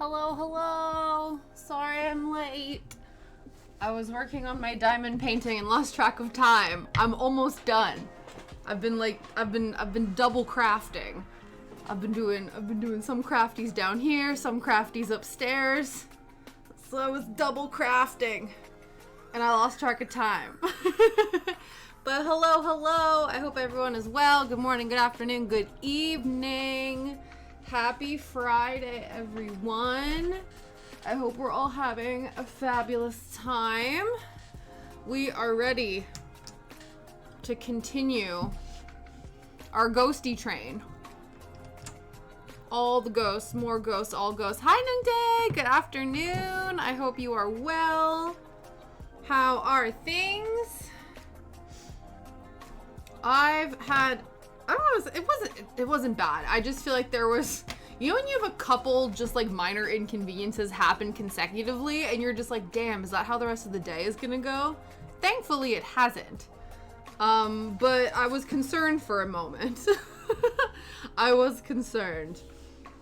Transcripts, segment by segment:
Hello, hello. Sorry I'm late. I was working on my diamond painting and lost track of time. I'm almost done. I've been double crafting. I've been doing some crafties down here, some crafties upstairs. So I was double crafting and I lost track of time. But hello, hello. I hope everyone is well. Good morning, good afternoon, good evening. Happy Friday, everyone. I hope we're all having a fabulous time. We are ready to continue our ghosty train. All the ghosts, more ghosts, all ghosts. Hi, Nungday. Good afternoon. I hope you are well. How are things? It wasn't bad. I just feel like there was, when you have a couple just like minor inconveniences happen consecutively and you're just like, damn, is that how the rest of the day is gonna go? Thankfully it hasn't. But I was concerned for a moment. I was concerned.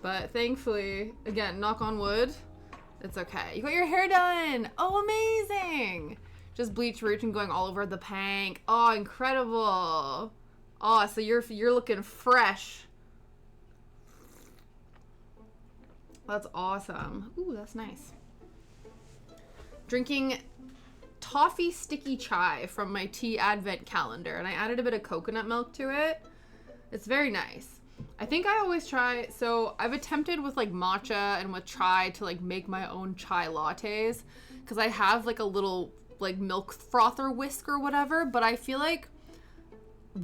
But thankfully, again, knock on wood, it's okay. You got your hair done! Oh, amazing! Just bleach routine going all over the pank. Oh, incredible! Oh, so you're looking fresh. That's awesome. Ooh, that's nice. Drinking toffee sticky chai from my tea advent calendar, and I added a bit of coconut milk to it. It's very nice. I think I always try, so I've attempted with like matcha and with chai to like make my own chai lattes, because I have like a little like milk frother whisk or whatever, but I feel like,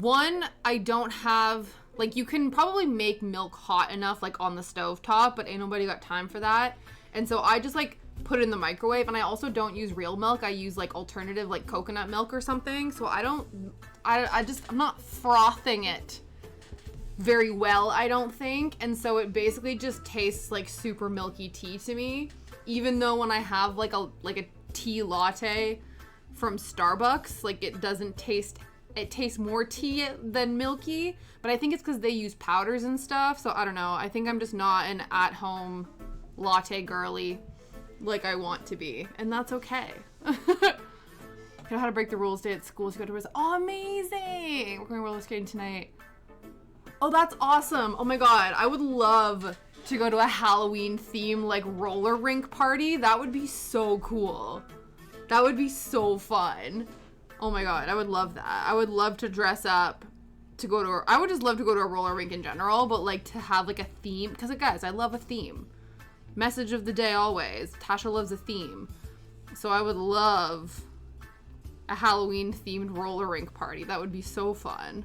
one, I don't have, like, you can probably make milk hot enough like on the stovetop, but ain't nobody got time for that. And so I just like put it in the microwave, and I also don't use real milk. I use like alternative like coconut milk or something. So I'm not frothing it very well, I don't think. And so it basically just tastes like super milky tea to me, even though when I have like a tea latte from Starbucks, like it tastes more tea than milky, but I think it's because they use powders and stuff. So I don't know, I think I'm just not an at-home latte girly like I want to be, and that's okay. You know how to break the rules, stay at school, so go to rest. Oh, amazing! We're going roller skating tonight. Oh, that's awesome. Oh my god, I would love to go to a Halloween theme like roller rink party. That would be so cool. That would be so fun. Oh my god, I would love that. I would love to dress up to go to I would just love to go to a roller rink in general, but like to have like a theme, because guys, I love a theme. Message of the day always, Tasha loves a theme. So I would love a Halloween themed roller rink party. That would be so fun.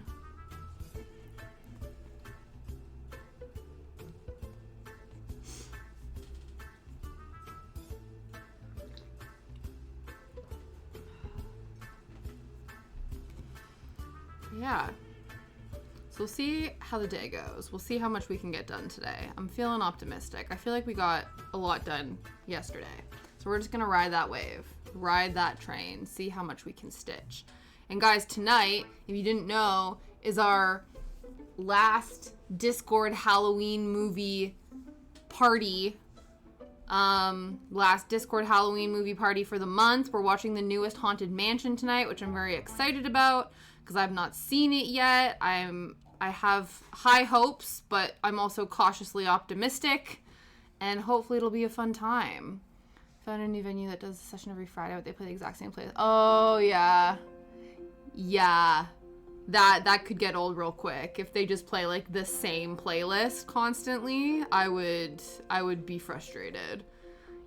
Yeah. So we'll see how the day goes. We'll see how much we can get done today. I'm feeling optimistic. I feel like we got a lot done yesterday. So we're just going to ride that wave, ride that train, see how much we can stitch. And guys, tonight, if you didn't know, is our last Discord Halloween movie party. Last Discord Halloween movie party for the month. We're watching the newest Haunted Mansion tonight, which I'm very excited about, because I've not seen it yet. I have high hopes, but I'm also cautiously optimistic, and hopefully it'll be a fun time. Found a new venue that does a session every Friday, but they play the exact same playlist. Oh yeah, that could get old real quick if they just play like the same playlist constantly. I would be frustrated.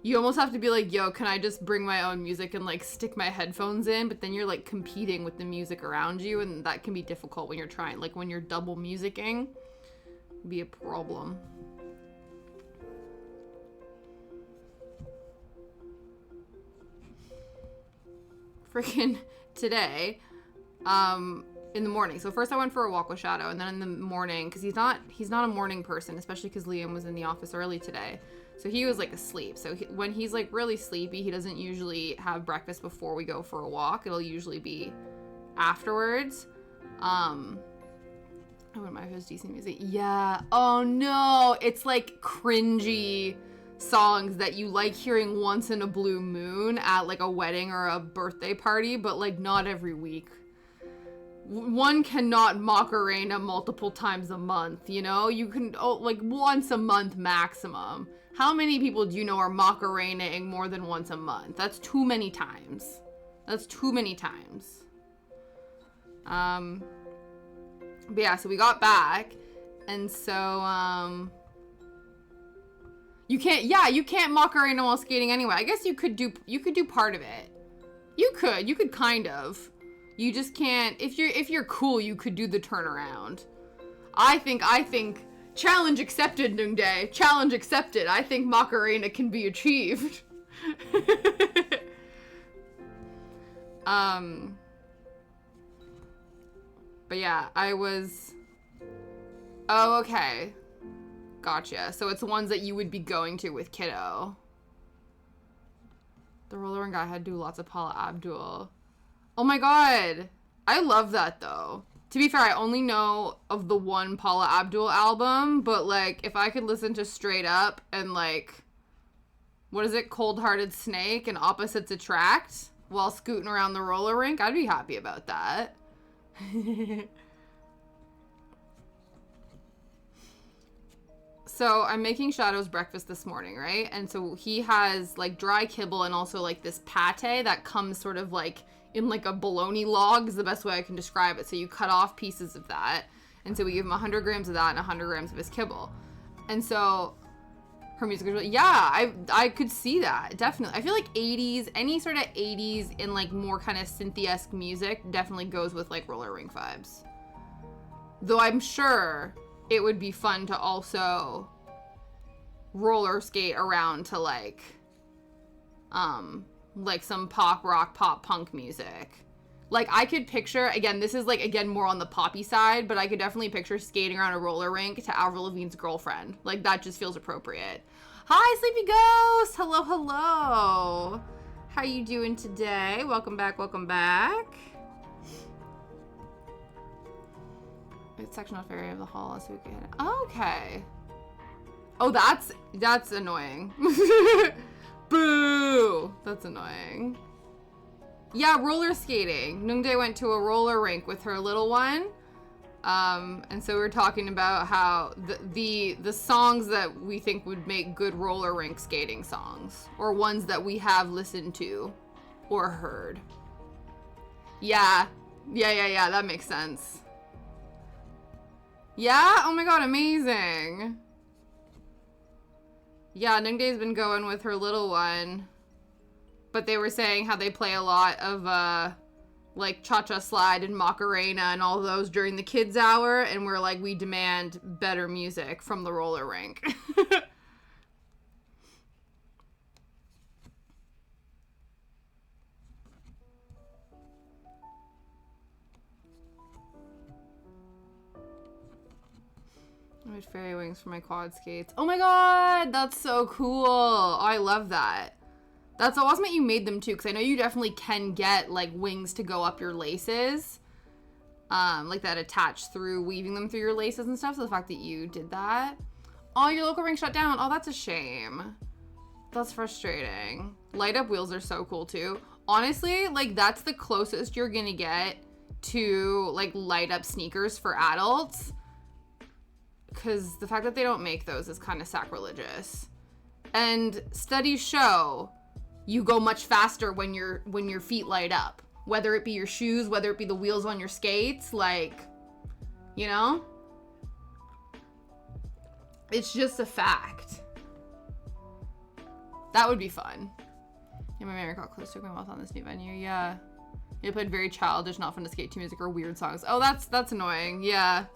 You almost have to be like, yo, can I just bring my own music and like stick my headphones in? But then you're like competing with the music around you, and that can be difficult when you're trying, like when you're double musicking, be a problem. Freaking today, in the morning. So first I went for a walk with Shadow, and then in the morning, because he's not a morning person, especially because Liam was in the office early today. So he was like asleep. So when he's like really sleepy, he doesn't usually have breakfast before we go for a walk. It'll usually be afterwards. I wouldn't mind if it was decent music. Yeah. Oh no, it's like cringy songs that you like hearing once in a blue moon at like a wedding or a birthday party, but like not every week. One cannot Macarena multiple times a month, you know? You can, like, once a month maximum. How many people do you know are Macarenaing more than once a month? That's too many times. That's too many times. But yeah, so we got back, and so, you can't Macarena while skating anyway. I guess you could do part of it. You could kind of. You just can't, if you're cool, you could do the turnaround. I think, challenge accepted, Nungdae. Challenge accepted. I think Macarena can be achieved. But yeah, oh, okay. Gotcha. So it's the ones that you would be going to with kiddo. The roller rink guy had to do lots of Paula Abdul. Oh my god. I love that though. To be fair, I only know of the one Paula Abdul album, but like if I could listen to Straight Up and like, what is it, Cold Hearted Snake and Opposites Attract while scooting around the roller rink, I'd be happy about that. So I'm making Shadow's breakfast this morning, right? And so he has like dry kibble and also like this pate that comes sort of like in like a bologna log is the best way I can describe it. So you cut off pieces of that. And so we give him 100 grams of that and 100 grams of his kibble. And so her music is really, yeah, I could see that, definitely. I feel like 80s, any sort of 80s in like more kind of synthy-esque music definitely goes with like roller rink vibes. Though I'm sure it would be fun to also roller skate around to like some pop rock, pop punk music. Like I could picture, again, this is like, again, more on the poppy side, but I could definitely picture skating around a roller rink to Avril Lavigne's Girlfriend. Like that just feels appropriate. Hi, Sleepy Ghost. Hello, hello. How you doing today? Welcome back, welcome back. It's section off area of the hall so we can. Okay. Oh, that's annoying. Boo! That's annoying. Yeah, roller skating. Nungdae went to a roller rink with her little one. And so we were talking about how the songs that we think would make good roller rink skating songs, or ones that we have listened to or heard. Yeah, that makes sense. Yeah? Oh my god, amazing. Yeah, Nungdae's been going with her little one. But they were saying how they play a lot of, like, Cha-Cha Slide and Macarena and all those during the kids' hour. And we're like, we demand better music from the roller rink. I made fairy wings for my quad skates. Oh my god, that's so cool. Oh, I love that. That's awesome that you made them too, because I know you definitely can get like wings to go up your laces. Like that attach through, weaving them through your laces and stuff. So the fact that you did that. Oh, your local rink shut down. Oh, that's a shame. That's frustrating. Light up wheels are so cool too. Honestly, like that's the closest you're gonna get to like light up sneakers for adults. Because the fact that they don't make those is kind of sacrilegious. And studies show you go much faster when your feet light up. Whether it be your shoes, whether it be the wheels on your skates, like, you know? It's just a fact. That would be fun. Yeah, my memory got close to my mouth on this new venue. Yeah. You played very childish, not fun to skate to music or weird songs. Oh, that's annoying. Yeah.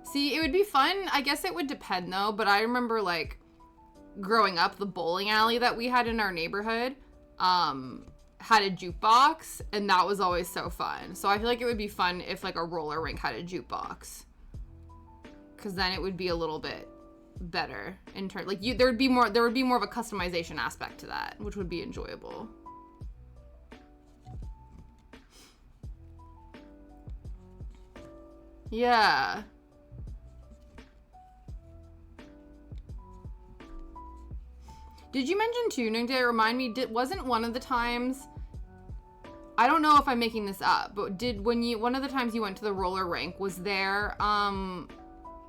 See, it would be fun. I guess it would depend though, but I remember like growing up, the bowling alley that we had in our neighborhood had a jukebox, and that was always so fun. So I feel like it would be fun if like a roller rink had a jukebox, because then it would be a little bit better in turn. Like there would be more of a customization aspect to that, which would be enjoyable. Yeah. Did you mention tuning? Did it remind me? Wasn't one of the times? I don't know if I'm making this up, but one of the times you went to the roller rink, was there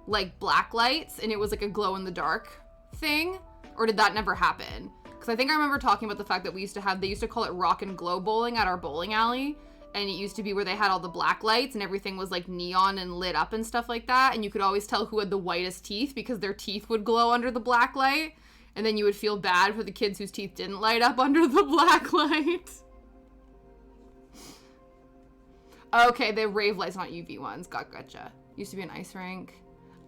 like black lights and it was like a glow in the dark thing, or did that never happen? Because I think I remember talking about the fact that they used to call it rock and glow bowling at our bowling alley, and it used to be where they had all the black lights and everything was like neon and lit up and stuff like that, and you could always tell who had the whitest teeth because their teeth would glow under the black light, and then you would feel bad for the kids whose teeth didn't light up under the black light. Okay, the rave lights, not UV ones. Gotcha. Used to be an ice rink.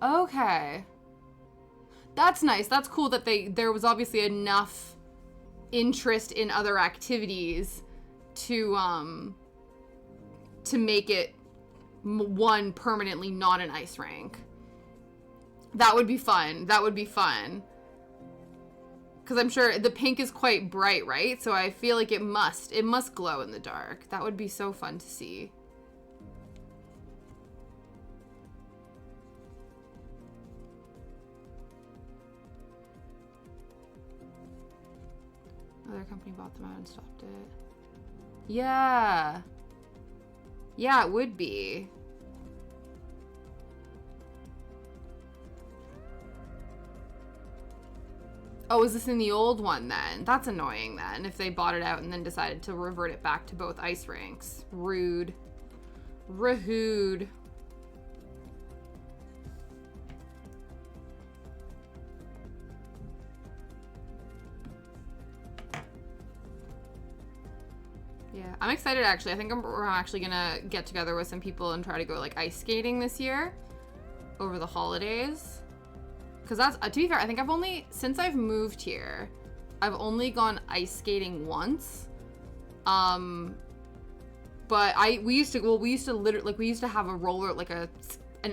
Okay. That's nice. That's cool that there was obviously enough interest in other activities to make it one permanently not an ice rink. That would be fun. Because I'm sure the pink is quite bright, right? So I feel like it must glow in the dark. That would be so fun to see. Other company bought them out and stopped it. Yeah. Yeah, it would be. Oh, is this in the old one then? That's annoying then, if they bought it out and then decided to revert it back to both ice rinks. Rude. Rude. Yeah, I'm excited actually. I think we're actually gonna get together with some people and try to go like ice skating this year over the holidays. Because that's, to be fair, I think since I've moved here, I've only gone ice skating once. But we used to literally, we used to have a roller, like an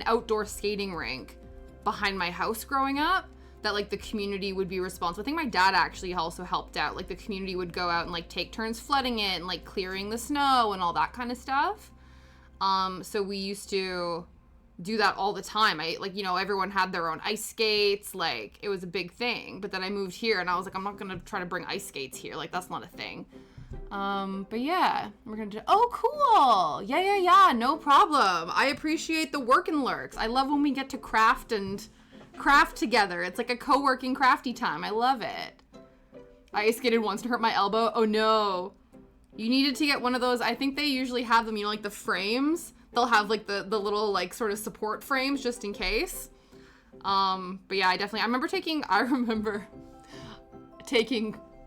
outdoor skating rink behind my house growing up that like the community would be responsible. I think my dad actually also helped out. Like the community would go out and like take turns flooding it and like clearing the snow and all that kind of stuff. So we used to do that all the time. Everyone had their own ice skates. Like it was a big thing. But then I moved here and I was like, I'm not gonna try to bring ice skates here. Like that's not a thing. But yeah, we're gonna do, oh cool. Yeah, no problem. I appreciate the work and lurks. I love when we get to craft together. It's like a co-working crafty time. I love it. I ice skated once and hurt my elbow. Oh no. You needed to get one of those. I think they usually have them, like the frames. They'll have like the little like sort of support frames just in case. But yeah, I remember taking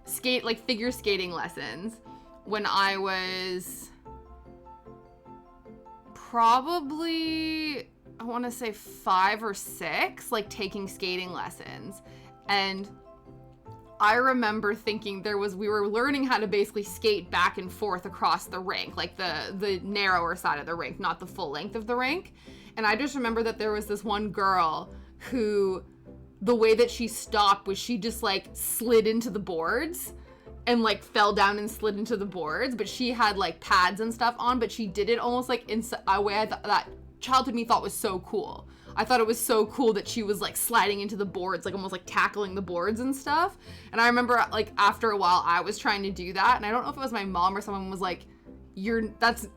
figure skating lessons when I was probably, I want to say 5 or 6, like taking skating lessons. And I remember thinking we were learning how to basically skate back and forth across the rink, like the narrower side of the rink, not the full length of the rink. And I just remember that there was this one girl who, the way that she stopped was she just like slid into the boards and like fell down and slid into the boards, but she had like pads and stuff on, but she did it almost like in a way I thought that childhood me thought was so cool. I thought it was so cool that she was like sliding into the boards, like almost like tackling the boards and stuff. And I remember like after a while I was trying to do that, and I don't know if it was my mom or someone was like, that's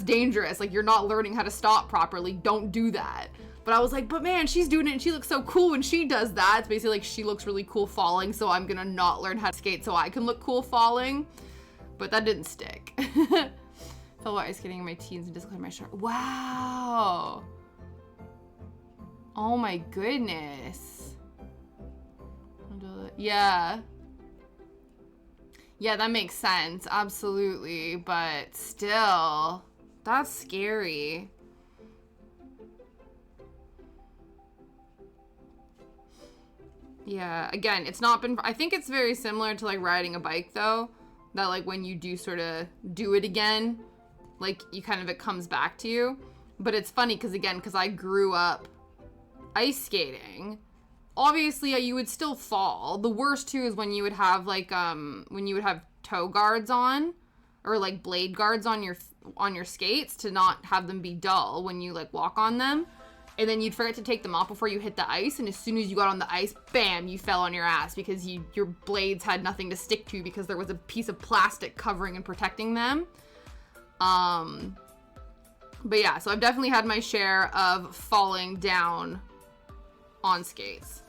dangerous. Like you're not learning how to stop properly. Don't do that. But I was like, but man, she's doing it and she looks so cool when she does that. It's basically like she looks really cool falling, so I'm gonna not learn how to skate so I can look cool falling. But that didn't stick. Fell while ice skating in my teens and discolored my shirt. Wow. Oh my goodness. Yeah. Yeah, that makes sense. Absolutely. But still, that's scary. Yeah, again, it's not been, I think it's very similar to like riding a bike though, that like when you do sort of do it again, like you kind of, it comes back to you. But it's funny because I grew up ice skating. Obviously you would still fall. The worst too is when you would have like when you would have toe guards on, or like blade guards on your skates to not have them be dull when you like walk on them. and then you'd forget to take them off before you hit the ice, and as soon as you got on the ice, bam, you fell on your ass because your blades had nothing to stick to because there was a piece of plastic covering and protecting them. But yeah, so I've definitely had my share of falling down on skates.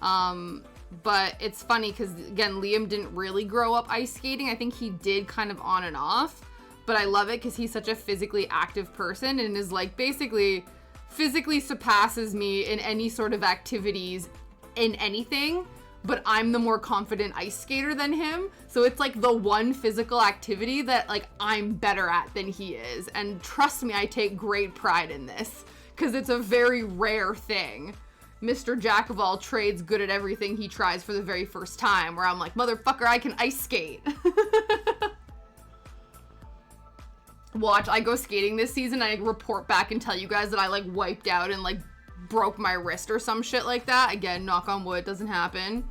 But it's funny because, again, Liam didn't really grow up ice skating. I think he did kind of on and off, but I love it because he's such a physically active person and is like basically physically surpasses me in any sort of activities in anything, but I'm the more confident ice skater than him. So it's like the one physical activity that like I'm better at than he is. And trust me, I take great pride in this because it's a very rare thing. Mr. Jack of all trades, good at everything he tries for the very first time, where I'm like, motherfucker, I can ice skate. Watch, I go skating this season, I report back and tell you guys that I like wiped out and like broke my wrist or some shit like that. Again, knock on wood, doesn't happen.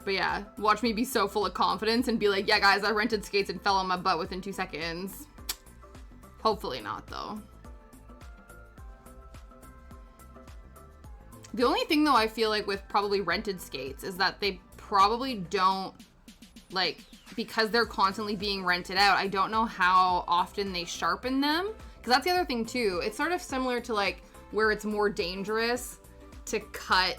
But yeah, watch me be so full of confidence and be like, yeah guys, I rented skates and fell on my butt within 2 seconds. Hopefully not though. The only thing though I feel like with probably rented skates is that they probably don't, like, because they're constantly being rented out, I don't know how often they sharpen them. Because that's the other thing too. It's sort of similar to like where it's more dangerous to cut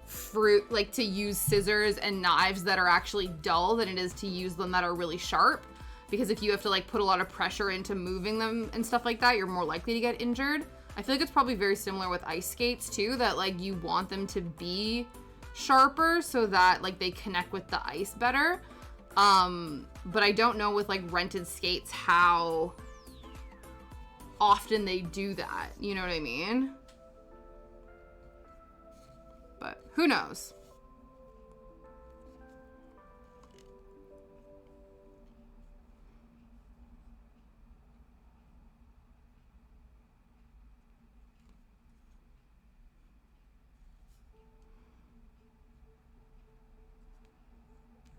fruit, like to use scissors and knives that are actually dull than it is to use them that are really sharp. Because if you have to like put a lot of pressure into moving them and stuff like that, you're more likely to get injured. I feel like it's probably very similar with ice skates too, that like you want them to be sharper so that like they connect with the ice better. But I don't know with like rented skates how often they do that. You know what I mean? But who knows?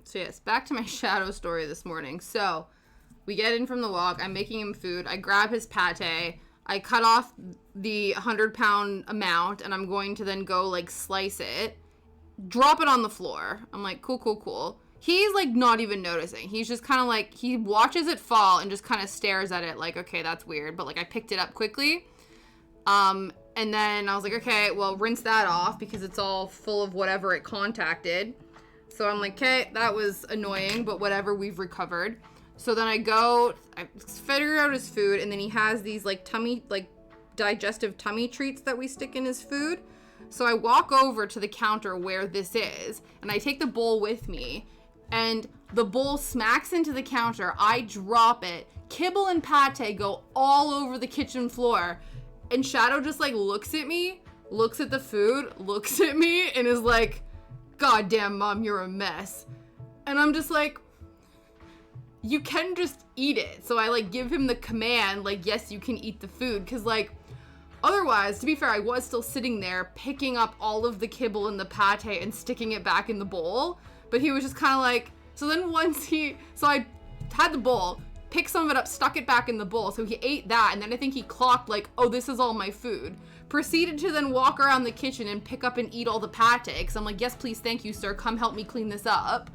So yes, back to my shadow story this morning. So we get in from the walk. I'm making him food. I grab his pate. I cut off the 100-pound amount, and I'm going to then go like slice it, drop it on the floor. I'm like, cool, cool, cool. He's like not even noticing. He's just kind of like, he watches it fall and just kind of stares at it like, okay, that's weird. But like I picked it up quickly. And then I was like, okay, well, rinse that off because it's all full of whatever it contacted. So I'm like, okay, that was annoying, but whatever, we've recovered. So then I figure out his food, and then he has these like digestive tummy treats that we stick in his food. So I walk over to the counter where this is, and I take the bowl with me, and the bowl smacks into the counter. I drop it. Kibble and pate go all over the kitchen floor, and Shadow just like looks at me, looks at the food, looks at me, and is like, God damn, Mom, you're a mess. And I'm just like, you can just eat it. So I like give him the command, like, yes, you can eat the food. Cause like, otherwise, to be fair, I was still sitting there picking up all of the kibble and the pate and sticking it back in the bowl. But he was just kind of like, so then so I had the bowl, picked some of it up, stuck it back in the bowl. So he ate that. And then I think he clocked like, oh, this is all my food. Proceeded to then walk around the kitchen and pick up and eat all the pate. Cause I'm like, yes, please, thank you, sir. Come help me clean this up.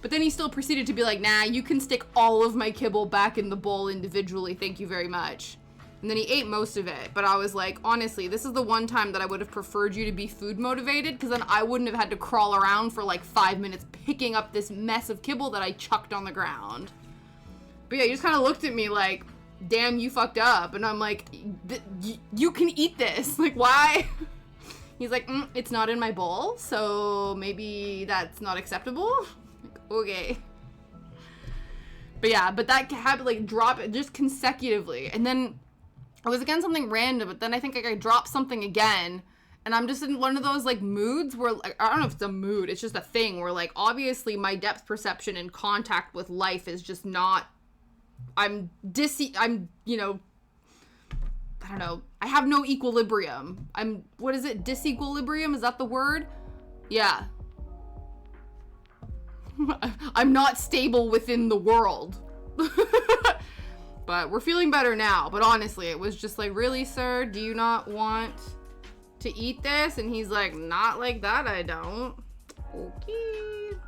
But then he still proceeded to be like, nah, you can stick all of my kibble back in the bowl individually. Thank you very much. And then he ate most of it. But I was like, honestly, this is the one time that I would have preferred you to be food motivated, because then I wouldn't have had to crawl around for like 5 minutes picking up this mess of kibble that I chucked on the ground. But yeah, he just kind of looked at me like, damn, you fucked up. And I'm like, you can eat this. Like, why? He's like, it's not in my bowl, so maybe that's not acceptable. Like, okay. But yeah, but that happened, like, drop it just consecutively. And then it was again something random, but then I think like I dropped something again. And I'm just in one of those like moods where, like, I don't know if it's a mood, it's just a thing where like obviously my depth perception and contact with life is just not, you know, I don't know. I have no equilibrium. What is it? Disequilibrium? Is that the word? Yeah. I'm not stable within the world. But we're feeling better now. But honestly, it was just like, really, sir, do you not want to eat this? And he's like, not like that, I don't. Okay.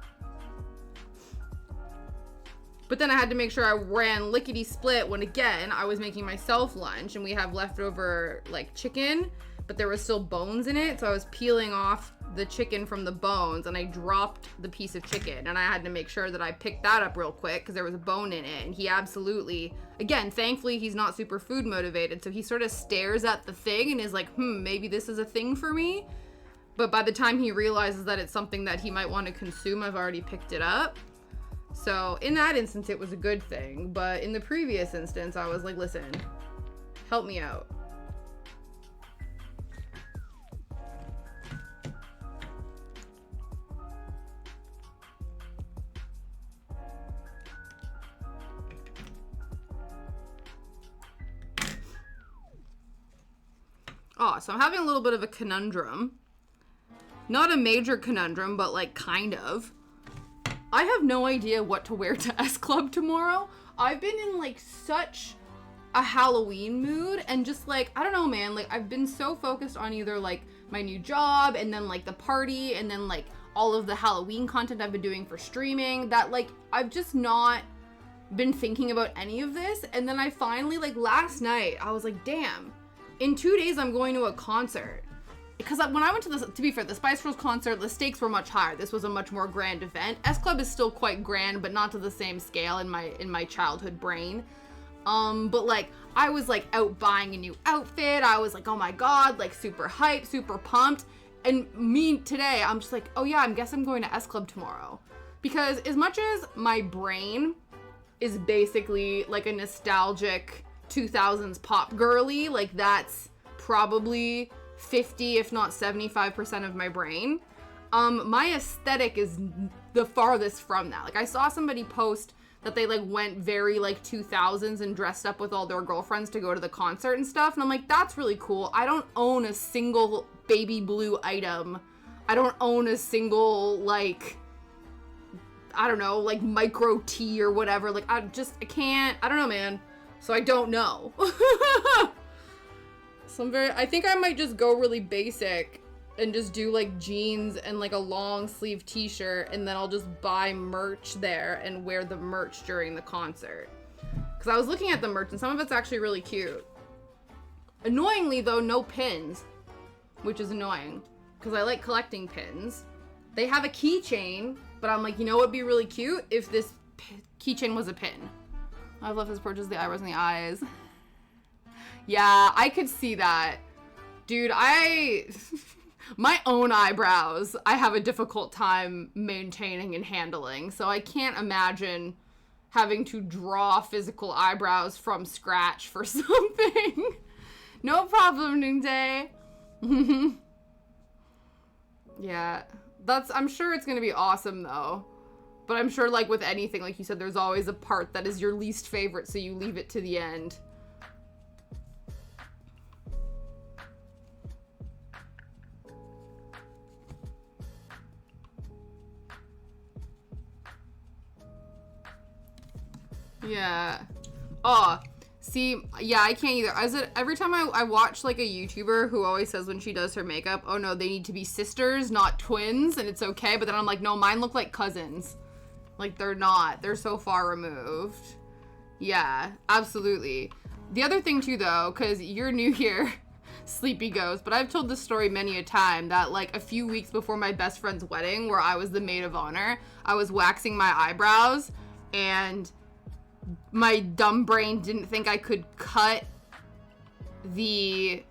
But then I had to make sure I ran lickety split when, again, I was making myself lunch and we have leftover like chicken, but there was still bones in it. So I was peeling off the chicken from the bones and I dropped the piece of chicken, and I had to make sure that I picked that up real quick because there was a bone in it. And he absolutely, again, thankfully he's not super food motivated. So he sort of stares at the thing and is like, maybe this is a thing for me. But by the time he realizes that it's something that he might want to consume, I've already picked it up. So in that instance, it was a good thing. But in the previous instance, I was like, listen, help me out. Oh, so I'm having a little bit of a conundrum. Not a major conundrum, but like kind of. I have no idea what to wear to S Club tomorrow. I've been in like such a Halloween mood and just like, I don't know, man, like I've been so focused on either like my new job and then like the party and then like all of the Halloween content I've been doing for streaming that like I've just not been thinking about any of this. And then I finally, like last night, I was like, damn, in 2 days I'm going to a concert. Because when I went to be fair, the Spice Girls concert, the stakes were much higher. This was a much more grand event. S Club is still quite grand, but not to the same scale in my childhood brain. But like, I was like out buying a new outfit. I was like, oh my God, like super hyped, super pumped. And me today, I'm just like, oh yeah, I guess I'm going to S Club tomorrow. Because as much as my brain is basically like a nostalgic 2000s pop girly, like that's probably 50 if not 75% of my brain. My aesthetic is the farthest from that. Like I saw somebody post that they like went very like 2000s and dressed up with all their girlfriends to go to the concert and stuff, and I'm like, that's really cool. I don't own a single baby blue item. I don't own a single like, I don't know, like micro tee or whatever. Like I can't, I don't know, man. So I don't know. So I think I might just go really basic and just do like jeans and like a long sleeve t-shirt, and then I'll just buy merch there and wear the merch during the concert. Because I was looking at the merch and some of it's actually really cute. Annoyingly though, no pins, which is annoying because I like collecting pins. They have a keychain, but I'm like, you know what would be really cute if this keychain was a pin. I love his purchase, the eyebrows and the eyes. Yeah, I could see that. Dude, my own eyebrows, I have a difficult time maintaining and handling. So I can't imagine having to draw physical eyebrows from scratch for something. No problem, Nungday. Yeah, I'm sure it's gonna be awesome though. But I'm sure like with anything, like you said, there's always a part that is your least favorite, so you leave it to the end. Yeah. Oh, see, yeah, I can't either. Every time I watch like a YouTuber who always says when she does her makeup, oh no, they need to be sisters, not twins, and it's okay. But then I'm like, no, mine look like cousins. Like they're not. They're so far removed. Yeah, absolutely. The other thing too though, because you're new here, Sleepy Ghost, but I've told this story many a time that like a few weeks before my best friend's wedding, where I was the maid of honor, I was waxing my eyebrows and my dumb brain didn't think I could cut the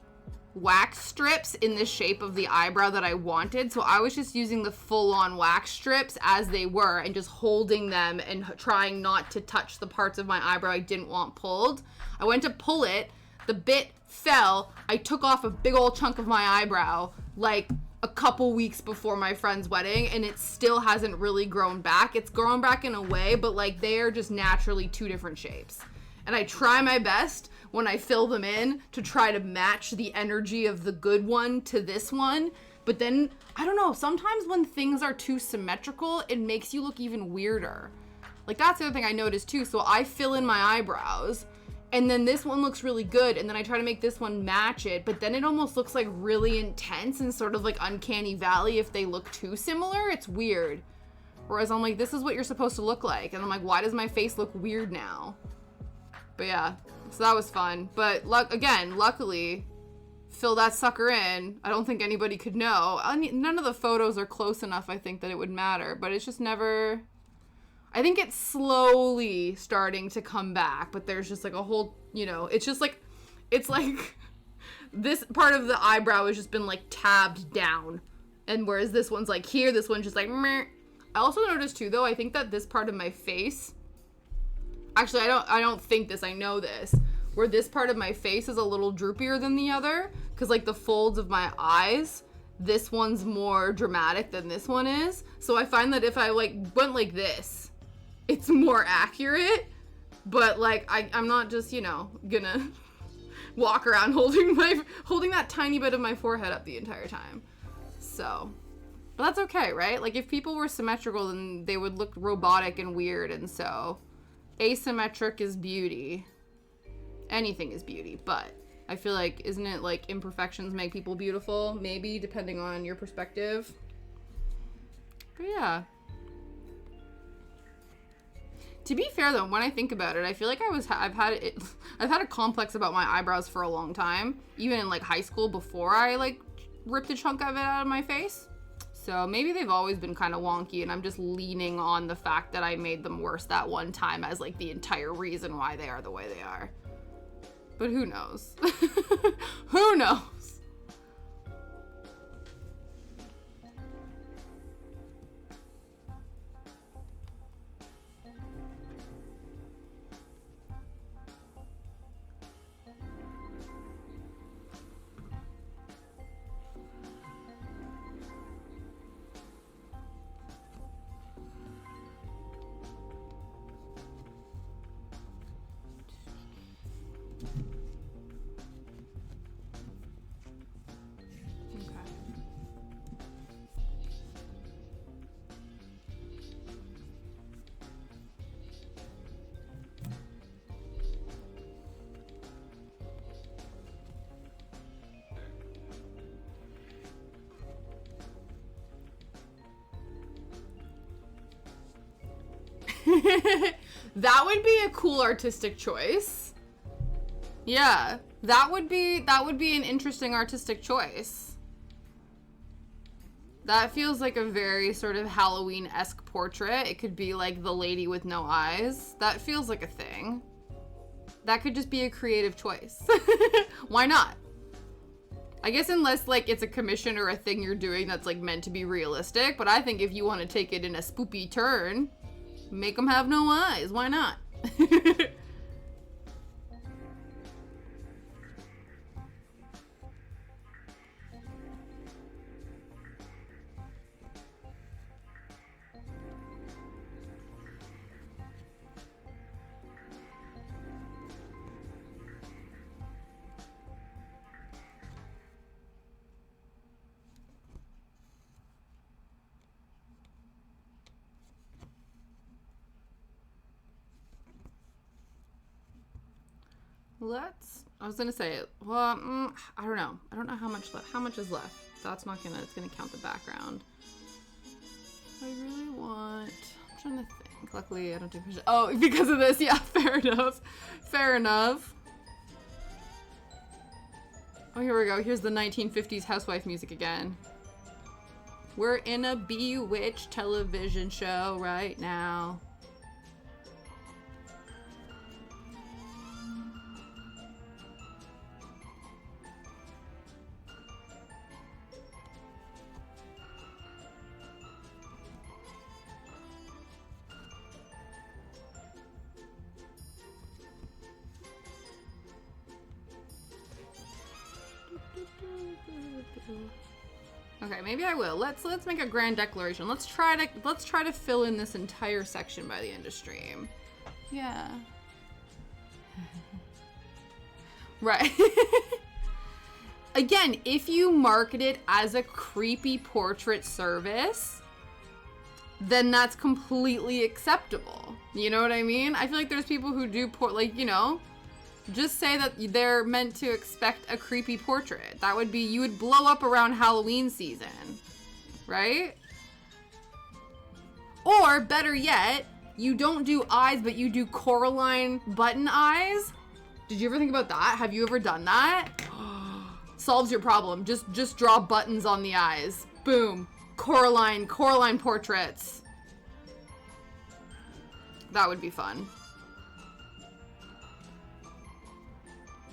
wax strips in the shape of the eyebrow that I wanted. So I was just using the full-on wax strips as they were and just holding them and trying not to touch the parts of my eyebrow I didn't want pulled. I went to pull it, the bit fell, I took off a big old chunk of my eyebrow like a couple weeks before my friend's wedding, and it still hasn't really grown back. It's grown back in a way, but like they are just naturally two different shapes. And I try my best when I fill them in to try to match the energy of the good one to this one. But then, I don't know, sometimes when things are too symmetrical, it makes you look even weirder. Like that's the other thing I noticed too. So I fill in my eyebrows and then this one looks really good, and then I try to make this one match it, but then it almost looks like really intense and sort of like uncanny valley if they look too similar. It's weird. Whereas I'm like, this is what you're supposed to look like, and I'm like, why does my face look weird now? But yeah, so that was fun. But luckily, fill that sucker in. I don't think anybody could know. None of the photos are close enough, I think, that it would matter, but it's just never... I think it's slowly starting to come back, but there's just like a whole, you know, it's like this part of the eyebrow has just been like tabbed down. And whereas this one's like here, this one's just like meh. I also noticed too, though, I think that this part of my face, actually, I don't think this, I know this, where this part of my face is a little droopier than the other, because like the folds of my eyes, this one's more dramatic than this one is. So I find that if I like went like this, it's more accurate, but like I'm not just, you know, gonna walk around holding that tiny bit of my forehead up the entire time. So, but that's okay, right? Like if people were symmetrical, then they would look robotic and weird, and so asymmetric is beauty. Anything is beauty, but I feel like, isn't it like imperfections make people beautiful? Maybe, depending on your perspective. But yeah. To be fair though, when I think about it, I feel like I've had a complex about my eyebrows for a long time, even in like high school before I like ripped a chunk of it out of my face. So maybe they've always been kind of wonky, and I'm just leaning on the fact that I made them worse that one time as like the entire reason why they are the way they are. But who knows? Who knows? That would be a cool artistic choice. Yeah, that would be an interesting artistic choice. That feels like a very sort of Halloween-esque portrait. It could be like the lady with no eyes. That feels like a thing. That could just be a creative choice. Why not? I guess unless like it's a commission or a thing you're doing that's like meant to be realistic, but I think if you want to take it in a spoopy turn, make them have no eyes. Why not? I was gonna say, well, I don't know. I don't know how much left. How much is left? It's gonna count the background. I really want, I'm trying to think. Luckily, I don't do, oh, because of this, yeah, fair enough. Fair enough. Oh, here we go. Here's the 1950s housewife music again. We're in a bewitched television show right now. Okay, maybe I will. Let's make a grand declaration. Let's try to fill in this entire section by the end of stream. Yeah. Right. Again, if you market it as a creepy portrait service, then that's completely acceptable. You know what I mean? I feel like there's people who do like, you know, Just say that they're meant to expect a creepy portrait. That would be, you would blow up around Halloween season, right? Or better yet, you don't do eyes, but you do Coraline button eyes. Did you ever think about that? Have you ever done that? Solves your problem. Just draw buttons on the eyes. Boom. Coraline portraits. That would be fun.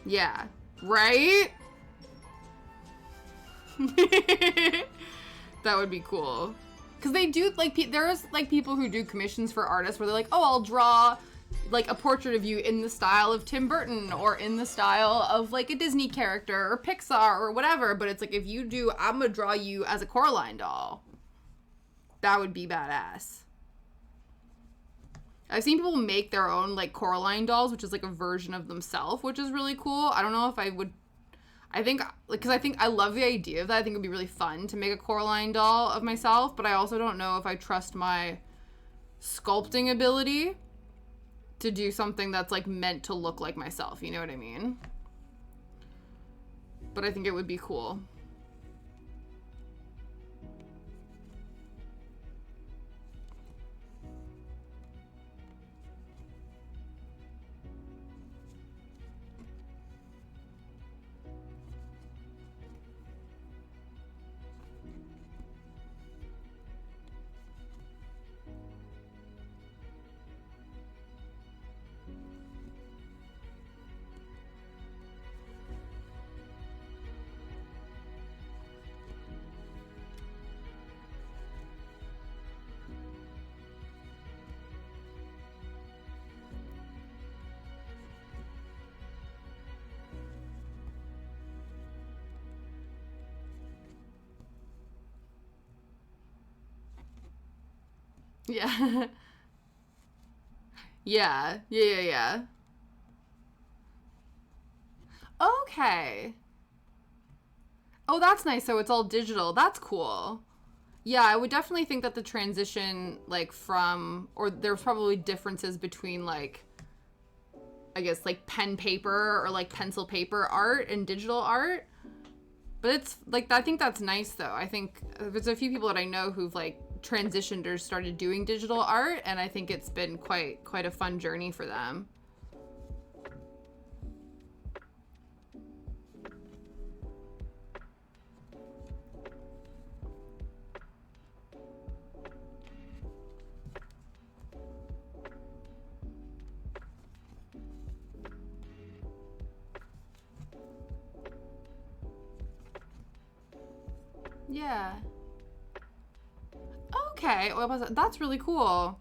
Yeah. Right? That would be cool. Because they do, like, there's, like, people who do commissions for artists where they're like, oh, I'll draw, like, a portrait of you in the style of Tim Burton or in the style of, like, a Disney character or Pixar or whatever. But it's like, if you do, I'm going to draw you as a Coraline doll. That would be badass. I've seen people make their own, like, Coraline dolls, which is, like, a version of themselves, which is really cool. I don't know if I would... I think, because I think I love the idea of that. I think it would be really fun to make a Coraline doll of myself, but I also don't know if I trust my sculpting ability to do something that's, like, meant to look like myself. You know what I mean? But I think it would be cool. Yeah. Yeah. Okay. Oh, that's nice. So it's all digital. That's cool. Yeah, I would definitely think that the transition, like, from, or there's probably differences between, like, I guess, like, pen paper or, like, pencil paper art and digital art. But it's, like, I think that's nice, though. I think there's a few people that I know who've, like, transitioned or started doing digital art, and I think it's been quite a fun journey for them. Yeah. Okay, that's really cool.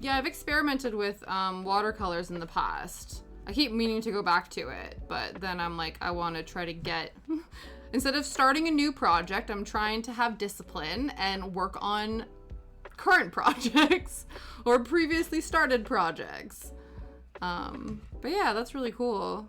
Yeah, I've experimented with watercolors in the past. I keep meaning to go back to it, but then I'm like, I want to try to get... Instead of starting a new project, I'm trying to have discipline and work on current projects or previously started projects. But yeah, that's really cool.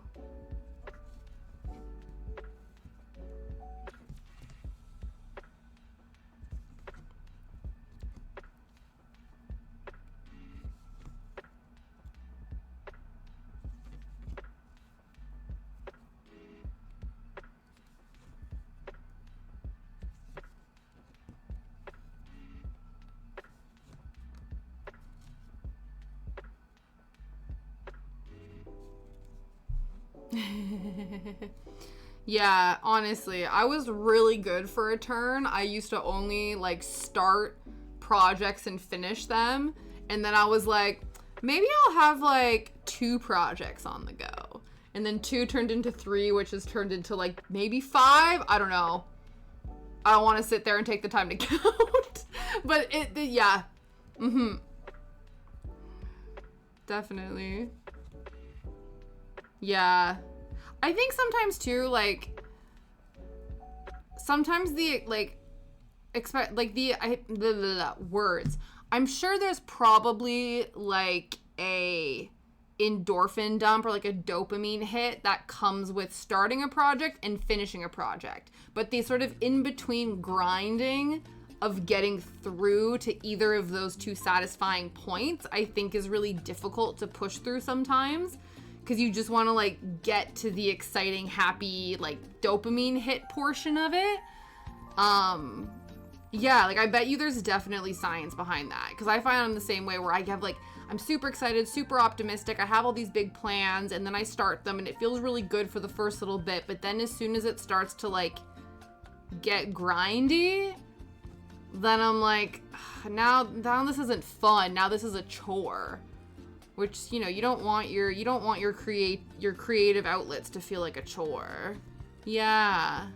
Yeah, honestly, I was really good for a turn. I used to only, like, start projects and finish them, and then I was like, maybe I'll have, like, 2 projects on the go. And then 2 turned into 3, which has turned into, like, maybe 5. I don't know. I don't want to sit there and take the time to count. But yeah. Mm-hmm. Definitely. Yeah. I think sometimes too, like, sometimes the, like, words. I'm sure there's probably, like, a endorphin dump or, like, a dopamine hit that comes with starting a project and finishing a project. But the sort of in-between grinding of getting through to either of those 2 satisfying points, I think is really difficult to push through sometimes. because you just want to like get to the exciting, happy, like dopamine hit portion of it. Yeah, like I bet you there's definitely science behind that, because I find I'm the same way, where I have like, I'm super excited, super optimistic, I have all these big plans, and then I start them and it feels really good for the first little bit, but then as soon as it starts to like get grindy, then I'm like, now this isn't fun, now this is a chore. Which, you know, you don't want your creative outlets to feel like a chore. Yeah.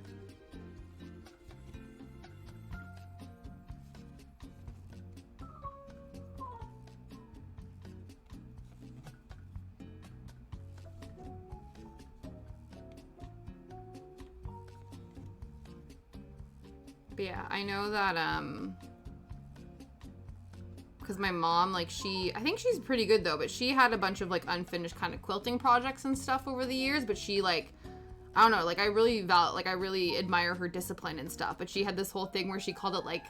But yeah, I know that, because my mom, like, I think she's pretty good though, but she had a bunch of like unfinished kind of quilting projects and stuff over the years, but she like, I don't know, like I really admire her discipline and stuff, but she had this whole thing where she called it like,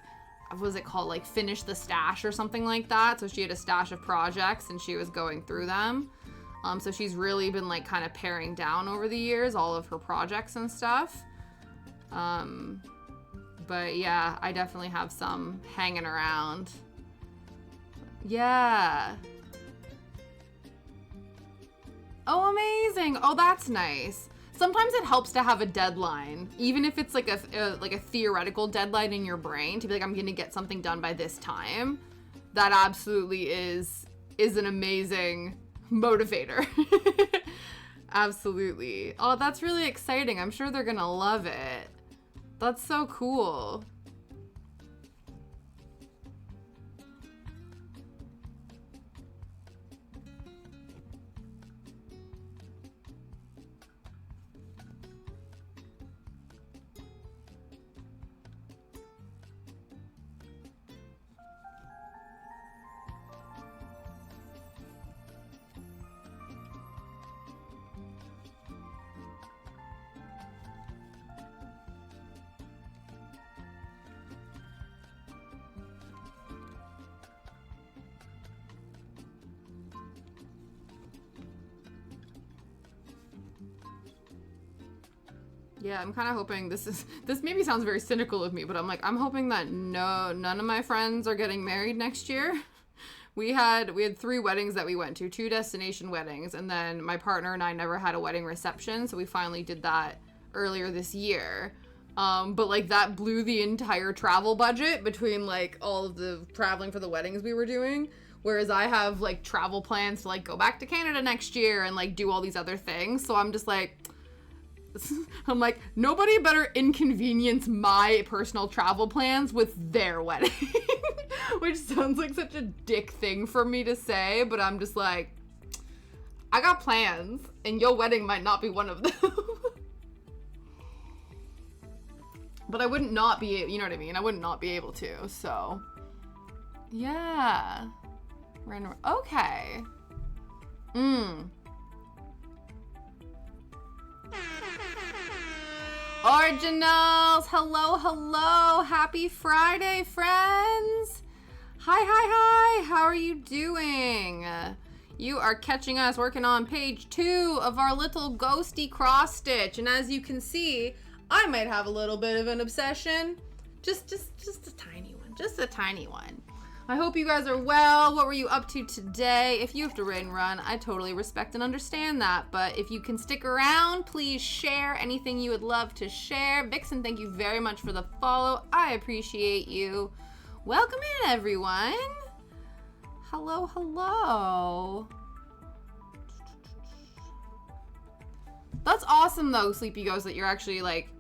what was it called, like finish the stash or something like that. So she had a stash of projects and she was going through them. So she's really been like kind of paring down over the years, all of her projects and stuff. But yeah, I definitely have some hanging around. Yeah. Oh, amazing. Oh, that's nice. Sometimes it helps to have a deadline, even if it's like a theoretical deadline in your brain, to be like, I'm gonna get something done by this time. That absolutely is an amazing motivator. Absolutely. Oh, that's really exciting. I'm sure they're gonna love it. That's so cool. Yeah, I'm kind of hoping this maybe sounds very cynical of me, but I'm hoping that none of my friends are getting married next year. We had 3 weddings that we went to, 2 destination weddings, and then my partner and I never had a wedding reception, so we finally did that earlier this year. But like that blew the entire travel budget between like all of the traveling for the weddings we were doing. Whereas I have like travel plans to like go back to Canada next year and like do all these other things. So I'm just like, nobody better inconvenience my personal travel plans with their wedding. Which sounds like such a dick thing for me to say, but I'm just like, I got plans, and your wedding might not be one of them. But I wouldn't not be, you know what I mean? I wouldn't not be able to, so. Yeah. Okay. Originals, hello, happy Friday, friends. Hi, how are you doing? You are catching us working on page 2 of our little ghosty cross stitch, and as you can see, I might have a little bit of an obsession, just a tiny one. I hope you guys are well. What were you up to today? If you have to run, I totally respect and understand that. But if you can stick around, please share anything you would love to share. Vixen, thank you very much for the follow. I appreciate you. Welcome in, everyone. Hello. That's awesome, though, Sleepy Ghost, that you're actually, like,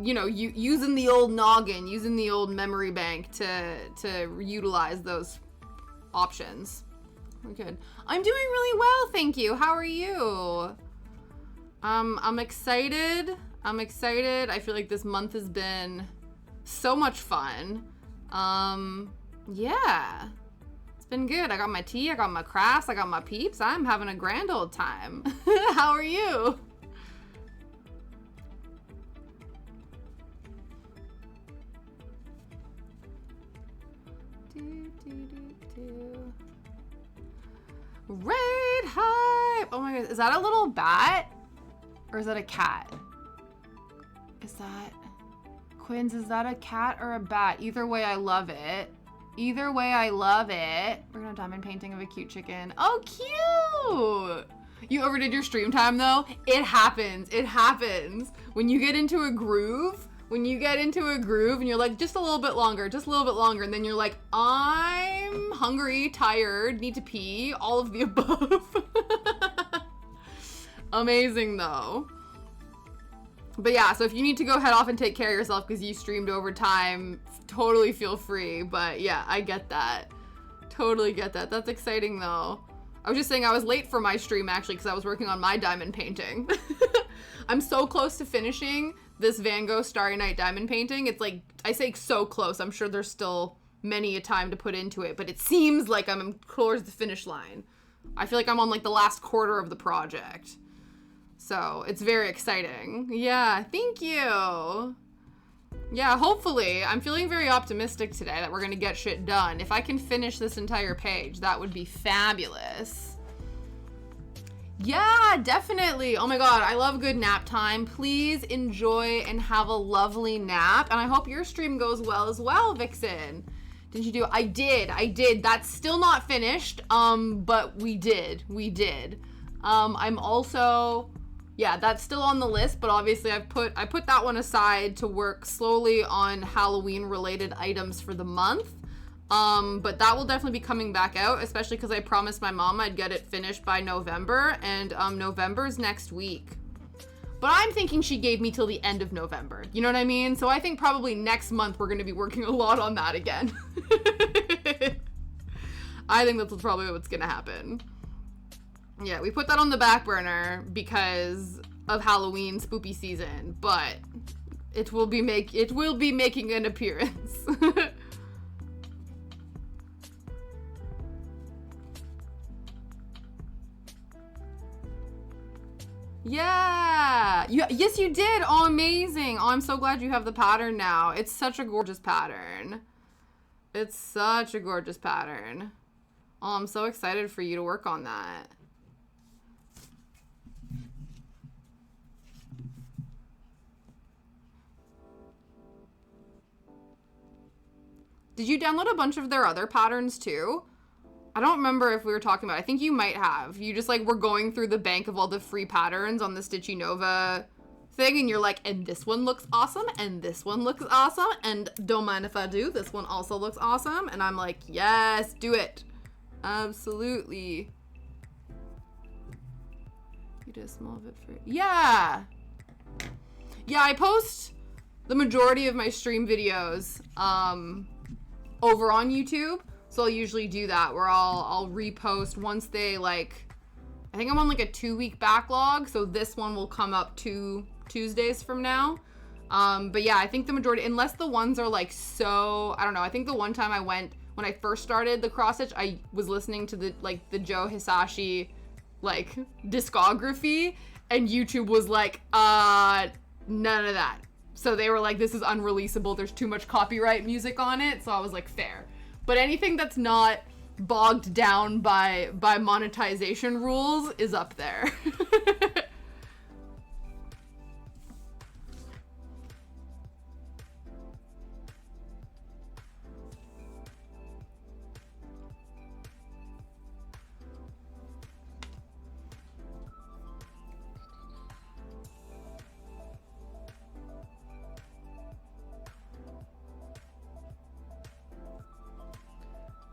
you know, using the old noggin, using the old memory bank to utilize those options. Good. I'm doing really well, thank you. How are you? I'm excited. I feel like this month has been so much fun. Yeah. It's been good. I got my tea, I got my crafts, I got my peeps. I'm having a grand old time. How are you? Raid hype! Oh my god, is that a little bat? Or is that a cat? Is that... Quins, is that a cat or a bat? Either way, I love it. Either way, I love it. We're gonna diamond painting of a cute chicken. Oh, cute! You overdid your stream time, though? It happens. It happens. When you get into a groove, and you're like, just a little bit longer, and then you're like, I'm hungry, tired, need to pee, all of the above. Amazing, though. But yeah, so if you need to go head off and take care of yourself because you streamed over time, totally feel free. But yeah, I get that. Totally get that. That's exciting, though. I was just saying I was late for my stream, actually, because I was working on my diamond painting. I'm so close to finishing this Van Gogh Starry Night diamond painting. It's like, I say so close. I'm sure there's still many a time to put into it, but it seems like I'm towards the finish line. I feel like I'm on like the last quarter of the project. So it's very exciting. Yeah, thank you. Yeah, hopefully. I'm feeling very optimistic today that we're gonna get shit done. If I can finish this entire page, that would be fabulous. Yeah, definitely. Oh my god, I love good nap time. Please enjoy and have a lovely nap. And I hope your stream goes well as well, Vixen. Did you do it? I did. That's still not finished, but we did. I'm also... Yeah, that's still on the list, but obviously I put that one aside to work slowly on Halloween-related items for the month. But that will definitely be coming back out, especially because I promised my mom I'd get it finished by November, and November's next week. But I'm thinking she gave me till the end of November. You know what I mean? So I think probably next month we're going to be working a lot on that again. I think that's probably what's going to happen. Yeah, we put that on the back burner because of Halloween spoopy season, but it will be making an appearance. Yeah. Yes, you did. Oh, amazing. Oh, I'm so glad you have the pattern now. It's such a gorgeous pattern. Oh, I'm so excited for you to work on that. Did you download a bunch of their other patterns too? I don't remember if we were talking about it. I think you might have. You just like were going through the bank of all the free patterns on the Stitchy Nova thing, and you're like, and this one looks awesome, and this one looks awesome, and don't mind if I do, this one also looks awesome. And I'm like, yes, do it. Absolutely. You did a small of it for... Yeah. Yeah, I post the majority of my stream videos over on YouTube. So I'll usually do that where I'll repost once they like, I think I'm on like a 2-week backlog. So this one will come up 2 Tuesdays from now. But yeah, I think the majority, unless the ones are like so, I don't know. I think the one time I went, when I first started the cross stitch, I was listening to the Joe Hisashi like discography, and YouTube was like, none of that. So they were like, this is unreleasable. There's too much copyright music on it. So I was like, fair. But anything that's not bogged down by monetization rules is up there.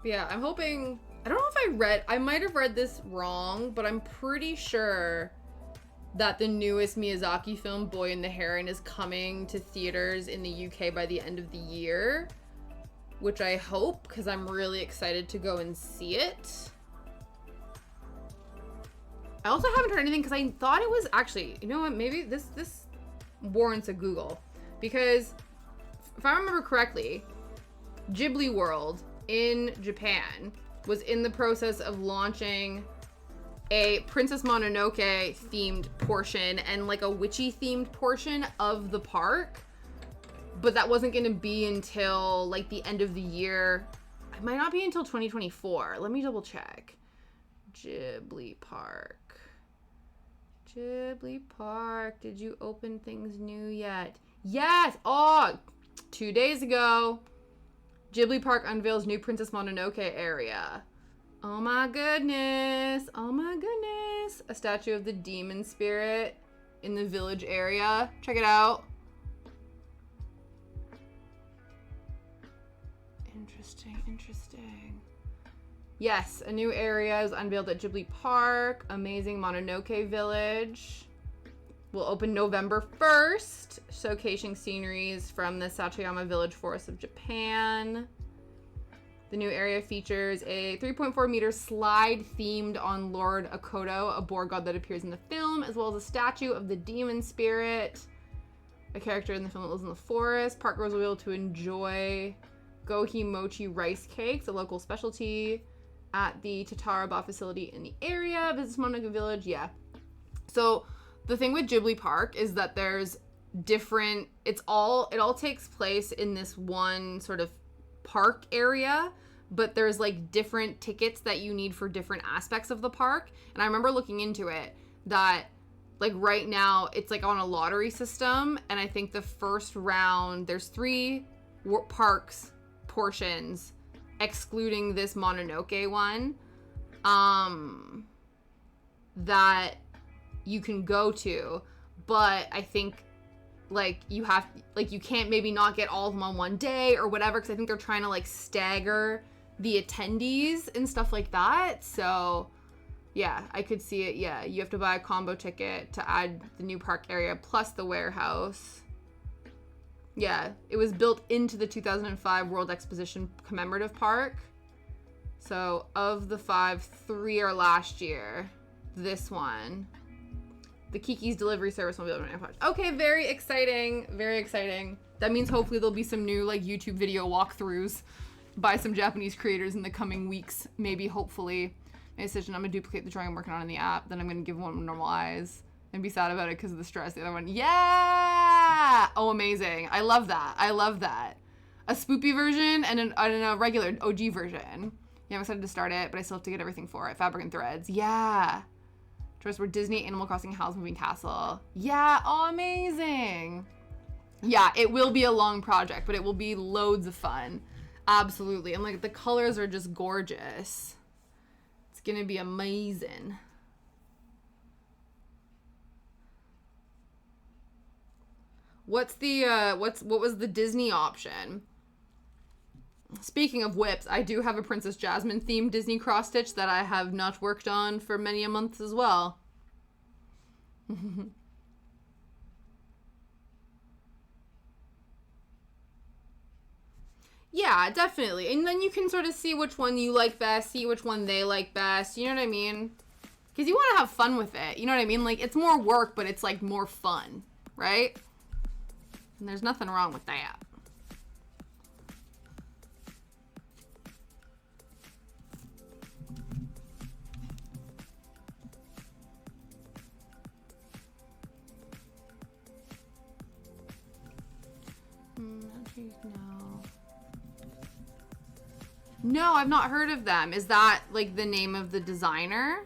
Yeah, I'm hoping, I don't know if I might have read this wrong, but I'm pretty sure that the newest Miyazaki film, Boy and the Heron, is coming to theaters in the UK by the end of the year, which I hope, because I'm really excited to go and see it. I also haven't heard anything, because I thought it was actually, you know what, maybe this warrants a Google, because if I remember correctly, Ghibli World in Japan was in the process of launching a Princess Mononoke themed portion and like a witchy themed portion of the park, but that wasn't going to be until like the end of the year. It might not be until 2024. Let me double check. Ghibli Park. Ghibli Park, did you open things new yet? Yes! Oh, 2 days ago, Ghibli Park unveils new Princess Mononoke area. Oh my goodness. Oh my goodness. A statue of the demon spirit in the village area. Check it out. Interesting, interesting. Yes, a new area is unveiled at Ghibli Park. Amazing Mononoke Village. Will open November 1st, showcasing sceneries from the Satoyama Village Forest of Japan. The new area features a 3.4 meter slide themed on Lord Akoto, a boar god that appears in the film, as well as a statue of the demon spirit, a character in the film that lives in the forest. Parkgoers will be able to enjoy gohi mochi rice cakes, a local specialty, at the Tataraba facility in the area. Visit Mononoke Village, yeah. So the thing with Ghibli Park is that there's different, it all takes place in this one sort of park area, but there's like different tickets that you need for different aspects of the park. And I remember looking into it that like right now it's like on a lottery system, and I think the first round there's 3 parks portions excluding this Mononoke one that you can go to, but I think like you can't maybe not get all of them on one day or whatever, because I think they're trying to like stagger the attendees and stuff like that. So yeah, I could see it. Yeah, you have to buy a combo ticket to add the new park area plus the warehouse. Yeah, it was built into the 2005 World Exposition Commemorative Park. So of the 5, 3 are last year. This one, the Kiki's delivery service will be able to manage. Okay, very exciting. Very exciting. That means hopefully there'll be some new like YouTube video walkthroughs by some Japanese creators in the coming weeks. Maybe, hopefully. My decision, I'm gonna duplicate the drawing I'm working on in the app. Then I'm gonna give one normal eyes and be sad about it because of the stress. The other one, yeah! Oh, amazing. I love that. I love that. A spoopy version and a regular OG version. Yeah, I'm excited to start it, but I still have to get everything for it. Fabric and threads. Yeah. Choice were Disney, Animal Crossing, Howl's Moving Castle. Yeah, oh, amazing. Yeah, it will be a long project, but it will be loads of fun. Absolutely. And like the colors are just gorgeous. It's gonna be amazing. What was the Disney option? Speaking of whips, I do have a Princess Jasmine themed Disney cross stitch that I have not worked on for many a month as well. Yeah, definitely. And then you can sort of see which one you like best, see which one they like best. You know what I mean? Because you want to have fun with it. You know what I mean? Like, it's more work, but it's like more fun, right? And there's nothing wrong with that. No, I've not heard of them. Is that like the name of the designer?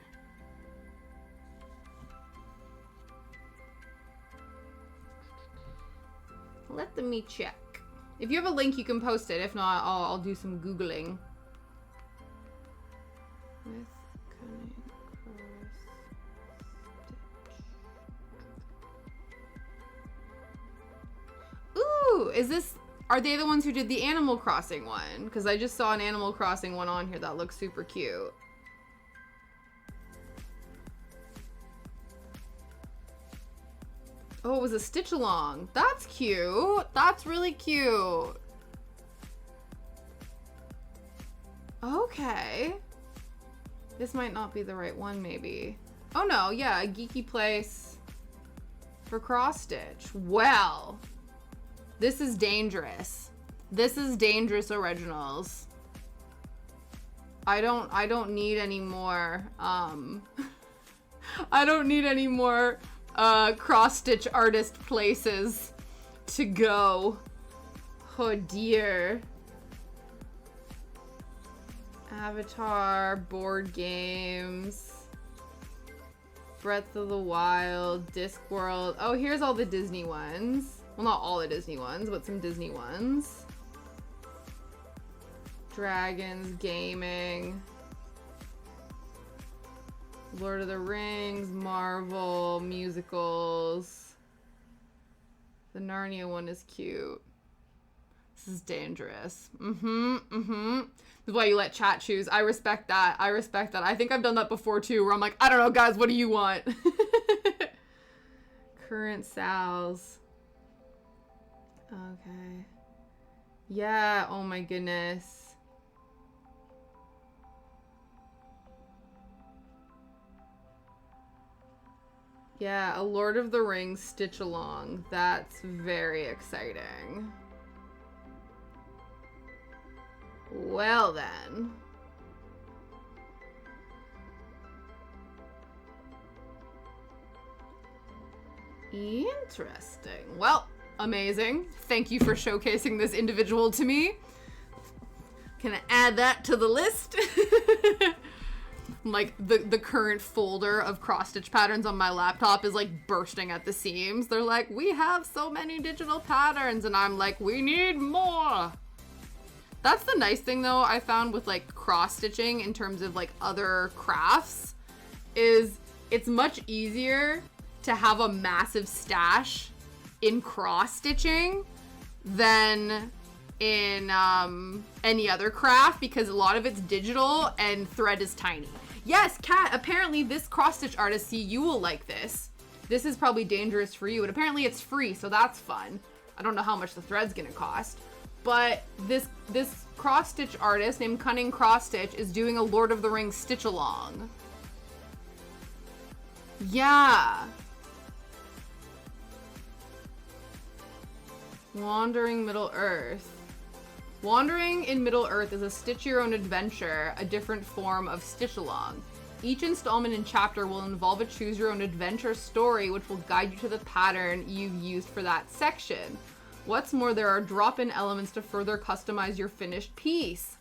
Let me check. If you have a link, you can post it. If not, I'll do some Googling. With cunning cross stitch. Ooh, is this... Are they the ones who did the Animal Crossing one? Because I just saw an Animal Crossing one on here that looks super cute. Oh, it was a stitch along. That's cute. That's really cute. Okay. This might not be the right one, maybe. Oh no, yeah, a geeky place for cross stitch. Well, this is dangerous. This is dangerous originals. I don't need any more I don't need any more cross stitch artist places to go. Oh dear. Avatar, board games. Breath of the Wild, Discworld. Oh, here's all the Disney ones. Well, not all the Disney ones, but some Disney ones. Dragons, gaming. Lord of the Rings, Marvel, musicals. The Narnia one is cute. This is dangerous. This is why you let chat choose. I respect that. I respect that. I think I've done that before too, where I'm like, I don't know, guys, what do you want? Current sales. Okay. Yeah, oh my goodness. Yeah, a Lord of the Rings stitch along. That's very exciting. Well then. Interesting. Well, amazing. Thank you for showcasing this individual to me. Can I add that to the list? Like the current folder of cross-stitch patterns on my laptop is like bursting at the seams. They're like, we have so many digital patterns, and I'm like, we need more. That's the nice thing though I found with like cross-stitching in terms of like other crafts is it's much easier to have a massive stash in cross-stitching than in any other craft, because a lot of it's digital and thread is tiny. Yes, Kat, apparently this cross-stitch artist, see, you will like this. This is probably dangerous for you, and apparently it's free, so that's fun. I don't know how much the thread's gonna cost, but this cross-stitch artist named Cunning Cross Stitch is doing a Lord of the Rings stitch along. Yeah. Wandering Middle Earth. Wandering in Middle Earth is a stitch your own adventure, a different form of stitch along. Each installment and chapter will involve a choose your own adventure story, which will guide you to the pattern you've used for that section. What's more, there are drop-in elements to further customize your finished piece.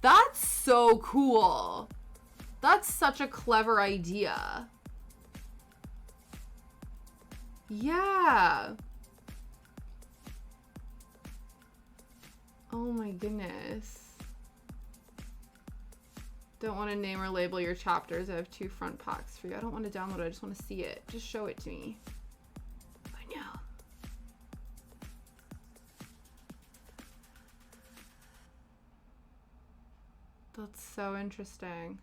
That's so cool. That's such a clever idea. Yeah. Oh my goodness. Don't want to name or label your chapters. I have 2 front packs for you. I don't want to download it. I just want to see it. Just show it to me. I know. That's so interesting.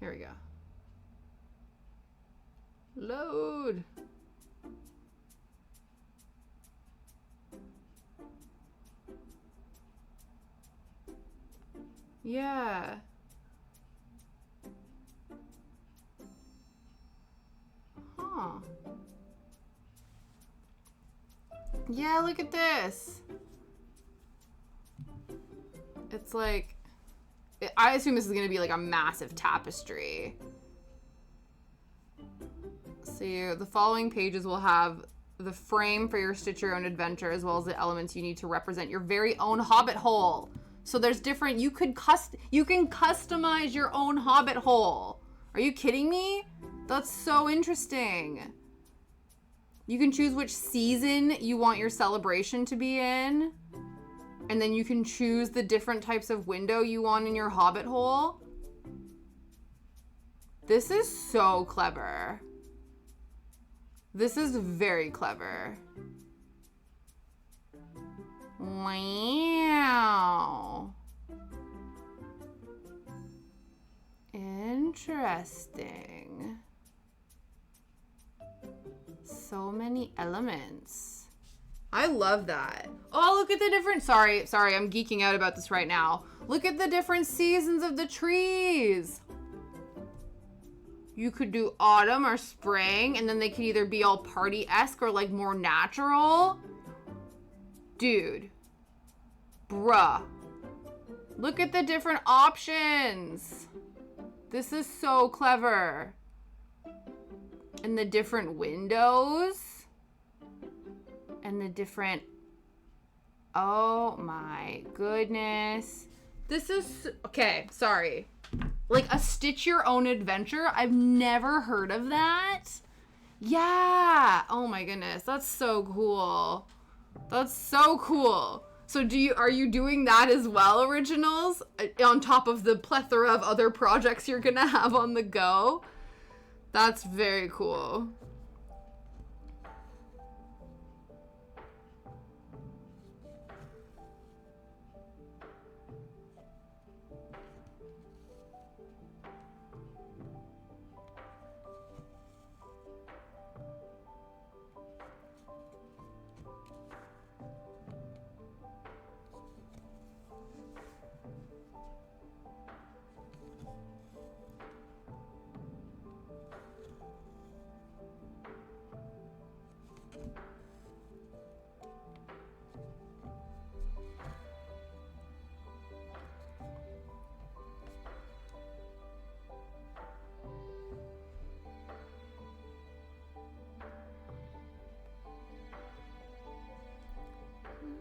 Here we go. Load. Yeah. Huh. Yeah, look at this. It's like, I assume this is going to be like a massive tapestry. See, the following pages will have the frame for your Stitch Your Own Adventure, as well as the elements you need to represent your very own hobbit hole. So there's different, you can customize your own hobbit hole. Are you kidding me? That's so interesting. You can choose which season you want your celebration to be in. And then you can choose the different types of window you want in your hobbit hole. This is so clever. This is very clever. Wow. Interesting. So many elements. I love that. Oh, look at the different, sorry, I'm geeking out about this right now. Look at the different seasons of the trees. You could do autumn or spring, and then they could either be all party-esque or like more natural. Dude. Bruh. Look at the different options. This is so clever. And the different windows. And the different... Oh my goodness. This is... Okay, sorry. Like a stitch your own adventure. I've never heard of that. Yeah. Oh my goodness. That's so cool. That's so cool. So are you doing that as well, Originals? On top of the plethora of other projects you're gonna have on the go? That's very cool.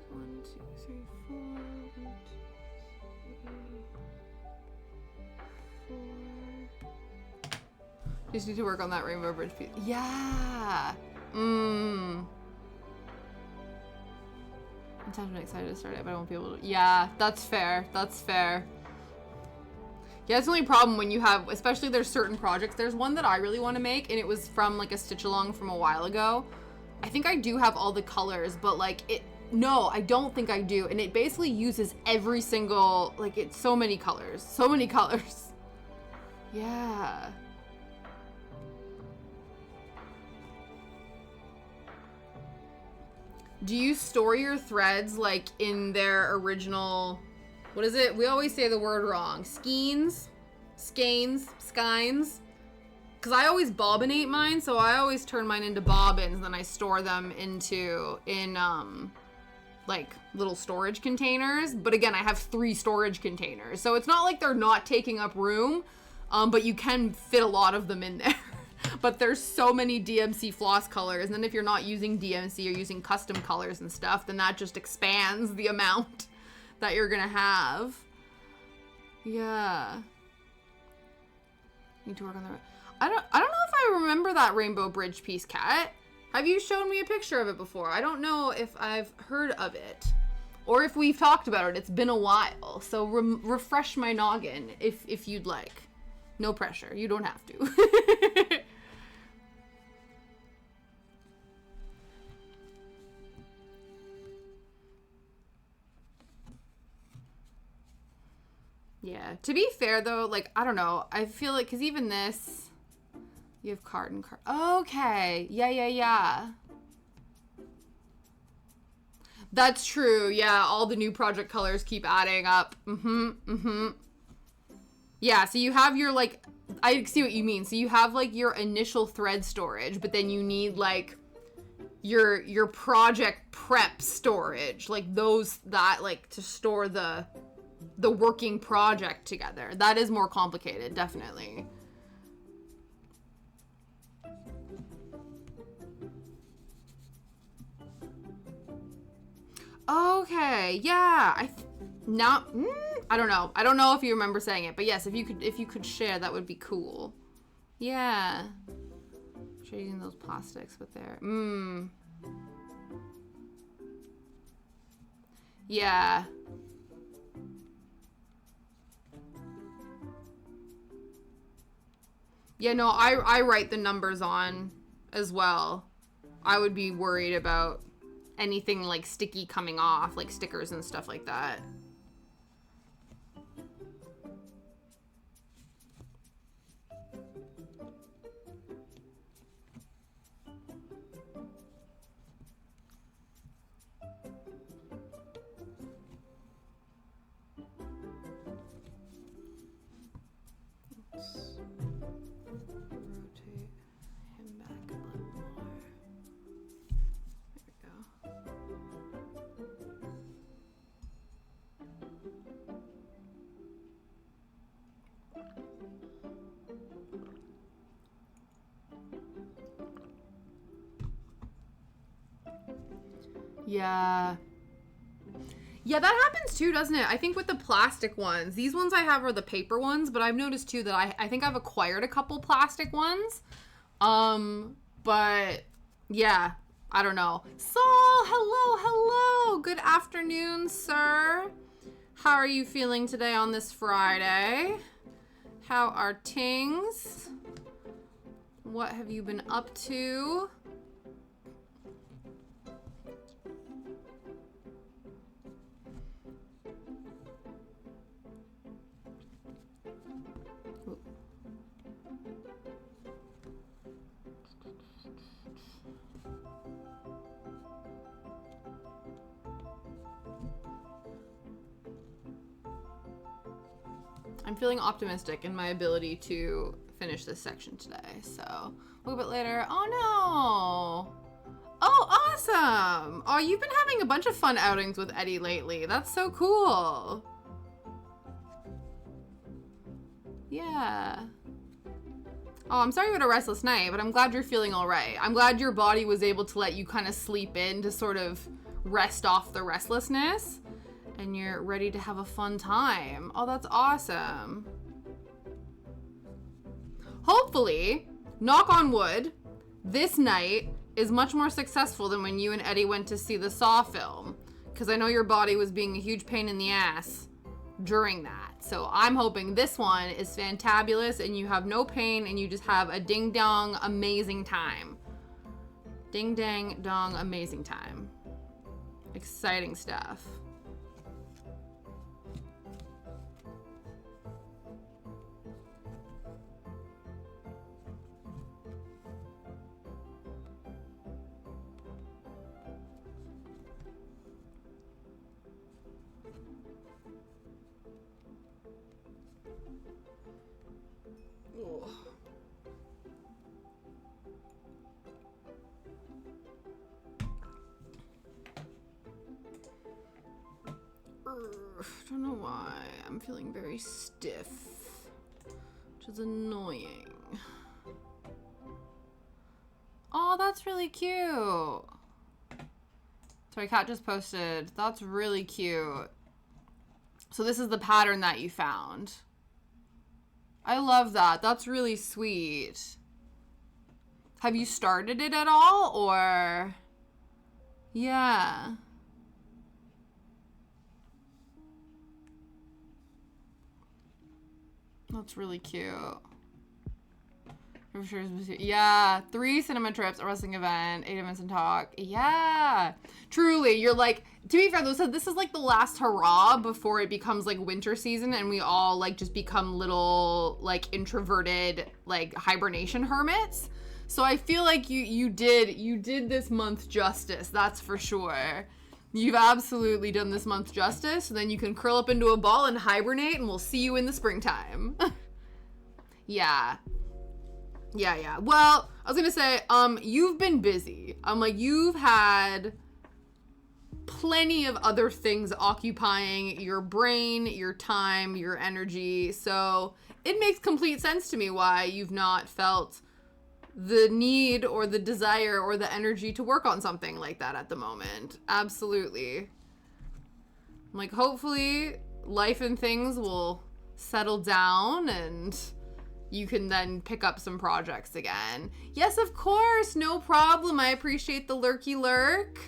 One, two, three, four. One, two, three, four. Just need to work on that rainbow bridge piece. Yeah. Sometimes I'm excited to start it, but I won't be able to. Yeah, that's fair. That's fair. Yeah, it's the only problem when you have, especially there's certain projects. There's one that I really want to make, and it was from like a stitch along from a while ago. I think I do have all the colors, but like no, I don't think I do. And it basically uses every single, like it's so many colors. So many colors. Yeah. Do you store your threads like in their original, what is it? We always say the word wrong. Skeins? Skeins? Skeins? Because I always bobbinate mine, so I always turn mine into bobbins, then I store them in like little storage containers. But again, I have 3 storage containers, so it's not like they're not taking up room, but you can fit a lot of them in there. But there's so many DMC floss colors, and then if you're not using DMC, you're using custom colors and stuff, then that just expands the amount that you're gonna have. Yeah. Need to work on the. I don't know if I remember that rainbow bridge piece, Kat. Have you shown me a picture of it before? I don't know if I've heard of it, or if we've talked about it. It's been a while, so refresh my noggin if you'd like. No pressure. You don't have to. Yeah. To be fair, though, like, I don't know. I feel like, because even this, you have card and card. Okay. Yeah. That's true. Yeah, all the new project colors keep adding up. Yeah, so you have your, like, I see what you mean. So you have, like, your initial thread storage, but then you need, like, your project prep storage. Like, like, to store the working project together. That is more complicated, definitely. Okay, yeah. I don't know. I don't know if you remember saying it, but yes, if you could share, that would be cool. Yeah. Try using those plastics with their Yeah. Yeah, no, I write the numbers on as well. I would be worried about anything like sticky coming off, like stickers and stuff like that. Yeah. Yeah, that happens too, doesn't it? I think with the plastic ones. These ones I have are the paper ones, but I've noticed too that I think I've acquired a couple plastic ones. But yeah, I don't know. Saul, hello. Good afternoon, sir. How are you feeling today on this Friday? How are tings? What have you been up to? I'm feeling optimistic in my ability to finish this section today. So, a little bit later. Oh, no. Oh, awesome. Oh, you've been having a bunch of fun outings with Eddie lately. That's so cool. Yeah. Oh, I'm sorry you had a restless night, but I'm glad you're feeling all right. I'm glad your body was able to let you kind of sleep in to sort of rest off the restlessness. And you're ready to have a fun time. Oh, that's awesome. Hopefully, knock on wood, this night is much more successful than when you and Eddie went to see the Saw film. Because I know your body was being a huge pain in the ass during that. So I'm hoping this one is fantabulous and you have no pain and you just have a ding-dong amazing time. Ding-dang-dong amazing time. Exciting stuff. I don't know why. I'm feeling very stiff, which is annoying. Oh, that's really cute. Sorry, Kat just posted. That's really cute. So this is the pattern that you found. I love that. That's really sweet. Have you started it at all, or? Yeah. That's really cute. Yeah, 3 cinema trips, a wrestling event, 8 events and talk. Yeah, truly. You're like, to be fair though, so this is like the last hurrah before it becomes like winter season and we all like just become little like introverted like hibernation hermits. So I feel like you did this month justice. That's for sure. You've absolutely done this month justice. So then you can curl up into a ball and hibernate and we'll see you in the springtime. Yeah. Yeah. Well, I was gonna say, you've been busy. Like, you've had plenty of other things occupying your brain, your time, your energy. So it makes complete sense to me why you've not felt the need or the desire or the energy to work on something like that at the moment. Absolutely. Like, hopefully life and things will settle down and you can then pick up some projects again. Yes, of course. No problem. I appreciate the lurky lurk.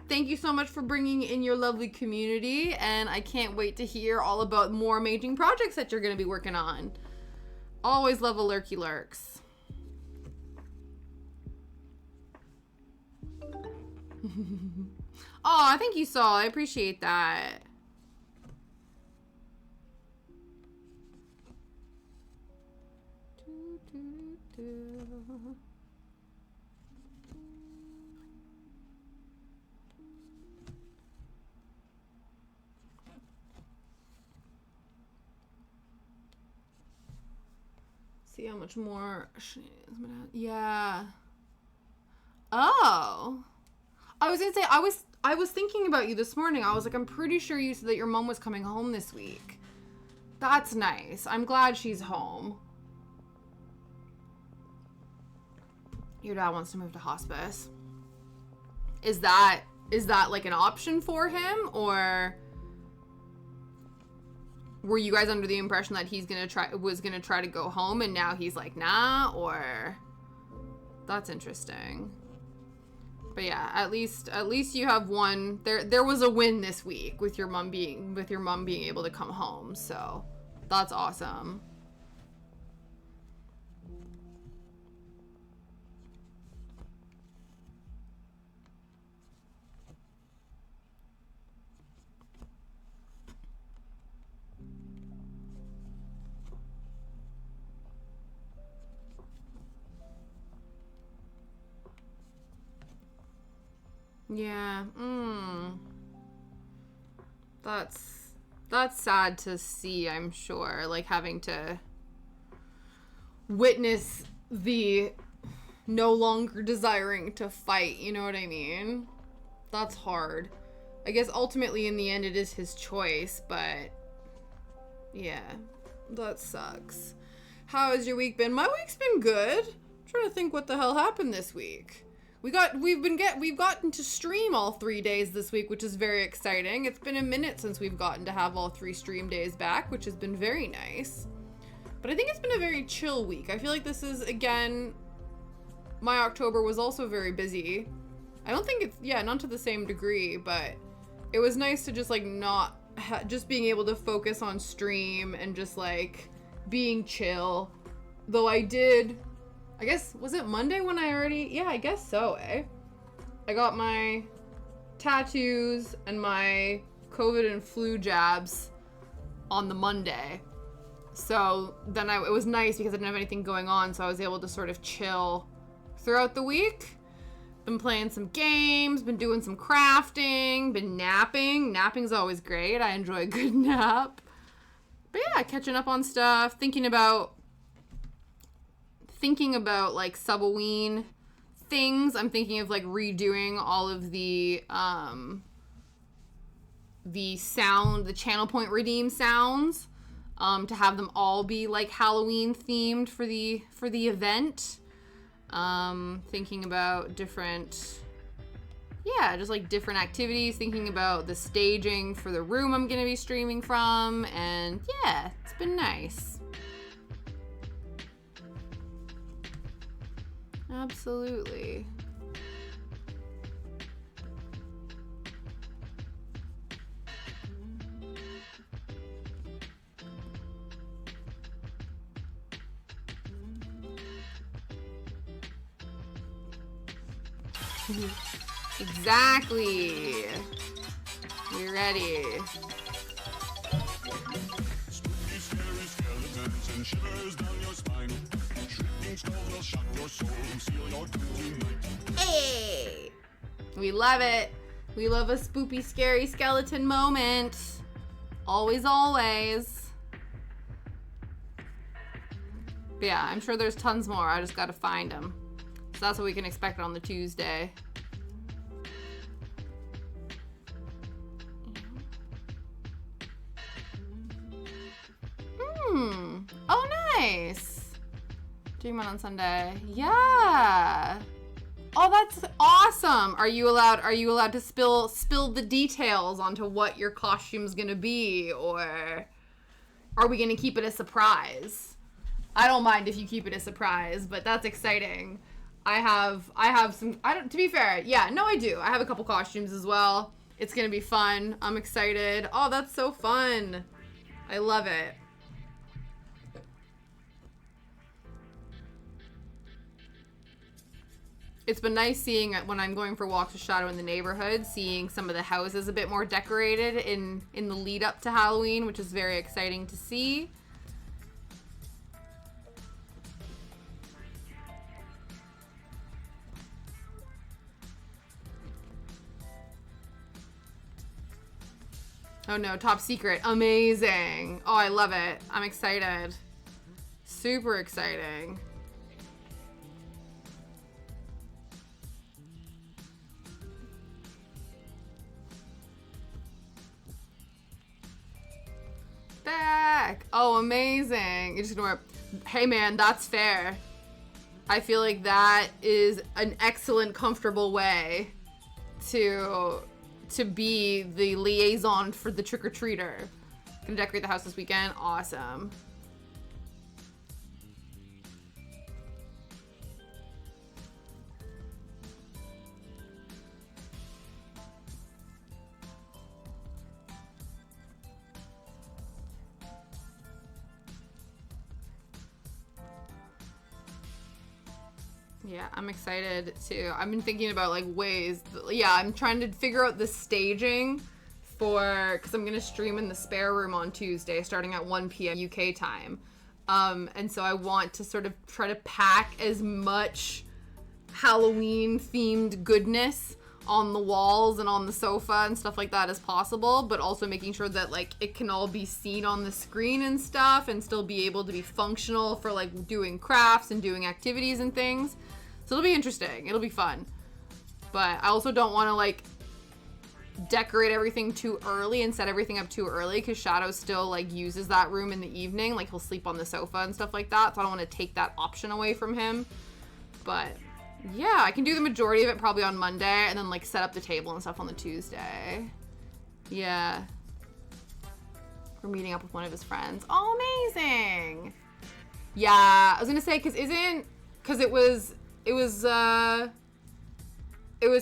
Thank you so much for bringing in your lovely community. And I can't wait to hear all about more amazing projects that you're going to be working on. Always love a lurky lurks. Oh, thank you, Saul. I appreciate that. See how much more. Yeah. Oh. I was gonna say, I was thinking about you this morning. I was like, I'm pretty sure you said that your mom was coming home this week. That's nice. I'm glad she's home. Your dad wants to move to hospice. Is that like an option for him, or were you guys under the impression that was gonna try to go home and now he's like, nah? Or that's interesting. But yeah, at least you have one. There was a win this week with your mom being able to come home. So that's awesome. Yeah. That's sad to see, I'm sure. Like, having to witness the no longer desiring to fight, you know what I mean? That's hard. I guess ultimately in the end it is his choice, but yeah, that sucks. How has your week been? My week's been good. I'm trying to think what the hell happened this week. We've gotten to stream all 3 days this week, which is very exciting. It's been a minute since we've gotten to have all 3 stream days back, which has been very nice. But I think it's been a very chill week. I feel like this is, again, my October was also very busy. I don't think it's, not to the same degree, but it was nice to just like just being able to focus on stream and just like being chill. Though I guess, was it Monday when I guess so, eh? I got my tattoos and my COVID and flu jabs on the Monday. So then it was nice because I didn't have anything going on, so I was able to sort of chill throughout the week. Been playing some games, been doing some crafting, been napping. Napping's always great. I enjoy a good nap. But yeah, catching up on stuff, thinking about like Subaween things. I'm thinking of like redoing all of the channel point redeem sounds, to have them all be like Halloween themed for the event. Thinking about different activities, thinking about the staging for the room I'm gonna be streaming from, and yeah, it's been nice. Absolutely. Exactly. We're ready. Hey! We love it. We love a spoopy, scary skeleton moment. Always, always. But yeah, I'm sure there's tons more. I just gotta find them. So that's what we can expect on the Tuesday. Oh, nice. Doing one on Sunday. Yeah. Oh, that's awesome. Are you allowed to spill the details onto what your costume's gonna be, or are we gonna keep it a surprise? I don't mind if you keep it a surprise, but that's exciting. I have some, to be fair, yeah, no, I do. I have a couple costumes as well. It's gonna be fun. I'm excited. Oh, that's so fun. I love it. It's been nice seeing, when I'm going for walks with Shadow in the neighborhood, seeing some of the houses a bit more decorated in the lead up to Halloween, which is very exciting to see. Oh no, top secret. Amazing. Oh, I love it. I'm excited. Super exciting. Back. Oh, amazing. You're just gonna wear, hey man, that's fair. I feel like that is an excellent, comfortable way to be the liaison for the trick-or-treater. Gonna decorate the house this weekend. Awesome. Yeah, I'm excited too. I've been thinking about like ways. Yeah, I'm trying to figure out the staging for, because I'm gonna stream in the spare room on Tuesday, starting at 1 p.m. UK time. And so I want to sort of try to pack as much Halloween themed goodness on the walls and on the sofa and stuff like that as possible, but also making sure that like it can all be seen on the screen and stuff and still be able to be functional for like doing crafts and doing activities and things. So it'll be interesting. It'll be fun. But I also don't want to like decorate everything too early and set everything up too early, because Shadow still like uses that room in the evening. Like he'll sleep on the sofa and stuff like that. So I don't want to take that option away from him. But yeah, I can do the majority of it probably on Monday and then like set up the table and stuff on the Tuesday. Yeah. We're meeting up with one of his friends. Oh, amazing. Yeah, I was gonna say, because it was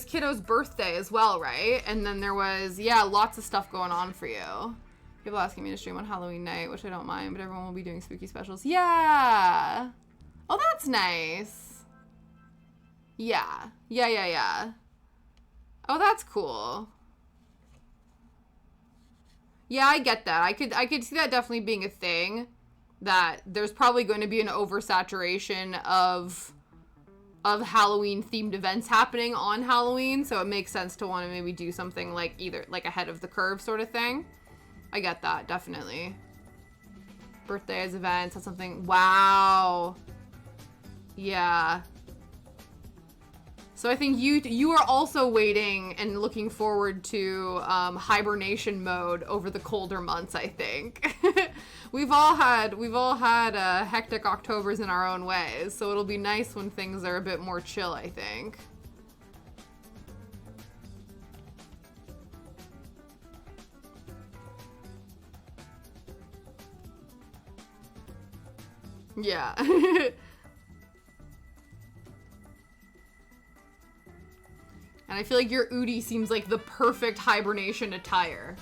Kiddo's birthday as well, right? And then there was, yeah, lots of stuff going on for you. People asking me to stream on Halloween night, which I don't mind, but everyone will be doing spooky specials. Yeah. Oh, that's nice. Yeah. Yeah. Oh, that's cool. Yeah, I get that. I could see that definitely being a thing. That there's probably going to be an oversaturation of Halloween themed events happening on Halloween, so it makes sense to want to maybe do something like either like ahead of the curve sort of thing. I get that, definitely. Birthdays, events, that's something. Wow. Yeah. So I think you are also waiting and looking forward to hibernation mode over the colder months, I think. We've all had hectic Octobers in our own ways, so it'll be nice when things are a bit more chill, I think. Yeah. And I feel like your Udi seems like the perfect hibernation attire.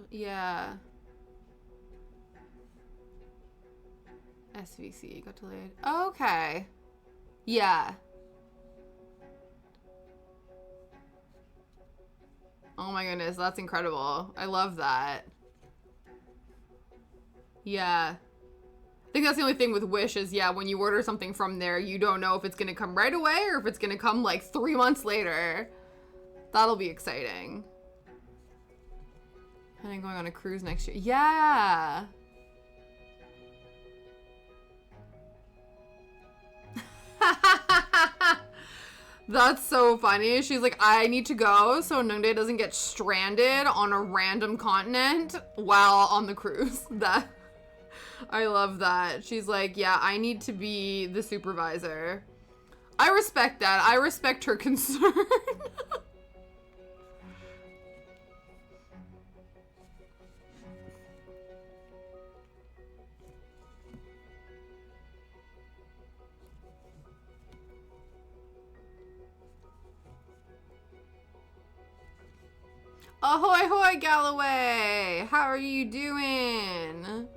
Yeah. SVC got delayed. Okay. Yeah. Oh my goodness, that's incredible. I love that. Yeah. I think that's the only thing with Wish is, yeah, when you order something from there, you don't know if it's gonna come right away or if it's gonna come like 3 months later. That'll be exciting. And then going on a cruise next year. Yeah. That's so funny. She's like, I need to go so Nungdae doesn't get stranded on a random continent while on the cruise. That I love that. She's like, yeah, I need to be the supervisor. I respect that. I respect her concern. Ahoy hoy, Galloway! How are you doing?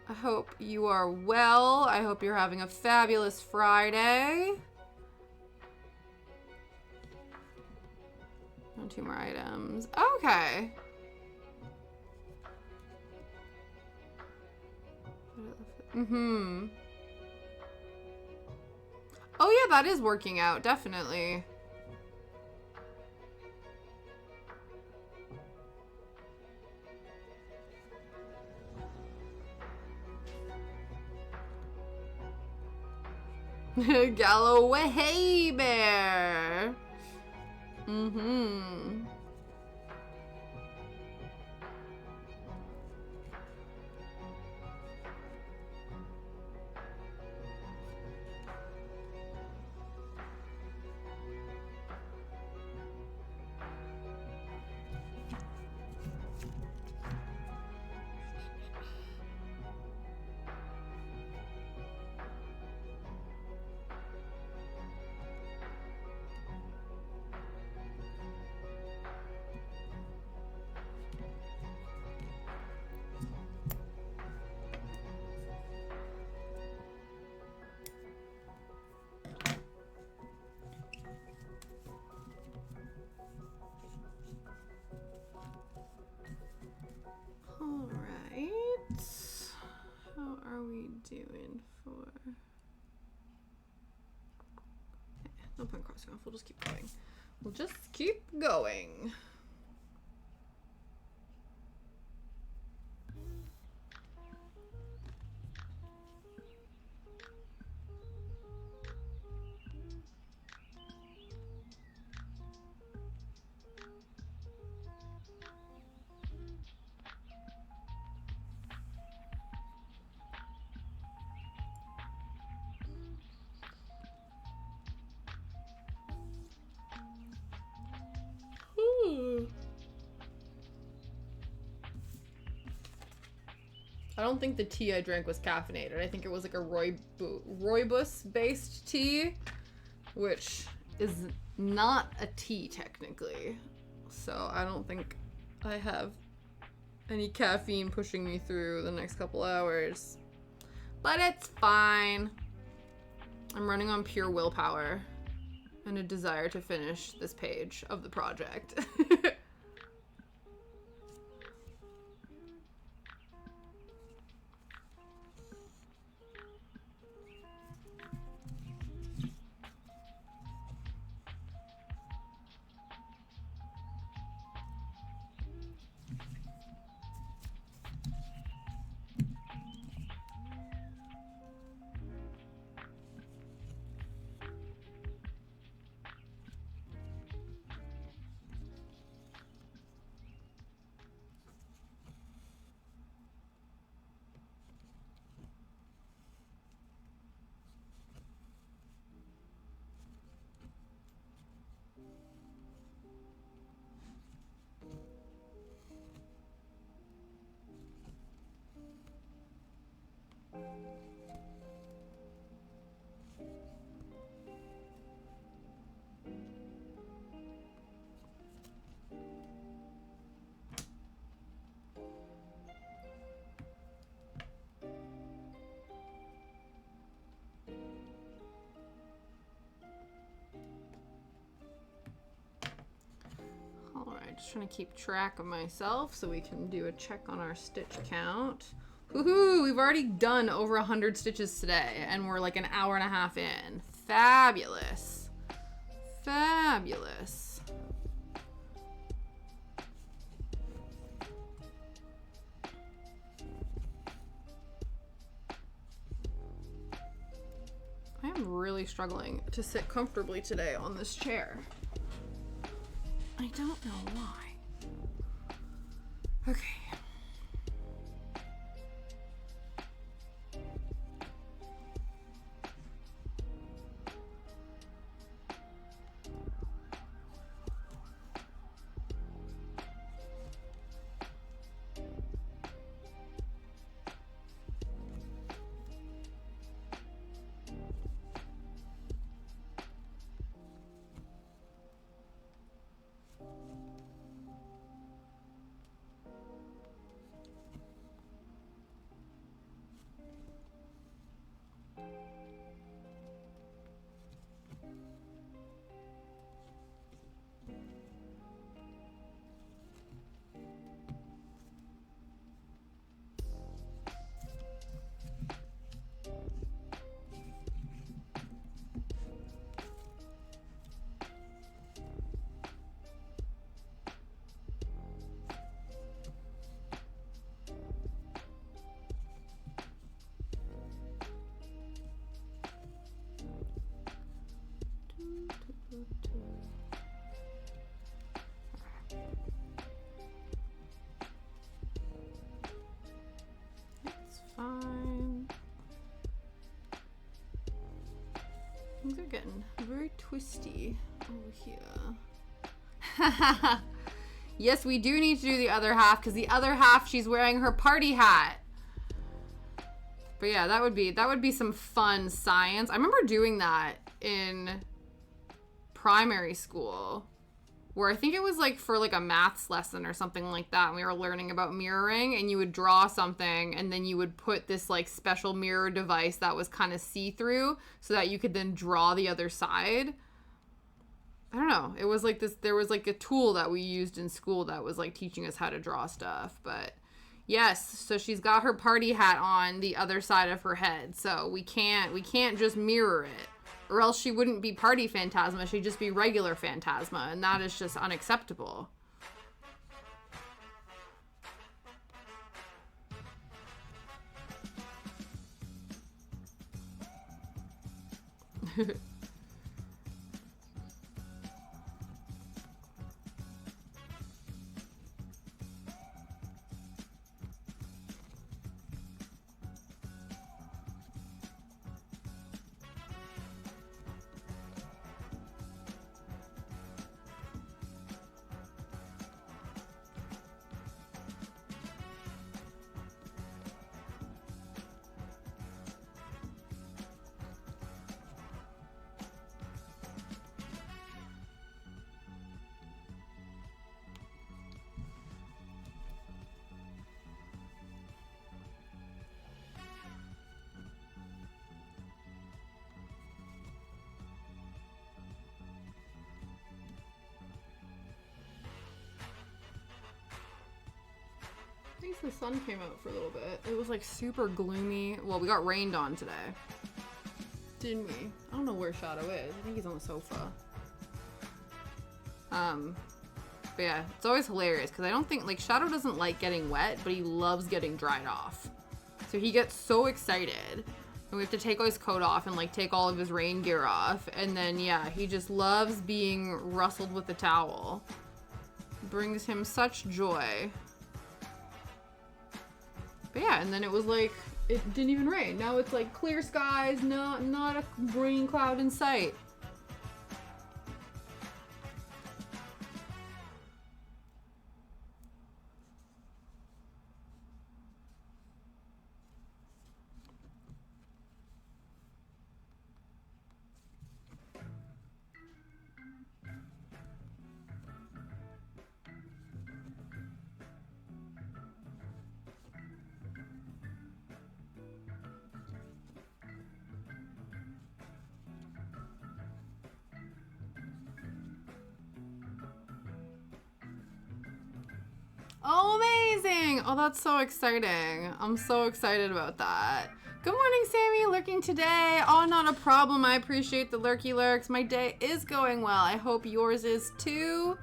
I hope you are well. I hope you're having a fabulous Friday. Oh, 2 more items. Okay. Mm-hmm. Oh yeah, that is working out, definitely. Galloway Bear. Mm-hmm. All right. How are we doing for? No point crossing off. We'll just keep going. We'll just keep going. I don't think the tea I drank was caffeinated. I think it was like a rooibos-based tea, which is not a tea technically. So I don't think I have any caffeine pushing me through the next couple hours. But it's fine. I'm running on pure willpower and a desire to finish this page of the project. Alright, just trying to keep track of myself so we can do a check on our stitch count. Woohoo! We've already done over 100 stitches today, and we're like an hour and a half in. Fabulous. Fabulous. I am really struggling to sit comfortably today on this chair. I don't know why. Okay. It's fine. Things are getting very twisty over here. Yes, we do need to do the other half because the other half she's wearing her party hat. But yeah, that would be some fun science. I remember doing that in primary school, where I think it was like for like a maths lesson or something like that. And we were learning about mirroring, and you would draw something and then you would put this like special mirror device that was kind of see-through so that you could then draw the other side. I don't know. It was like this, there was like a tool that we used in school that was like teaching us how to draw stuff. But yes, so she's got her party hat on the other side of her head. So we can't just mirror it. Or else she wouldn't be Party Phantasma, she'd just be regular Phantasma, and that is just unacceptable. At least the sun came out for a little bit. It was like super gloomy. Well, we got rained on today. Didn't we? I don't know where Shadow is. I think he's on the sofa. But yeah, it's always hilarious because I don't think, like, Shadow doesn't like getting wet, but he loves getting dried off. So he gets so excited. And we have to take his coat off and like take all of his rain gear off. And then yeah, he just loves being rustled with the towel. Brings him such joy. But yeah, and then it was like, it didn't even rain. Now it's like clear skies, not a rain cloud in sight. Oh, amazing! Oh, that's so exciting. I'm so excited about that. Good morning, Sammy. Lurking today. Oh, not a problem. I appreciate the lurky lurks. My day is going well. I hope yours is too.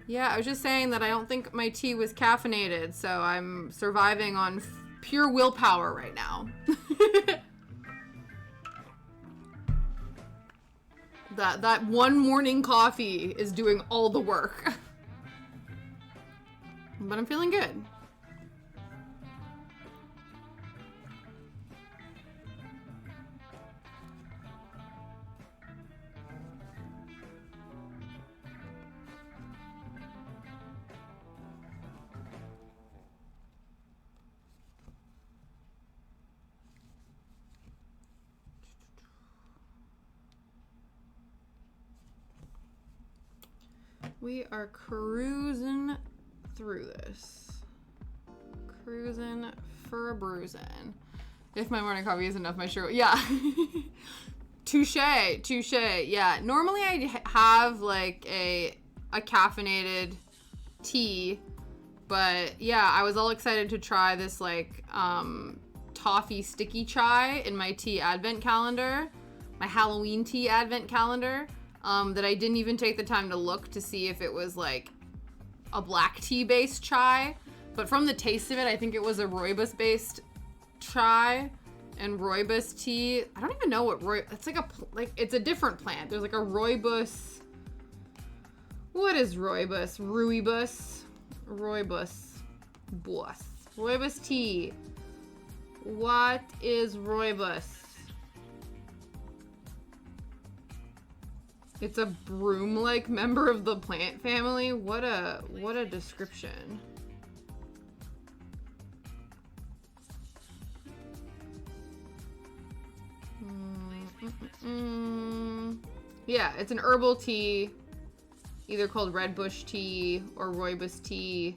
Yeah, I was just saying that I don't think my tea was caffeinated, so I'm surviving on pure willpower right now. That one morning coffee is doing all the work. But I'm feeling good. We are cruising through this. Cruising for a bruising. If my morning coffee is enough, my sure. Yeah. Touche. Yeah. Normally I have like a caffeinated tea, but yeah, I was all excited to try this like toffee sticky chai in my tea advent calendar, my Halloween tea advent calendar, that I didn't even take the time to look to see if it was like a black tea based chai, but from the taste of it, I think it was a rooibos based chai, and rooibos tea. I don't even know what it's it's a different plant. There's like a rooibos. What is rooibos? Rooibos tea. What is rooibos? It's a broom-like member of the plant family. What a description. Yeah, it's an herbal tea, either called red bush tea or rooibos tea.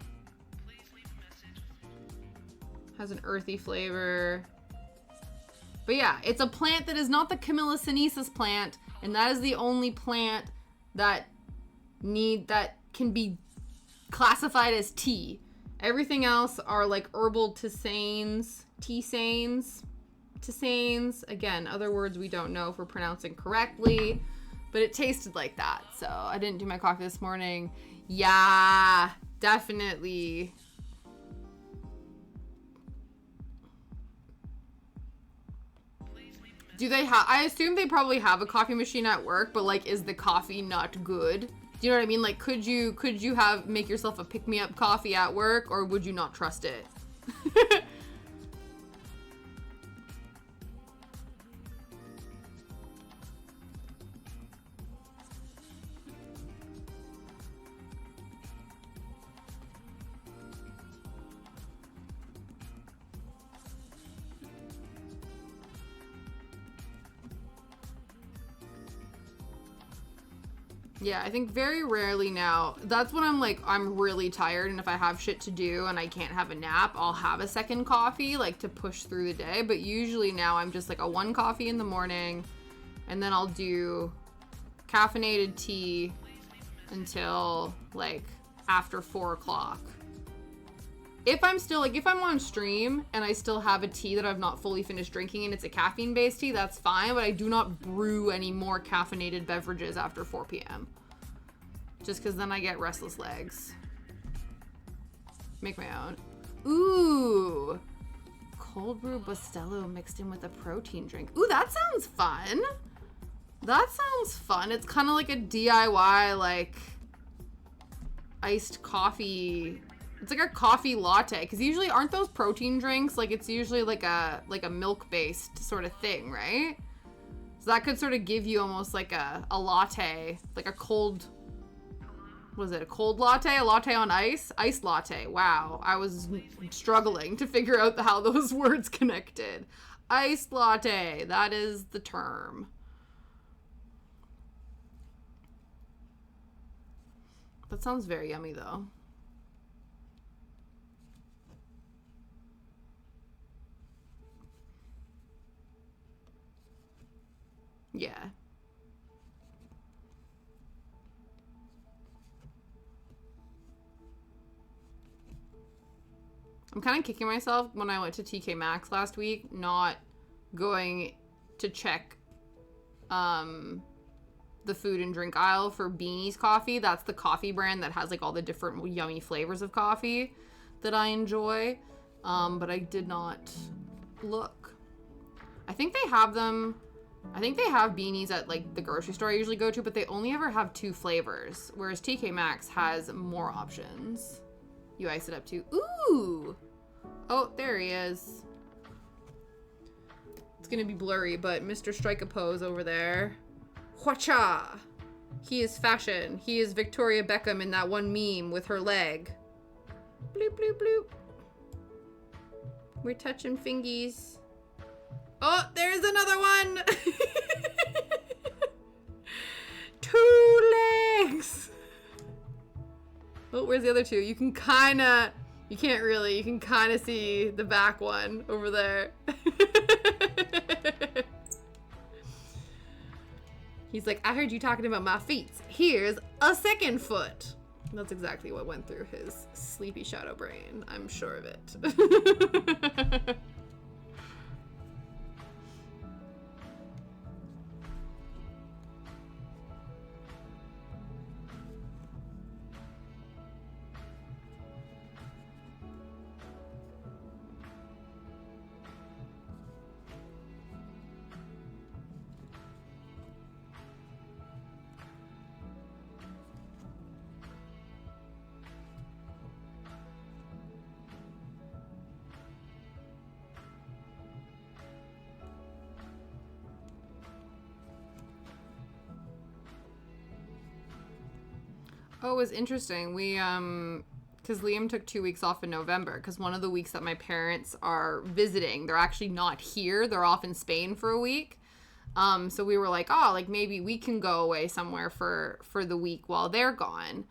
Has an earthy flavor. But yeah, it's a plant that is not the Camellia sinensis plant, and that is the only plant that can be classified as tea. Everything else are like herbal tisanes, tisanes. Again, other words we don't know if we're pronouncing correctly, but it tasted like that. So I didn't do my coffee this morning. Yeah, definitely. Do they have, I assume they probably have a coffee machine at work, but like, is the coffee not good? Do you know what I mean? Like, could you make yourself a pick-me-up coffee at work, or would you not trust it? Yeah, I think very rarely now. That's when I'm really tired, and if I have shit to do and I can't have a nap, I'll have a second coffee, like, to push through the day. But usually now I'm just like a one coffee in the morning, and then I'll do caffeinated tea until like after 4 o'clock. If I'm on stream and I still have a tea that I've not fully finished drinking and it's a caffeine-based tea, that's fine, but I do not brew any more caffeinated beverages after 4 p.m. Just because then I get restless legs. Make my own. Ooh. Cold brew Bustelo mixed in with a protein drink. Ooh, that sounds fun. It's kind of like a DIY, like, iced coffee. It's like a coffee latte, because usually aren't those protein drinks, like, it's usually like a milk-based sort of thing, right? So that could sort of give you almost like a latte, like a cold, what is it, a cold latte? A latte on ice? Iced latte. Wow, I was struggling to figure out how those words connected. Iced latte, that is the term. That sounds very yummy, though. Yeah. I'm kind of kicking myself when I went to TK Maxx last week, not going to check the food and drink aisle for Beanie's Coffee. That's the coffee brand that has like all the different yummy flavors of coffee that I enjoy. But I did not look. I think they have Beanies at like the grocery store I usually go to, but they only ever have 2 flavors, whereas TK Maxx has more options. You ice it up too. Ooh! Oh, there he is. It's gonna be blurry, but Mr. Strike a Pose over there. Hwacha! He is fashion. He is Victoria Beckham in that one meme with her leg. Bloop, bloop, bloop. We're touching fingies. Oh, there's another one! 2 legs! Oh, where's the other 2? You can kinda see the back one over there. He's like, I heard you talking about my feet. Here's a second foot. That's exactly what went through his sleepy shadow brain. I'm sure of it. Oh, it was interesting. We, because Liam took 2 weeks off in November, because one of the weeks that my parents are visiting, they're actually not here. They're off in Spain for a week. So we were like, oh, like maybe we can go away somewhere for the week while they're gone.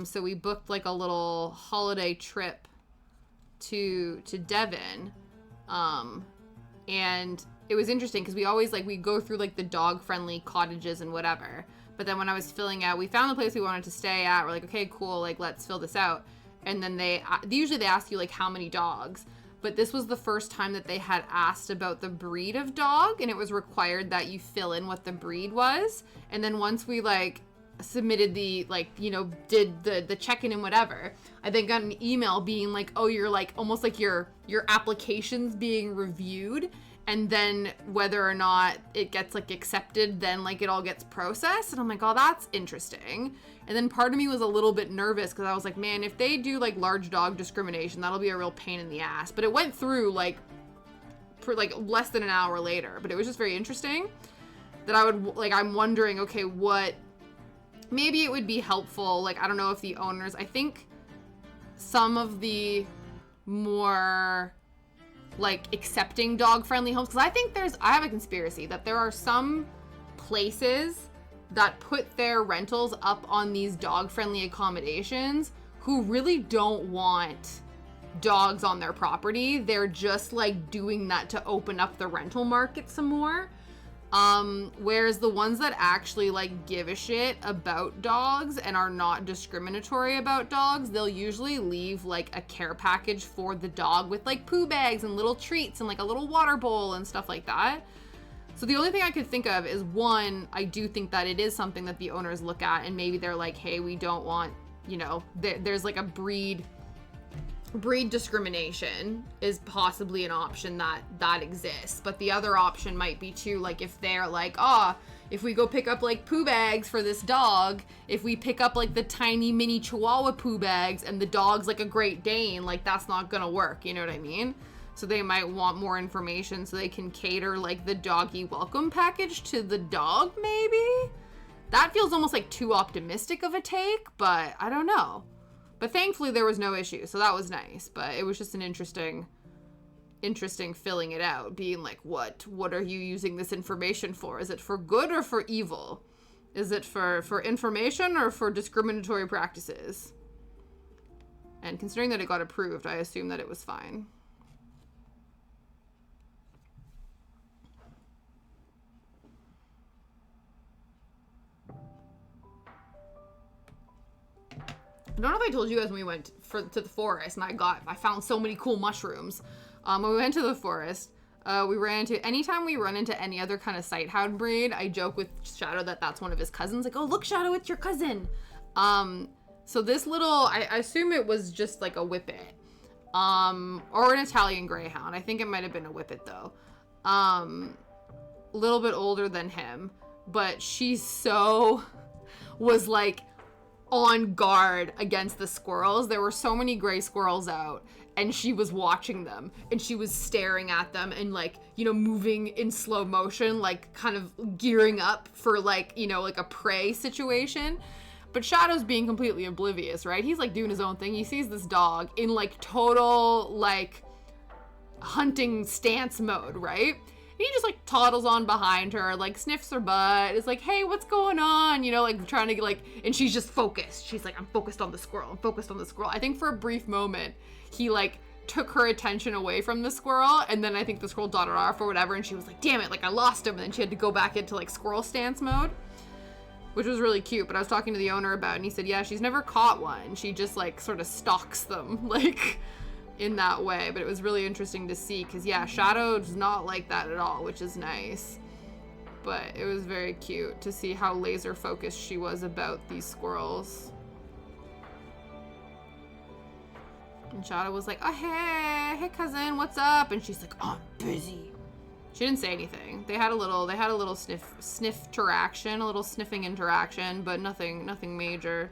So we booked like a little holiday trip to Devon. And it was interesting because we always like, we go through like the dog friendly cottages and whatever. But then when I was filling out, we found the place we wanted to stay at. We're like, okay, cool. Like, let's fill this out. And then they usually ask you like how many dogs. But this was the first time that they had asked about the breed of dog, and it was required that you fill in what the breed was. And then once we like submitted the like, you know, did the check-in and whatever, I then got an email being like, oh, you're like almost like your application's being reviewed, and then whether or not it gets like accepted, then like it all gets processed. And I'm like, oh, that's interesting. And then part of me was a little bit nervous because I was like, man, if they do like large dog discrimination, that'll be a real pain in the ass. But it went through like for like less than an hour later. But it was just very interesting that I would like, I'm wondering, okay, what, maybe it would be helpful. Like, I don't know if the owners, I think some of the more like accepting dog friendly homes, because I have a conspiracy that there are some places that put their rentals up on these dog-friendly accommodations who really don't want dogs on their property. They're just like doing that to open up the rental market some more. Whereas the ones that actually like give a shit about dogs and are not discriminatory about dogs, they'll usually leave like a care package for the dog with like poo bags and little treats and like a little water bowl and stuff like that. So the only thing I could think of is, one, I do think that it is something that the owners look at, and maybe they're like, hey, we don't want, you know, there's like a breed discrimination is possibly an option that exists. But the other option might be too, like if they're like, if we go pick up like poo bags for this dog, if we pick up like the tiny mini Chihuahua poo bags and the dog's like a Great Dane, like that's not gonna work, you know what I mean? So they might want more information so they can cater like the doggy welcome package to the dog, maybe? That feels almost like too optimistic of a take, but I don't know. But thankfully there was no issue, so that was nice. But it was just an interesting filling it out, being like, what are you using this information for? Is it for good or for evil? Is it for information or for discriminatory practices? And considering that it got approved, I assume that it was fine. I don't know if I told you guys when we went to the forest and I found so many cool mushrooms. When we went to the forest, we ran into, anytime we run into any other kind of sighthound breed, I joke with Shadow that that's one of his cousins. Like, oh, look, Shadow, it's your cousin. So this little, I assume it was just like a whippet, or an Italian greyhound. I think it might have been a whippet though. A little bit older than him, but she was like on guard against the squirrels. There were so many gray squirrels out, and she was watching them, and she was staring at them and like, you know, moving in slow motion, like kind of gearing up for like, you know, like a prey situation. But Shadow's being completely oblivious, right? He's like doing his own thing. He sees this dog in like total like hunting stance mode, right? He just like toddles on behind her, like sniffs her butt, is like, hey, what's going on? You know, like trying to get like, and she's just focused. She's like, I'm focused on the squirrel. I'm focused on the squirrel. I think for a brief moment, he like took her attention away from the squirrel, and then I think the squirrel dotted off or whatever, and she was like, damn it, like I lost him. And then she had to go back into like squirrel stance mode, which was really cute. But I was talking to the owner about it, and he said, yeah, she's never caught one. She just like sort of stalks them, like in that way. But it was really interesting to see, because yeah, Shadow does not like that at all, which is nice. But it was very cute to see how laser focused she was about these squirrels. And Shadow was like, oh hey cousin, what's up? And she's like, oh, I'm busy. She didn't say anything. They had a little sniff interaction, a little sniffing interaction, but nothing major.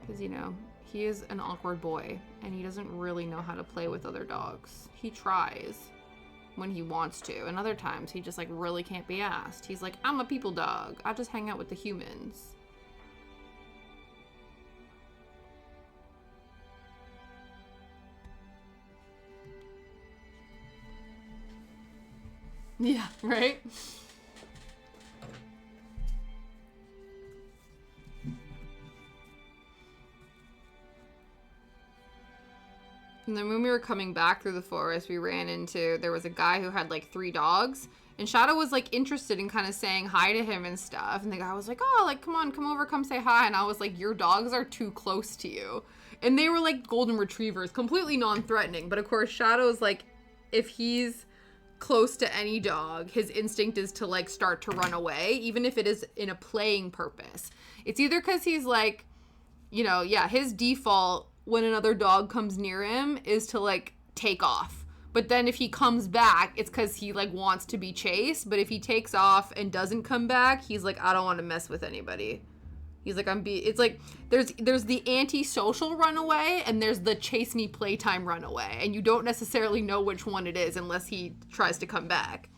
Because, you know, he is an awkward boy, and he doesn't really know how to play with other dogs. He tries. when he wants to. And other times he just like really can't be asked. He's like, I'm a people dog. I just hang out with the humans. Yeah, right? And then when we were coming back through the forest, we ran into, there was a guy who had like 3 dogs. And Shadow was like interested in kind of saying hi to him and stuff. And the guy was like, oh, like, come on, come over, come say hi. And I was like, your dogs are too close to you. And they were like golden retrievers, completely non-threatening. But of course, Shadow's like, if he's close to any dog, his instinct is to like start to run away, even if it is in a playing purpose. It's either because he's like, you know, yeah, his default when another dog comes near him is to like take off. But then if he comes back, it's because he like wants to be chased. But if he takes off and doesn't come back, he's like, I don't want to mess with anybody. He's like, it's like there's the anti-social runaway and there's the chase me playtime runaway, and you don't necessarily know which one it is unless he tries to come back.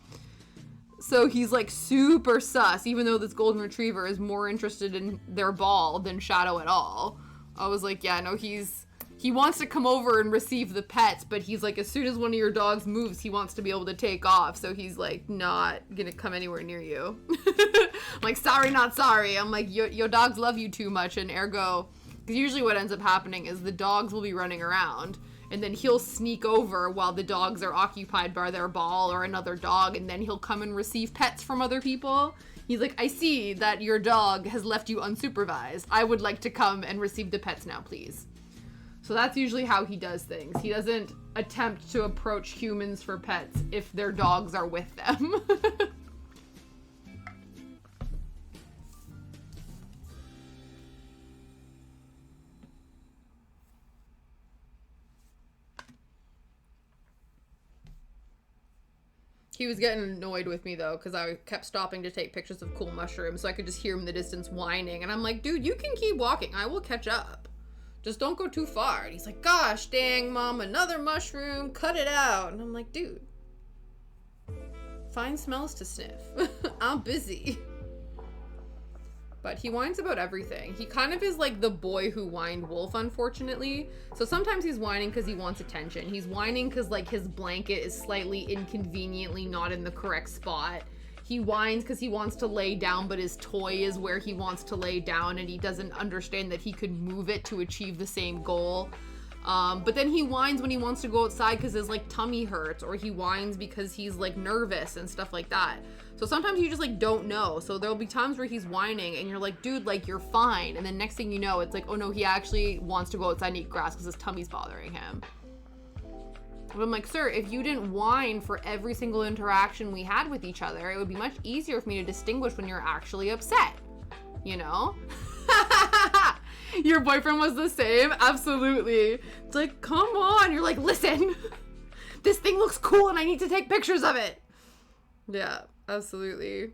So he's like super sus, even though this golden retriever is more interested in their ball than Shadow at all. I was like, yeah, no, he wants to come over and receive the pets, but he's like, as soon as one of your dogs moves, he wants to be able to take off. So he's like, not gonna come anywhere near you. I'm like, sorry, not sorry. I'm like, your dogs love you too much, and ergo, because usually what ends up happening is the dogs will be running around, and then he'll sneak over while the dogs are occupied by their ball or another dog, and then he'll come and receive pets from other people. He's like, I see that your dog has left you unsupervised. I would like to come and receive the pets now, please. So that's usually how he does things. He doesn't attempt to approach humans for pets if their dogs are with them. He was getting annoyed with me, though, because I kept stopping to take pictures of cool mushrooms, so I could just hear him in the distance whining. And I'm like, dude, you can keep walking. I will catch up. Just don't go too far. And he's like, gosh dang, Mom, another mushroom. Cut it out. And I'm like, dude, find smells to sniff. I'm busy. But he whines about everything. He kind of is like the boy who whined wolf, unfortunately. So sometimes he's whining because he wants attention. He's whining because like his blanket is slightly inconveniently not in the correct spot. He whines because he wants to lay down, but his toy is where he wants to lay down, and he doesn't understand that he could move it to achieve the same goal. But then he whines when he wants to go outside because his like tummy hurts, or he whines because he's like nervous and stuff like that. So sometimes you just like don't know. So there'll be times where he's whining and you're like, dude, like you're fine. And then next thing you know, it's like, oh no, he actually wants to go outside and eat grass because his tummy's bothering him. But I'm like, sir, if you didn't whine for every single interaction we had with each other, it would be much easier for me to distinguish when you're actually upset, you know? Your boyfriend was the same? Absolutely. It's like, come on. You're like, listen, this thing looks cool and I need to take pictures of it. Yeah, absolutely.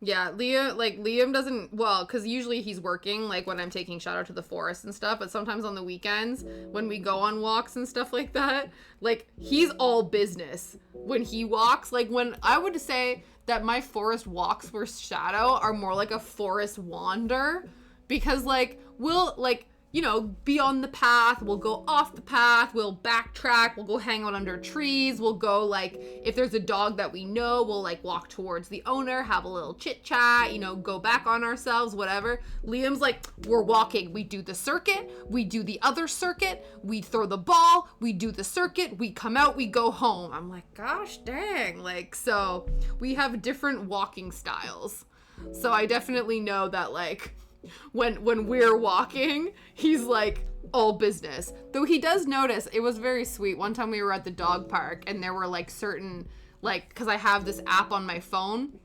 Yeah, Liam doesn't, well, because usually he's working, like, when I'm taking Shadow to the forest and stuff, but sometimes on the weekends, when we go on walks and stuff like that, like, he's all business when he walks. Like, when I would say that my forest walks for Shadow are more like a forest wander, because, like, we'll, like, you know, be on the path, we'll go off the path, we'll backtrack, we'll go hang out under trees, we'll go, like, if there's a dog that we know, we'll, like, walk towards the owner, have a little chit-chat, you know, go back on ourselves, whatever. Liam's like, we're walking, we do the circuit, we do the other circuit, we throw the ball, we do the circuit, we come out, we go home. I'm like, gosh dang, like, so we have different walking styles. So I definitely know that, like, when we're walking, he's like all business. Though he does notice, it was very sweet. One time we were at the dog park and there were like certain, like, because I have this app on my phone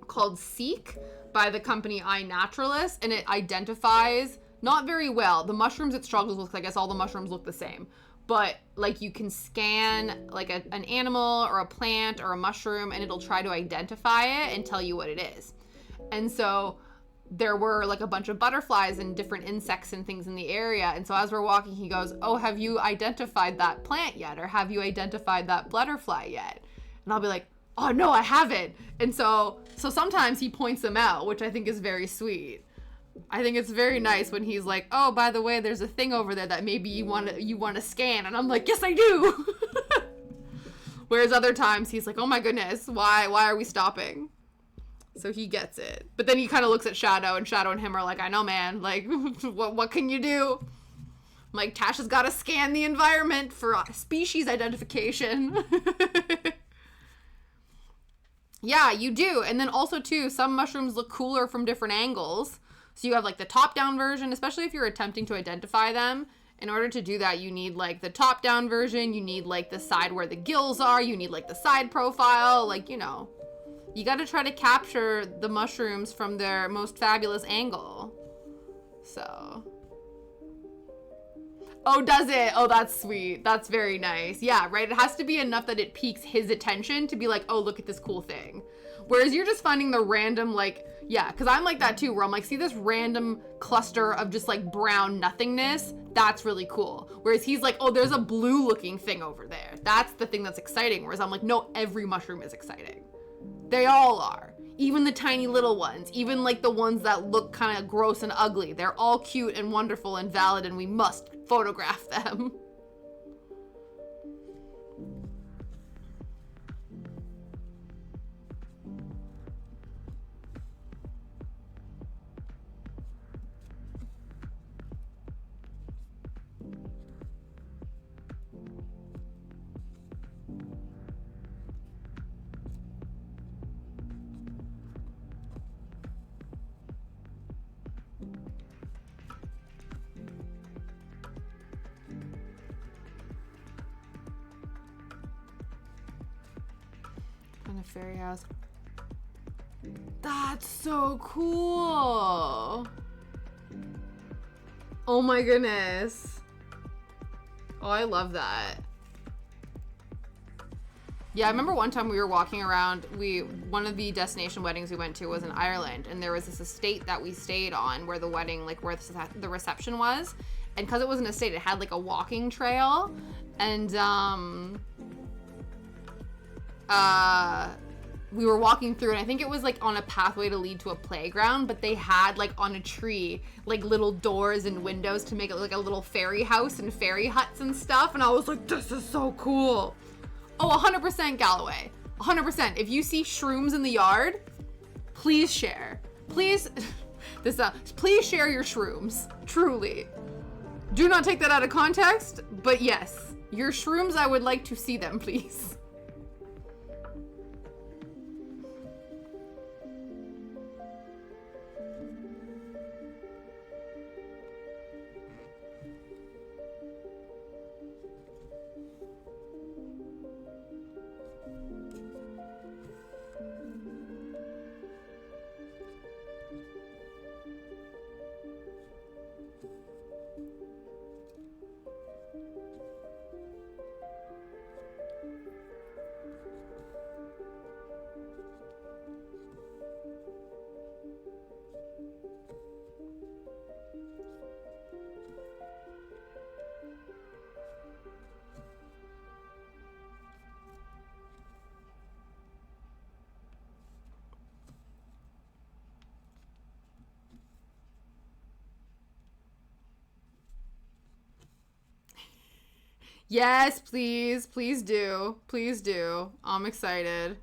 called Seek by the company iNaturalist, and it identifies, not very well, the mushrooms it struggles with, 'cause I guess all the mushrooms look the same, but like you can scan like an animal or a plant or a mushroom and it'll try to identify it and tell you what it is. And so there were like a bunch of butterflies and different insects and things in the area. And so as we're walking, he goes, oh, have you identified that plant yet? Or have you identified that butterfly yet? And I'll be like, oh no, I haven't. And so sometimes he points them out, which I think is very sweet. I think it's very nice when he's like, oh, by the way, there's a thing over there that maybe you want to scan. And I'm like, yes, I do. Whereas other times he's like, oh my goodness, why are we stopping? So he gets it. But then he kind of looks at Shadow, and Shadow and him are like, I know, man. Like, what can you do? I'm like, Tasha's got to scan the environment for species identification. Yeah, you do. And then also, too, some mushrooms look cooler from different angles. So you have, like, the top-down version, especially if you're attempting to identify them. In order to do that, you need, like, the top-down version. You need, like, the side where the gills are. You need, like, the side profile. Like, you know. You got to try to capture the mushrooms from their most fabulous angle. So. Oh, does it? Oh, that's sweet. That's very nice. Yeah, right? It has to be enough that it piques his attention to be like, oh, look at this cool thing. Whereas you're just finding the random, like, yeah, because I'm like that too, where I'm like, see this random cluster of just like brown nothingness? That's really cool. Whereas he's like, oh, there's a blue looking thing over there. That's the thing that's exciting. Whereas I'm like, no, every mushroom is exciting. They all are. Even the tiny little ones, even like the ones that look kind of gross and ugly. They're all cute and wonderful and valid, and we must photograph them. In a fairy house. That's so cool. Oh my goodness. Oh, I love that. Yeah, I remember one time we were walking around, one of the destination weddings we went to was in Ireland, and there was this estate that we stayed on where the wedding, like where the reception was. And because it was an estate, it had like a walking trail. And we were walking through, and I think it was like on a pathway to lead to a playground, but they had like on a tree like little doors and windows to make it like a little fairy house and fairy huts and stuff. And I was like, this is so cool. Oh, 100% Galloway. 100%. If you see shrooms in the yard, please share. Please, please share your shrooms. Truly. Do not take that out of context, but yes, your shrooms, I would like to see them, please. Yes, please. Please do. Please do. I'm excited.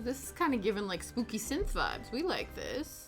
This is kind of giving like spooky synth vibes. We like this.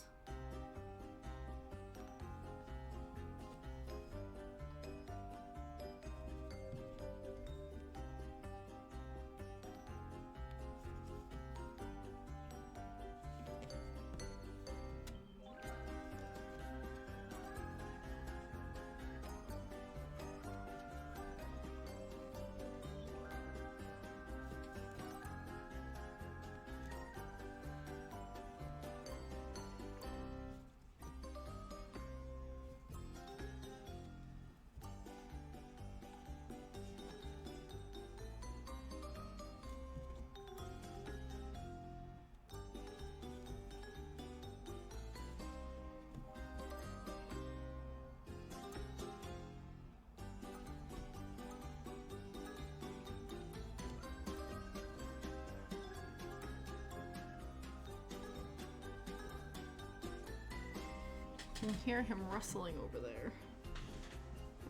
I can hear him rustling over there.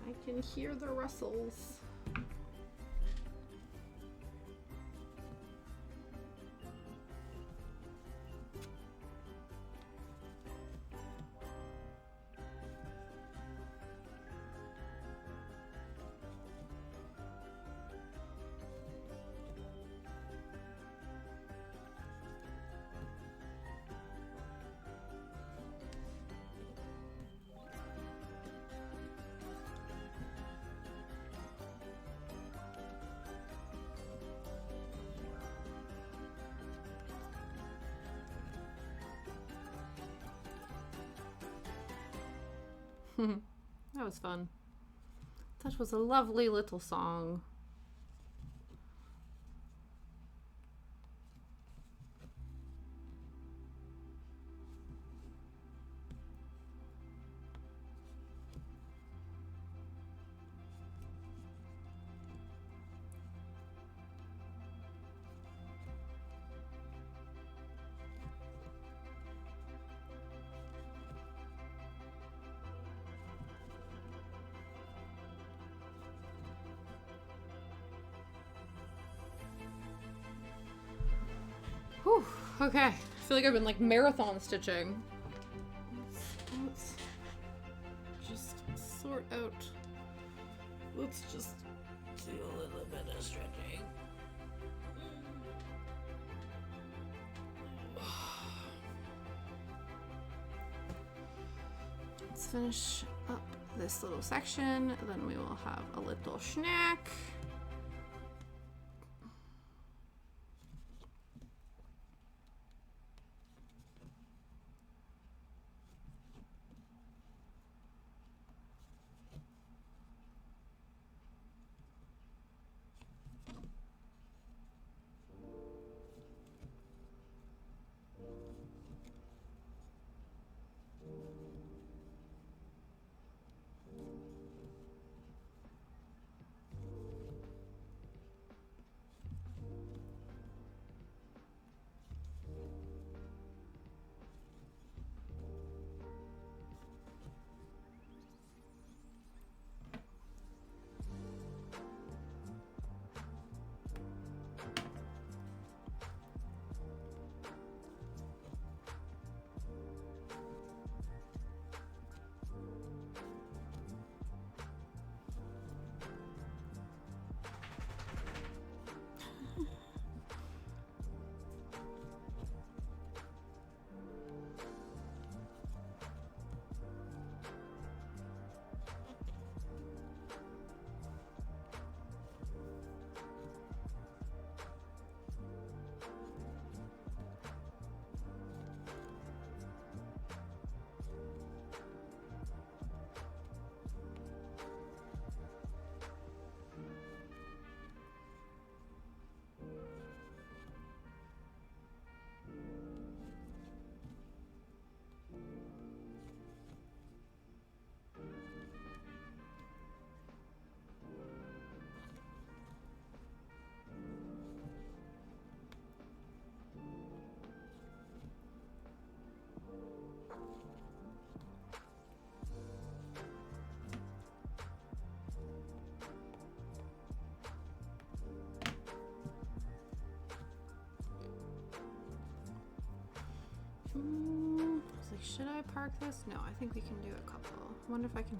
I can hear the rustles. That was fun. That was a lovely little song. Whew, okay. I feel like I've been like marathon stitching. Let's just sort out. Let's just do a little bit of stretching. Let's finish up this little section, then we will have a little snack. I was like, should I park this? No, I think we can do a couple. I wonder if I can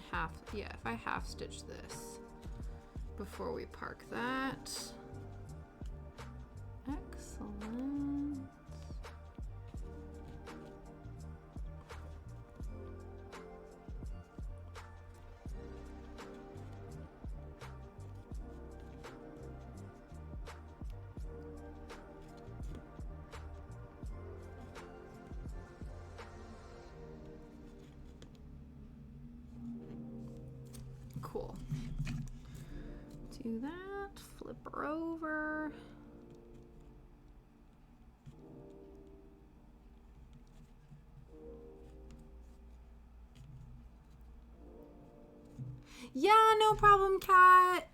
if I half stitch this before we park that. Excellent. Cool. Do that, flip her over. Yeah, no problem, Kat.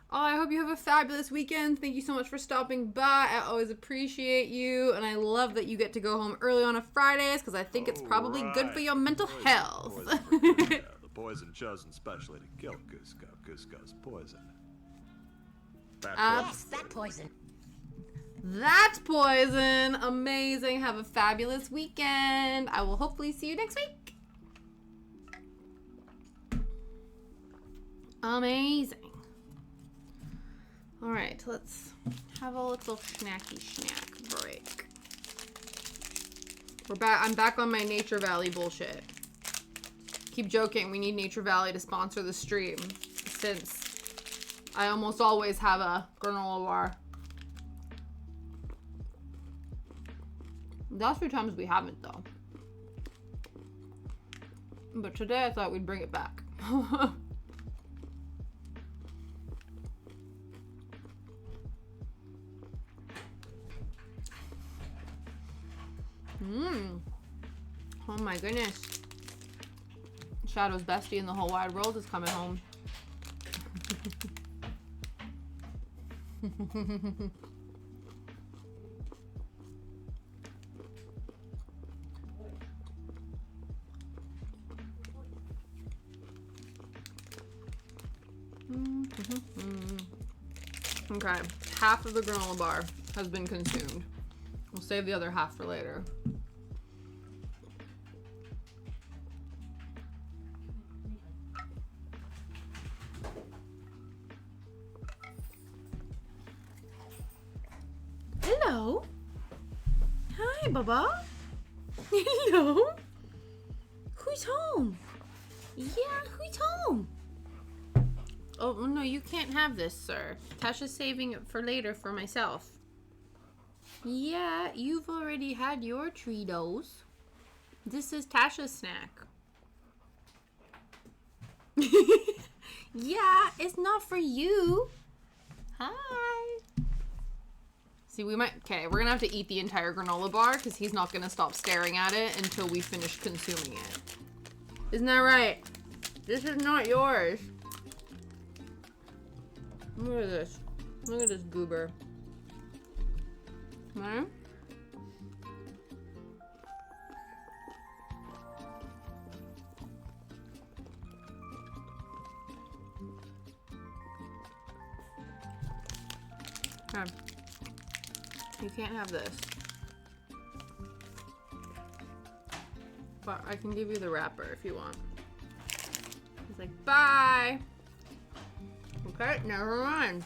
Oh, I hope you have a fabulous weekend. Thank you so much for stopping by. I always appreciate you, and I love that you get to go home early on a Fridays because I think it's probably good for your mental health. The poison chosen specially to kill Cusco. Cusco's poison. Yes, that poison. That's poison. Amazing. Have a fabulous weekend. I will hopefully see you next week. Amazing. All right, let's have a little snacky snack break. We're back. I'm back on my Nature Valley bullshit. Keep joking. We need Nature Valley to sponsor the stream since I almost always have a granola bar. The last few times we haven't though. But today I thought we'd bring it back. Oh my goodness. Shadow's bestie in the whole wide world is coming home. Okay, half of the granola bar has been consumed. We'll save the other half for later. Hello. Hi, Baba. Hello. Who's home? Yeah, who's home? Oh, no, you can't have this, sir. Tasha's saving it for later for myself. Yeah, you've already had your Treatos. This is Tasha's snack. Yeah, it's not for you. Hi. See, we're gonna have to eat the entire granola bar because he's not gonna stop staring at it until we finish consuming it. Isn't that right? This is not yours. Look at this. Look at this goober. Right? Okay. You can't have this. But I can give you the wrapper if you want. He's like, bye! Okay, never mind.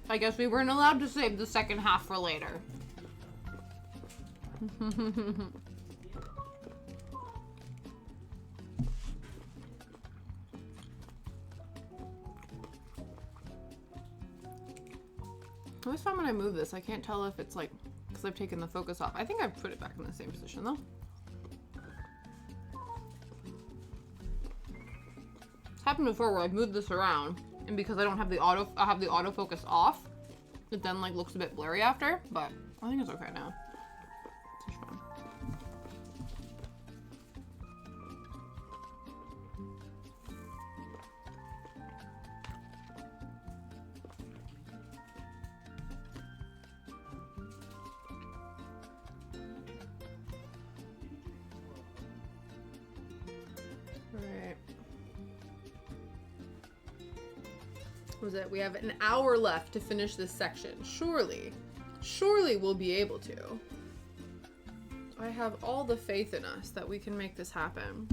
I guess we weren't allowed to save the second half for later. I always find when I move this, I can't tell if it's like, because I've taken the focus off. I think I've put it back in the same position though. It's happened before where I've moved this around, and because I don't have the I have the autofocus off, it then like looks a bit blurry after, but I think it's okay now. It's fine. Right. Was it? We have an hour left to finish this section. Surely we'll be able to. I have all the faith in us that we can make this happen.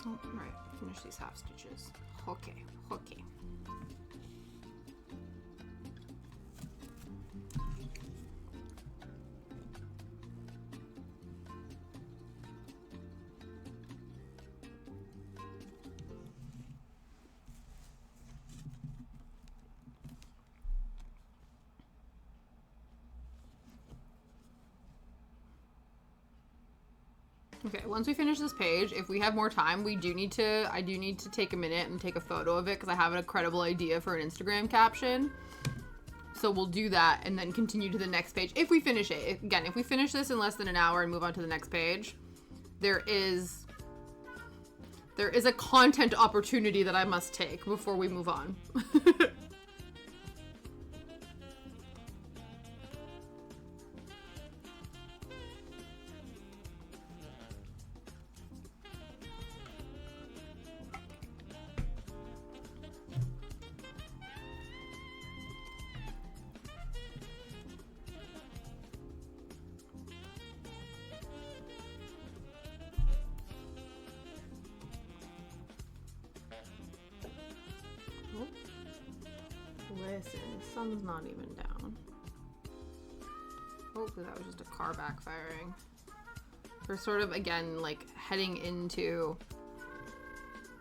Oh, right. Finish these half stitches. Okay. Okay, once we finish this page, if we have more time, I do need to take a minute and take a photo of it because I have an incredible idea for an Instagram caption. So we'll do that and then continue to the next page. If we finish it. Again, if we finish this in less than an hour and move on to the next page, there is a content opportunity that I must take before we move on. Listen, the sun's not even down. Hopefully that was just a car backfiring. We're sort of, again, like, heading into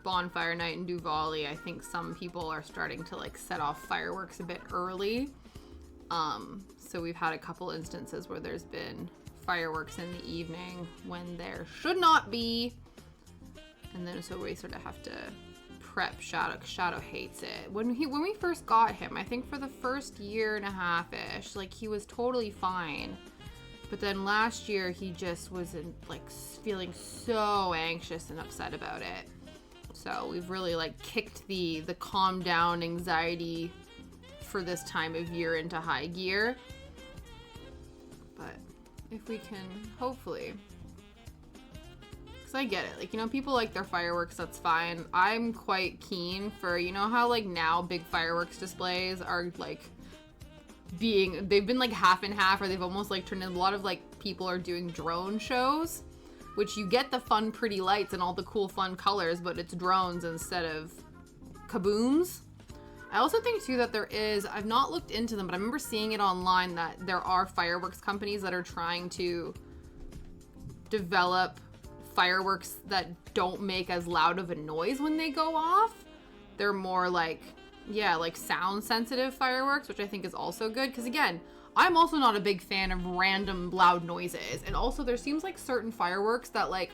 bonfire night in Duvalli. I think some people are starting to, like, set off fireworks a bit early. So we've had a couple instances where there's been fireworks in the evening when there should not be. And then so we sort of have to prep Shadow. Shadow hates it. When we first got him, I think for the first year and a half-ish, like, he was totally fine. But then last year he just wasn't, like, feeling so anxious and upset about it. So we've really, like, kicked the calm down anxiety for this time of year into high gear. But if we can, hopefully. I get it. Like, you know, people like their fireworks, that's fine. I'm quite keen for, you know how, like, now big fireworks displays are, like, they've been, like, half and half, or they've almost, like, turned in. A lot of, like, people are doing drone shows, which you get the fun, pretty lights and all the cool, fun colors, but it's drones instead of kabooms. I also think, too, that I've not looked into them, but I remember seeing it online that there are fireworks companies that are trying to develop fireworks that don't make as loud of a noise when they go off. They're more like, yeah, like sound sensitive fireworks, which I think is also good. Because again, I'm also not a big fan of random loud noises. And also there seems like certain fireworks that, like,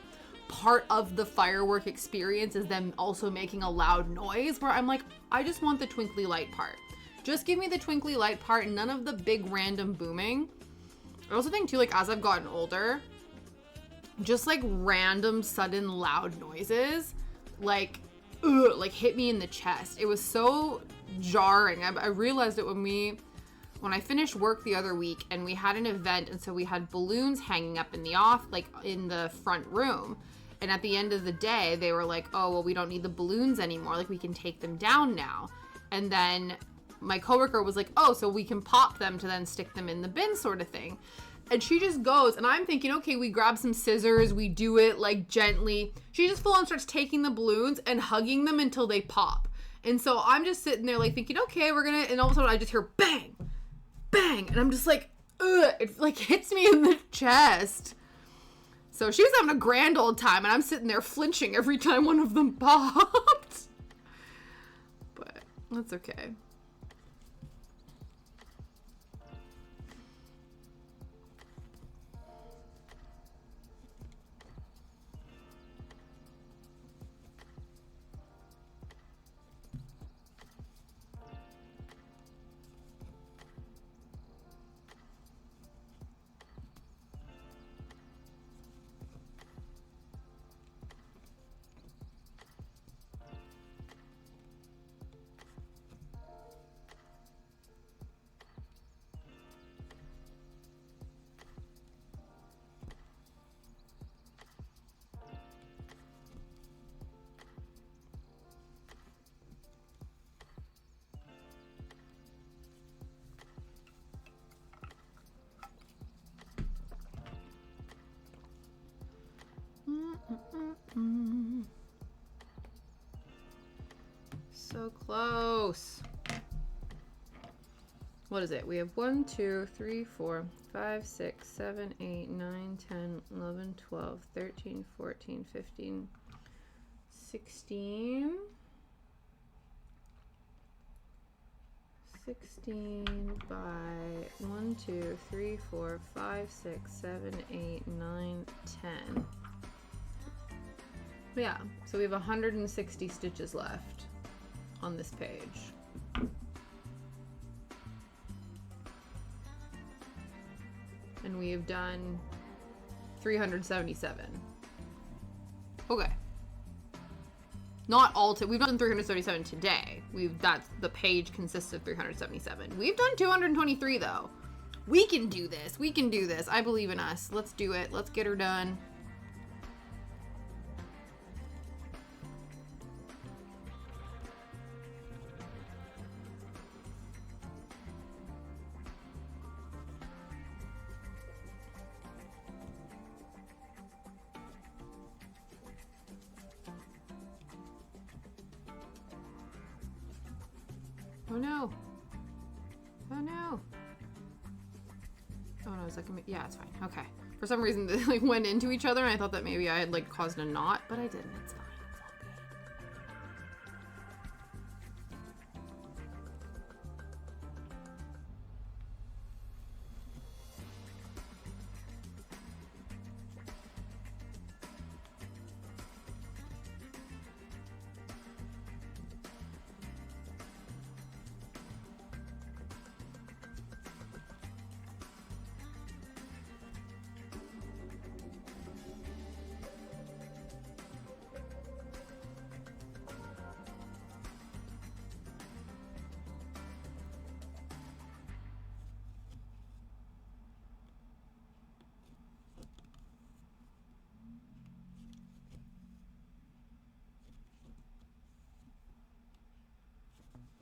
part of the firework experience is them also making a loud noise, where I'm like, I just want the twinkly light part. Just give me the twinkly light part, none of the big random booming. I also think too, like, as I've gotten older, just, like, random sudden loud noises, like, hit me in the chest. It was so jarring. I realized it when I finished work the other week and we had an event, and so we had balloons hanging up in the front room. And at the end of the day, they were like, oh, well, we don't need the balloons anymore. Like, we can take them down now. And then my coworker was like, oh, so we can pop them to then stick them in the bin, sort of thing. And she just goes, and I'm thinking, okay, we grab some scissors, we do it, like, gently. She just full on starts taking the balloons and hugging them until they pop. And so I'm just sitting there, like, thinking, okay, and all of a sudden I just hear bang, bang, and I'm just like, ugh, it, like, hits me in the chest. So she was having a grand old time, and I'm sitting there flinching every time one of them popped. But that's okay. So close. What is it? We have 1, 2, 3, 4, 5, 6, 7, 8, 9, 10, 11, 12, 13, 14, 15, 16. 16 by 1, 2, 3, 4, 5, 6, 7, 8, 9, 10. Yeah, so we have 160 stitches left on this page. And we have done 377. Okay. Not all, we've done 377 today. That's, the page consists of 377. We've done 223 though. We can do this. We can do this. I believe in us. Let's do it. Let's get her done. Oh no. Oh no. Oh no, is that gonna be, yeah, it's fine. Okay. For some reason they like went into each other and I thought that maybe I had like caused a knot, but I didn't. It's fine.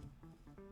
It's all good.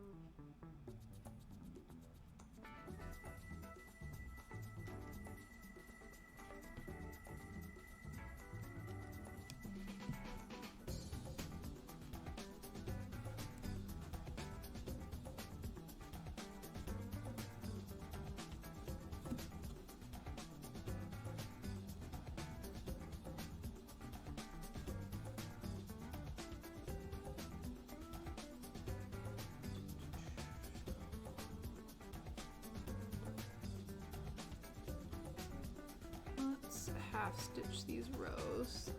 Half stitch these rows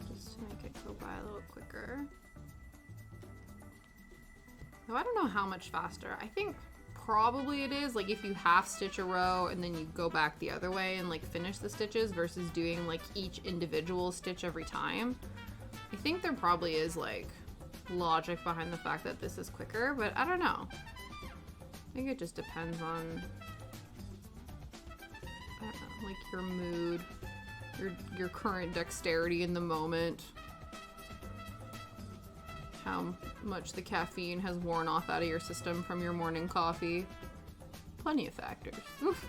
just to make it go by a little quicker. Now I don't know how much faster. I think probably it is like if you half stitch a row and then you go back the other way and like finish the stitches versus doing like each individual stitch every time. I think there probably is like logic behind the fact that this is quicker, but I don't know. I think it just depends on like your mood, your current dexterity in the moment, how much the caffeine has worn off out of your system from your morning coffee. Plenty of factors. Oof.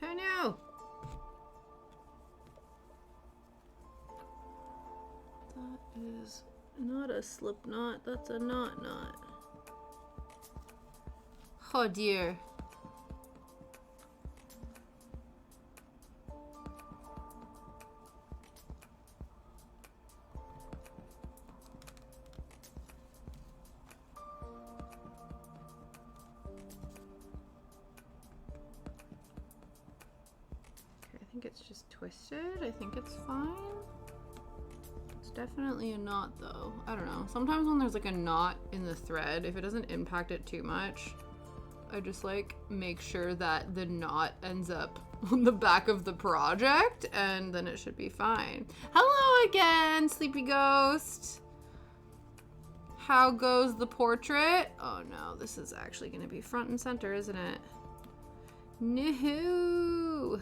Oh no! That is not a slip knot, that's a knot. Oh dear. I think it's just twisted. I think it's fine. It's definitely a knot though. I don't know. Sometimes when there's like a knot in the thread, if it doesn't impact it too much, I just like make sure that the knot ends up on the back of the project and then it should be fine. Hello again, Sleepy Ghost. How goes the portrait? Oh no, this is actually going to be front and center, isn't it? No.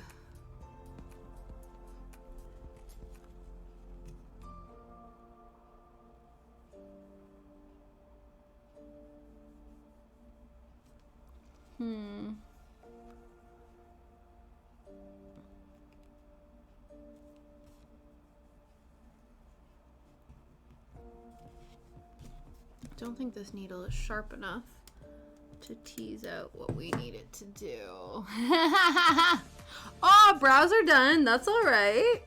Don't think this needle is sharp enough to tease out what we need it to do. Oh, brows are done. That's all right.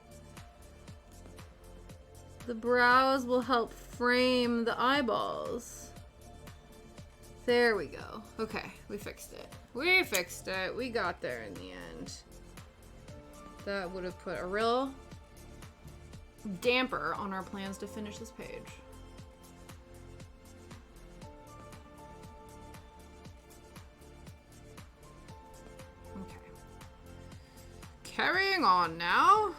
The brows will help frame the eyeballs. There we go. Okay, we fixed it. We fixed it. We got there in the end. That would have put a real damper on our plans to finish this page. Carrying on now.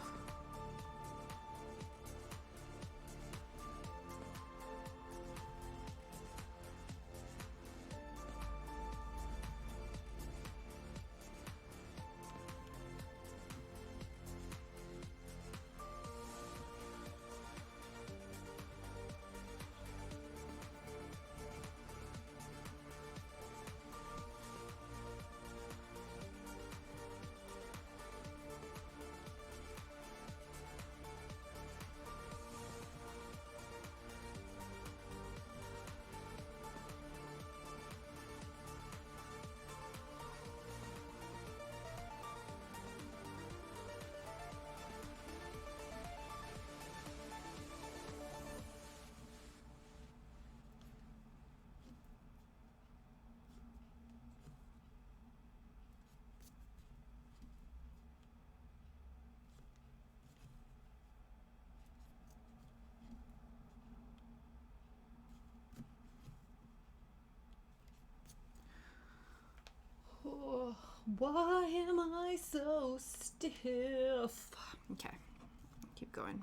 Oh, why am I so stiff? Okay, keep going.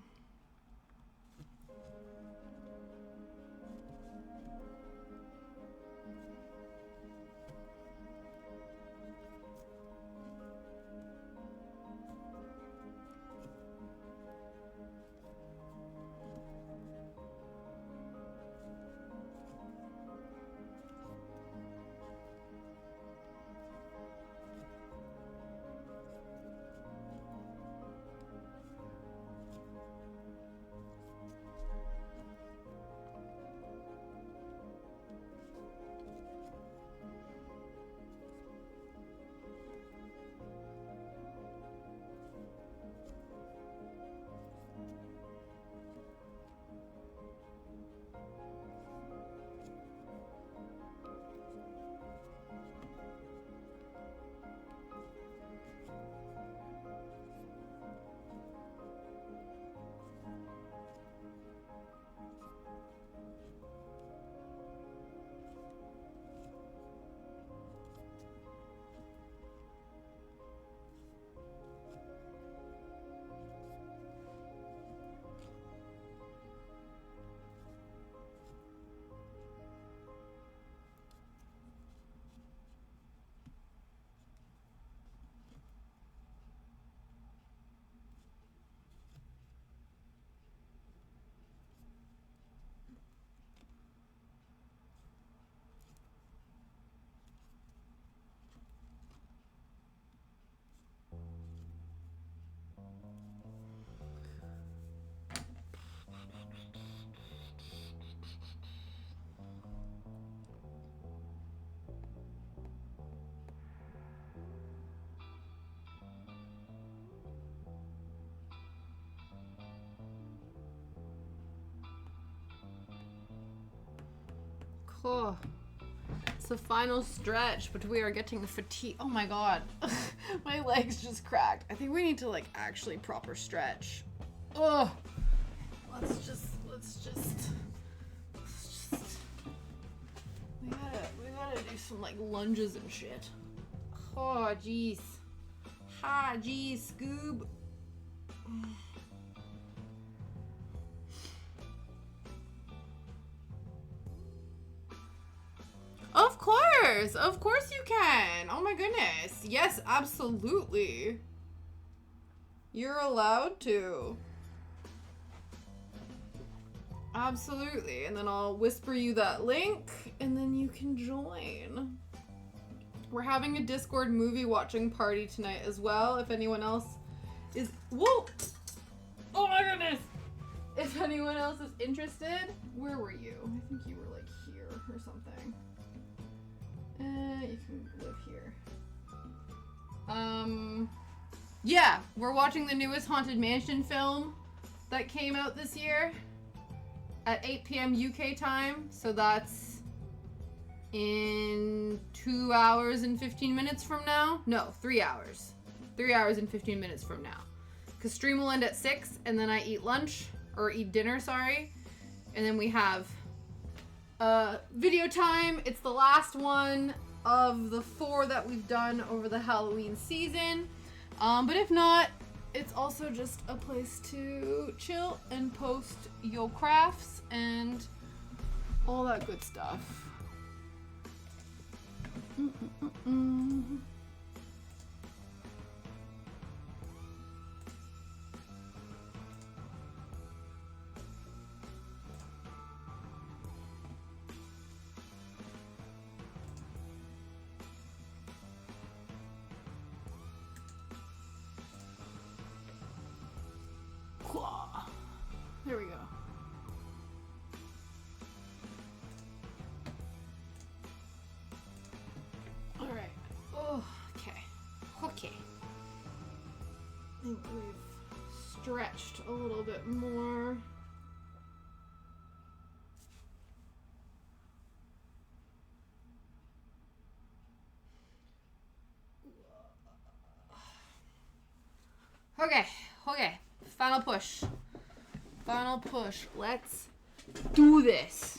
Oh, it's the final stretch, but we are getting the fatigue. Oh my god. My legs just cracked. I think we need to like actually proper stretch. Oh, let's just we gotta do some like lunges and shit. Oh jeez. Ha jeez, Scoob. course. Of course you can. Oh my goodness. Yes, absolutely. You're allowed to. Absolutely. And then I'll whisper you that link and then you can join. We're having a Discord movie watching party tonight as well. If anyone else is... Whoa! Oh my goodness! If anyone else is interested... Where were you? I think you were like here or something. You can live here. Yeah, we're watching the newest Haunted Mansion film that came out this year at 8 p.m. UK time. So that's in 2 hours and 15 minutes from now. No, 3 hours. 3 hours and 15 minutes from now. Because stream will end at 6 and then I eat lunch, or eat dinner, sorry. And then we have video time. It's the last one of the 4 that we've done over the Halloween season. But if not, it's also just a place to chill and post your crafts and all that good stuff. There we go. All right. Oh, okay. Okay. I think we've stretched a little bit more. Okay. Okay. Final push. Final push. Let's do this.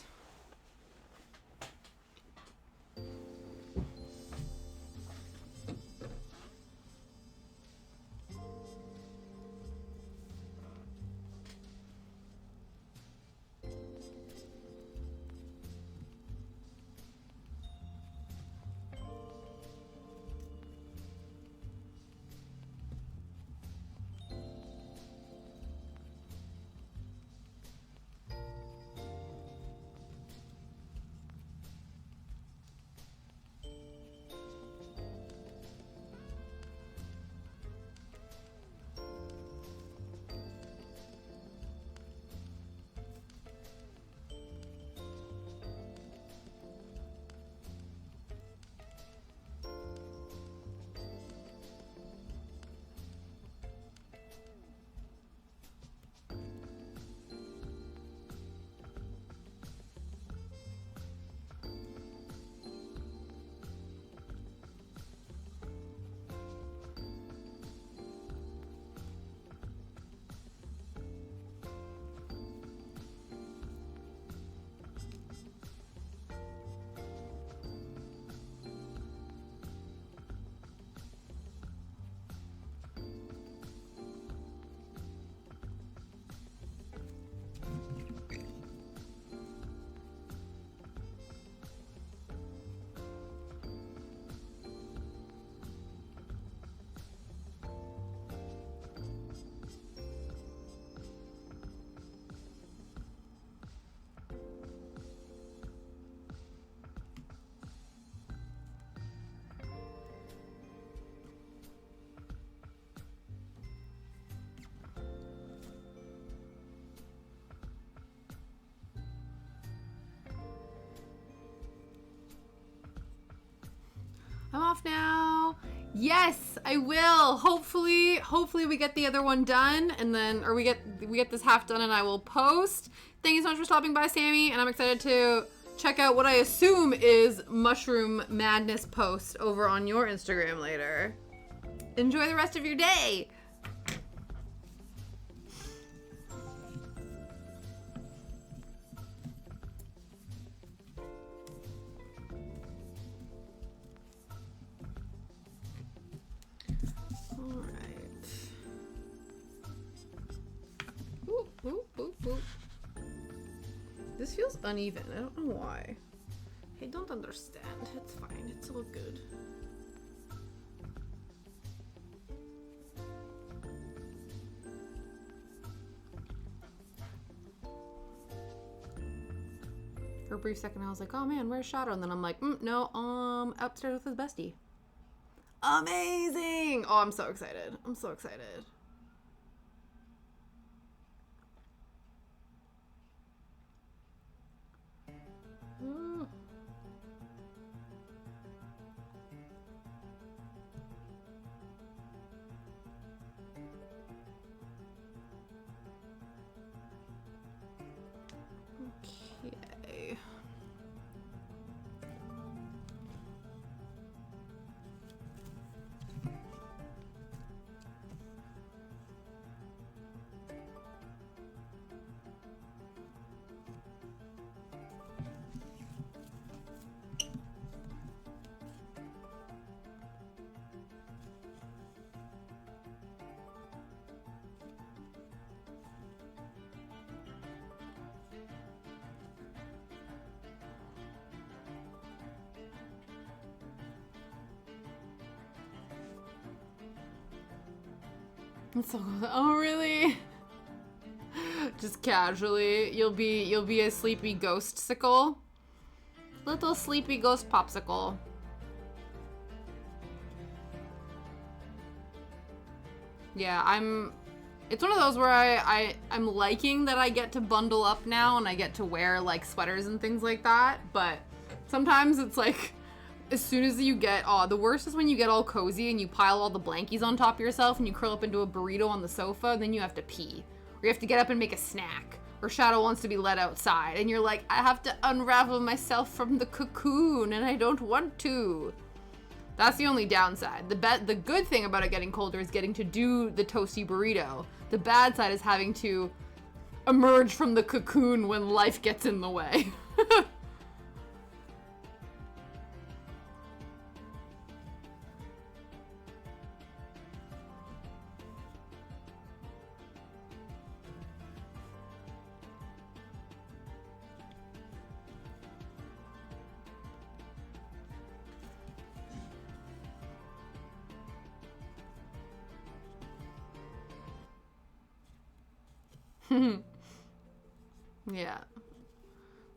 I'm off now. Yes, I will. Hopefully we get the other one done, and then, or we get this half done, and I will post. Thank you so much for stopping by, Sammy, and I'm excited to check out what I assume is Mushroom Madness post over on your Instagram later. Enjoy the rest of your day. This feels uneven. I don't know why. I don't understand. It's fine. It's all good. For a brief second, I was like, oh man, where's Shadow? And then I'm like, no, upstairs with his bestie. Amazing! Oh, I'm so excited. I'm so excited. Ooh. Okay. It's so, oh really? Just casually, you'll be a sleepy ghost sickle. Little sleepy ghost popsicle. Yeah, it's one of those where I'm liking that I get to bundle up now and I get to wear like sweaters and things like that, but sometimes it's like as soon as you get, the worst is when you get all cozy and you pile all the blankies on top of yourself and you curl up into a burrito on the sofa and then you have to pee. Or you have to get up and make a snack. Or Shadow wants to be let outside and you're like, I have to unravel myself from the cocoon and I don't want to. That's the only downside. The good thing about it getting colder is getting to do the toasty burrito. The bad side is having to emerge from the cocoon when life gets in the way. Yeah.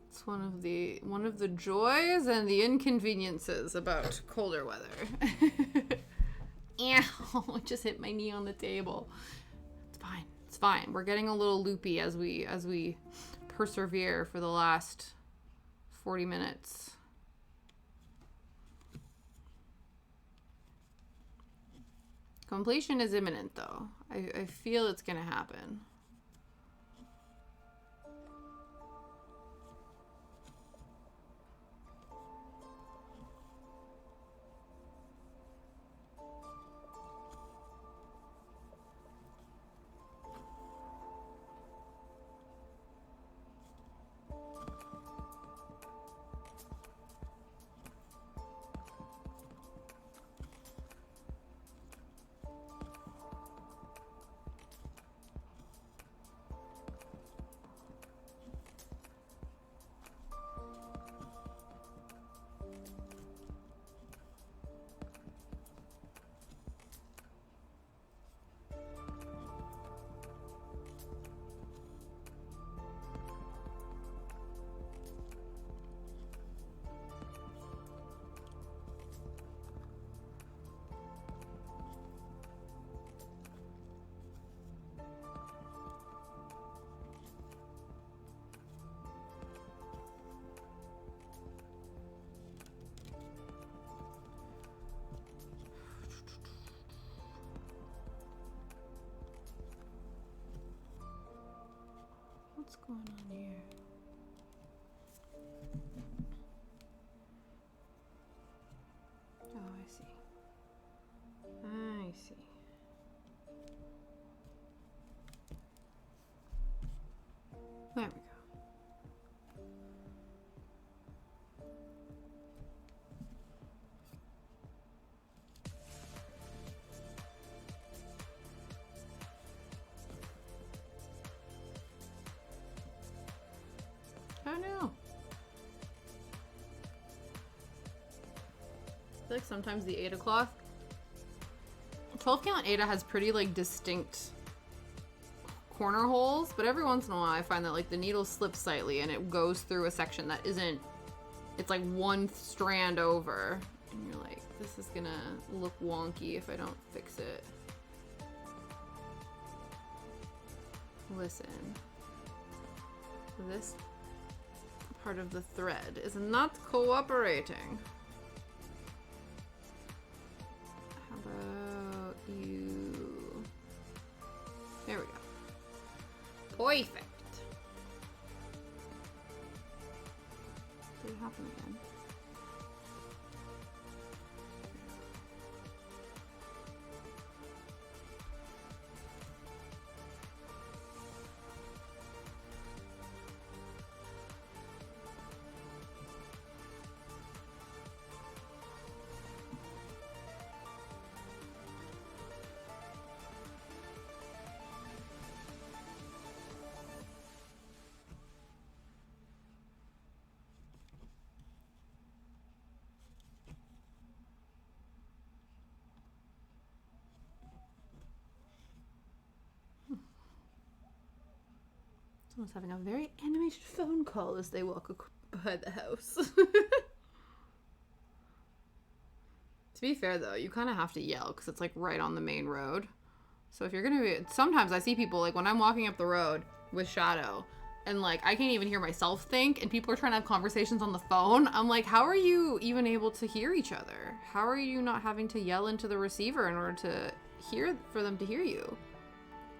It's one of the joys and the inconveniences about colder weather. Ow, I just hit my knee on the table. It's fine. It's fine. We're getting a little loopy as we persevere for the last 40 minutes. Completion is imminent though. I feel it's gonna happen. What's going on here? Oh, I see. I see. There we go. Oh no. feel like sometimes the Aida cloth, 12 count Aida has pretty like distinct corner holes, but every once in a while I find that like the needle slips slightly and it goes through a section that isn't, it's like one strand over, and you're like, this is gonna look wonky if I don't fix it. Listen, this part of the thread is not cooperating. How about you? There we go. Perfect. Did it happen again? Someone's having a very animated phone call as they walk by the house. To be fair, though, you kind of have to yell because it's like right on the main road. So if you're gonna be, sometimes I see people like when I'm walking up the road with Shadow and like I can't even hear myself think and people are trying to have conversations on the phone. I'm like, how are you even able to hear each other? How are you not having to yell into the receiver in order to hear, for them to hear you?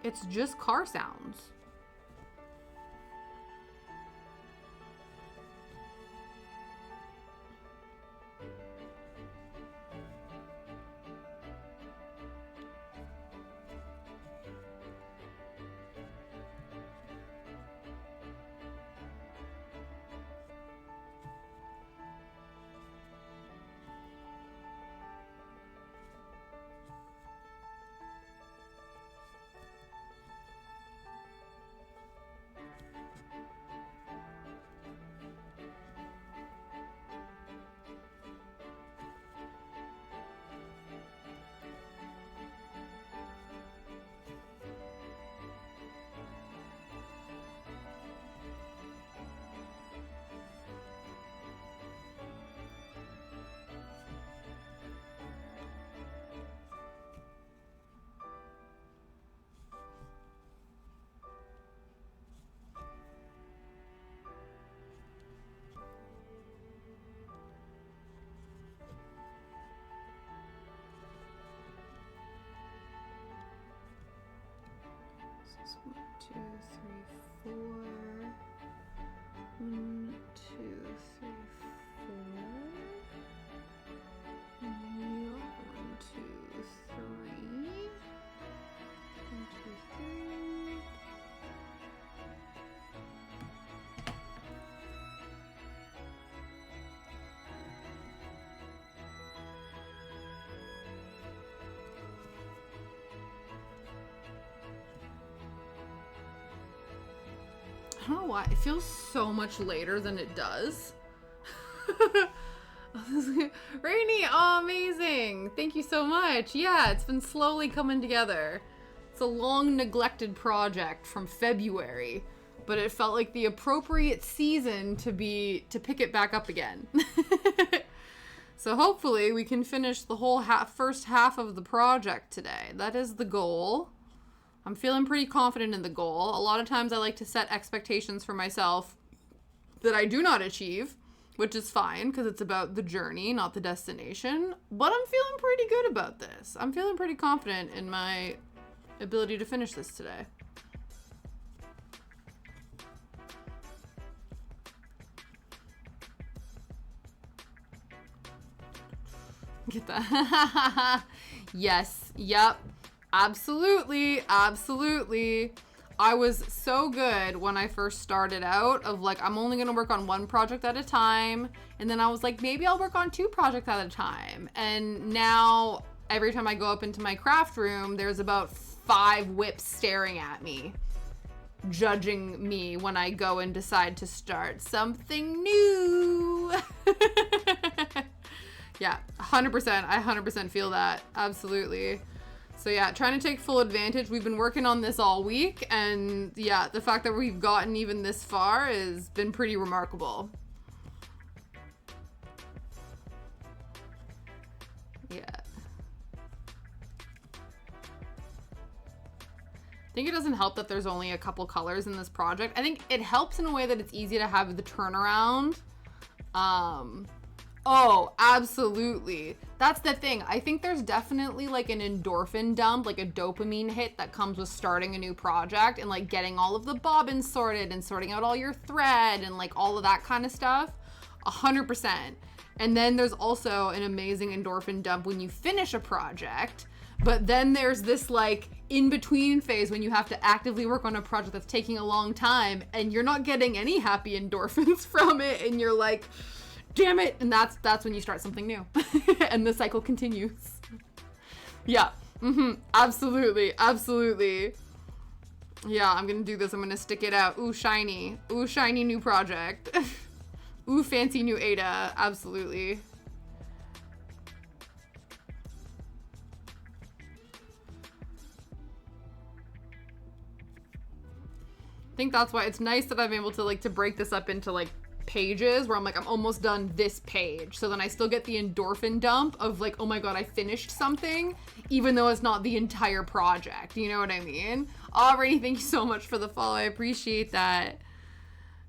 It's just car sounds. This is 1, 2, 3, 4. 1, 2, 3, 4. Yeah, 1, 2, 3. 1, 2, 3. I don't know why. It feels so much later than it does. Rainy, oh, amazing. Thank you so much. Yeah, it's been slowly coming together. It's a long neglected project from February, but it felt like the appropriate season to pick it back up again. So hopefully we can finish the whole first half of the project today. That is the goal. I'm feeling pretty confident in the goal. A lot of times I like to set expectations for myself that I do not achieve, which is fine because it's about the journey, not the destination. But I'm feeling pretty good about this. I'm feeling pretty confident in my ability to finish this today. Get that? Yes. Yep. Absolutely. Absolutely. I was so good when I first started out of like, I'm only going to work on one project at a time. And then I was like, maybe I'll work on 2 projects at a time. And now every time I go up into my craft room, there's about 5 whips staring at me, judging me when I go and decide to start something new. Yeah, 100%. I 100% feel that. Absolutely. So yeah, trying to take full advantage. We've been working on this all week, and yeah, the fact that we've gotten even this far has been pretty remarkable. Yeah. I think it doesn't help that there's only a couple colors in this project. I think it helps in a way that it's easy to have the turnaround. Oh, absolutely. That's the thing. I think there's definitely like an endorphin dump, like a dopamine hit that comes with starting a new project and like getting all of the bobbins sorted and sorting out all your thread and like all of that kind of stuff. 100%. And then there's also an amazing endorphin dump when you finish a project. But then there's this like in-between phase when you have to actively work on a project that's taking a long time and you're not getting any happy endorphins from it, and you're like, damn it, and that's when you start something new. And the cycle continues. Yeah. Absolutely. Yeah, I'm gonna do this. I'm gonna stick it out. Ooh, shiny. Ooh, shiny new project. Ooh, fancy new Ada. Absolutely. I think that's why it's nice that I'm able to like to break this up into like pages where I'm like, I'm almost done this page. So then I still get the endorphin dump of like, oh my God, I finished something, even though it's not the entire project. You know what I mean? Alrighty, thank you so much for the follow. I appreciate that.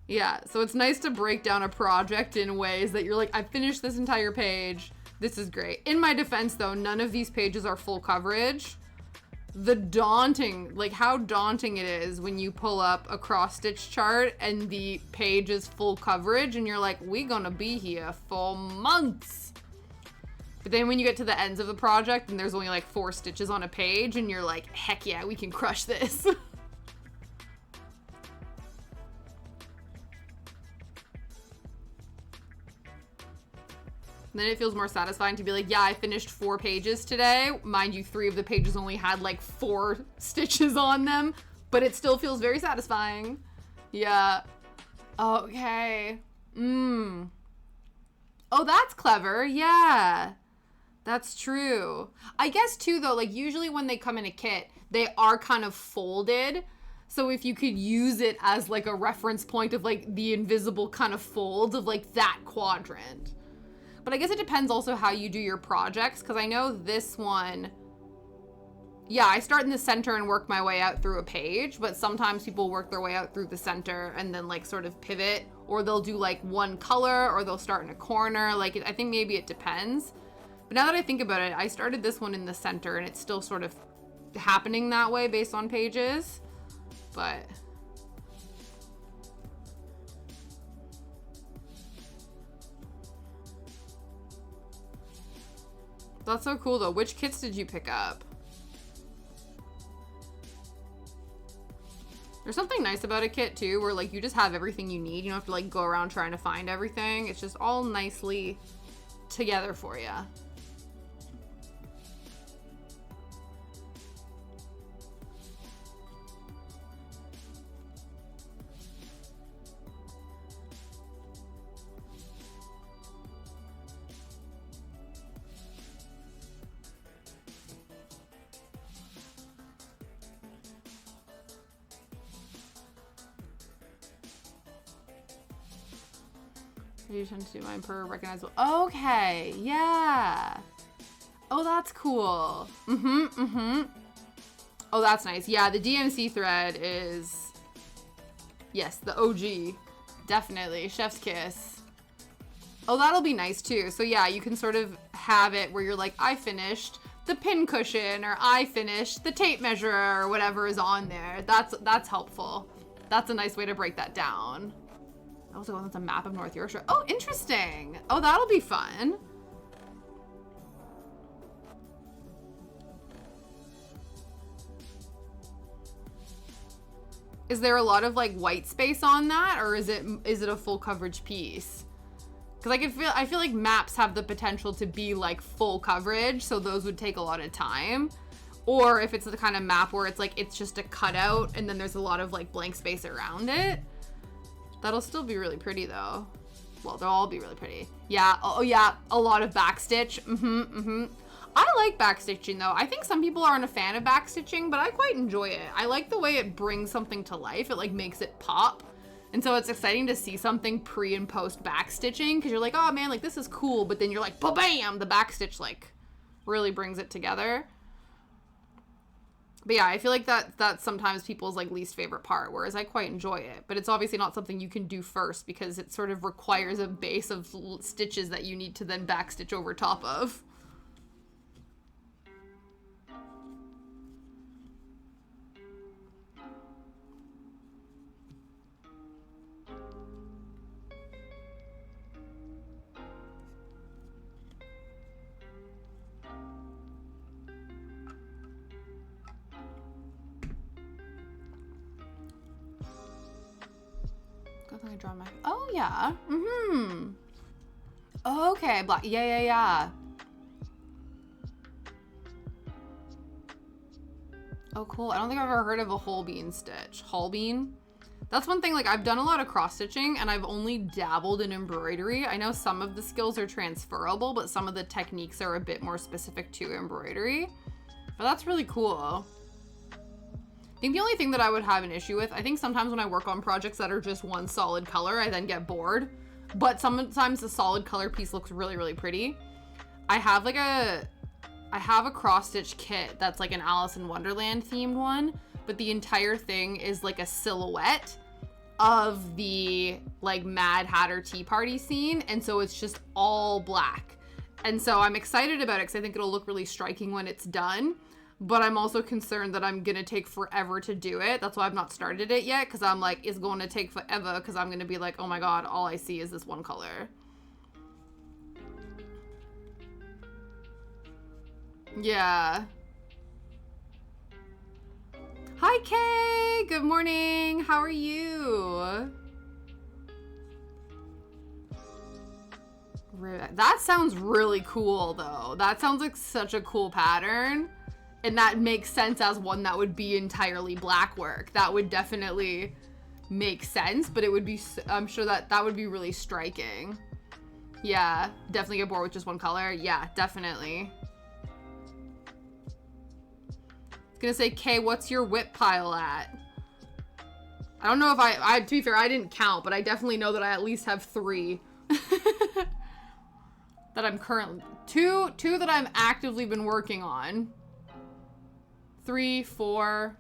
Yeah, so it's nice to break down a project in ways that you're like, I finished this entire page. This is great. In my defense though, none of these pages are full coverage. How daunting it is when you pull up a cross-stitch chart and the page is full coverage and you're like, we gonna be here for months. But then when you get to the ends of the project and there's only like 4 stitches on a page and you're like, heck yeah, we can crush this. Then it feels more satisfying to be like, yeah, I finished 4 pages today. Mind you, 3 of the pages only had like 4 stitches on them, but it still feels very satisfying. Yeah. Okay. Oh, that's clever. Yeah. That's true. I guess too, though, like usually when they come in a kit, they are kind of folded. So if you could use it as like a reference point of like the invisible kind of folds of like that quadrant. But I guess it depends also how you do your projects, because I know this one, yeah, I start in the center and work my way out through a page, but sometimes people work their way out through the center and then like sort of pivot, or they'll do like one color, or they'll start in a corner. Like, I think maybe it depends. But now that I think about it, I started this one in the center and it's still sort of happening that way based on pages, but... That's so cool though. Which kits did you pick up? There's something nice about a kit too, where like you just have everything you need. You don't have to like go around trying to find everything. It's just all nicely together for you. You tend to do mine per recognizable. Okay, yeah. Oh, that's cool. Oh, that's nice. Yeah, the DMC thread is, yes, the OG. Definitely. Chef's kiss. Oh, that'll be nice too. So yeah, you can sort of have it where you're like, I finished the pin cushion, or I finished the tape measure, or whatever is on there. That's helpful. That's a nice way to break that down. Also, that's a map of North Yorkshire. Oh, interesting. Oh, that'll be fun. Is there a lot of like white space on that, or is it a full coverage piece? Because I feel like maps have the potential to be like full coverage, so those would take a lot of time. Or if it's the kind of map where it's like it's just a cutout and then there's a lot of like blank space around it. That'll still be really pretty though. well. They'll all be really pretty. Yeah, oh yeah, a lot of backstitch. I like backstitching though. I think some people aren't a fan of backstitching, but I quite enjoy it. I like the way it brings something to life. It like makes it pop. And so it's exciting to see something pre and post backstitching because you're like, oh man, like this is cool. But then you're like, ba-bam, the backstitch like really brings it together. But yeah, I feel like that's sometimes people's like least favorite part, whereas I quite enjoy it. But it's obviously not something you can do first because it sort of requires a base of stitches that you need to then backstitch over top of. I draw my. Oh yeah. Okay, black. Yeah. Oh cool. I don't think I've ever heard of a whole bean stitch. Whole bean. That's one thing. Like I've done a lot of cross stitching, and I've only dabbled in embroidery. I know some of the skills are transferable, but some of the techniques are a bit more specific to embroidery. But that's really cool. I think the only thing that I would have an issue with, I think sometimes when I work on projects that are just one solid color, I then get bored. But sometimes the solid color piece looks really, really pretty. I have a cross stitch kit that's like an Alice in Wonderland themed one, but the entire thing is like a silhouette of the like Mad Hatter Tea Party scene. And so it's just all black. And so I'm excited about it because I think it'll look really striking when it's done. But I'm also concerned that I'm going to take forever to do it. That's why I've not started it yet. Because I'm like, it's going to take forever. Because I'm going to be like, oh my god, all I see is this one color. Yeah. Hi, Kay. Good morning. How are you? That sounds really cool, though. That sounds like such a cool pattern. And that makes sense as one that would be entirely black work. That would definitely make sense, but it would be, I'm sure that would be really striking. Yeah, definitely get bored with just one color. Yeah, definitely. I was gonna say, Kay, what's your whip pile at? I don't know if I to be fair, I didn't count, but I definitely know that I at least have 3. That I'm currently, two that I'm actively been working on. 3, 4,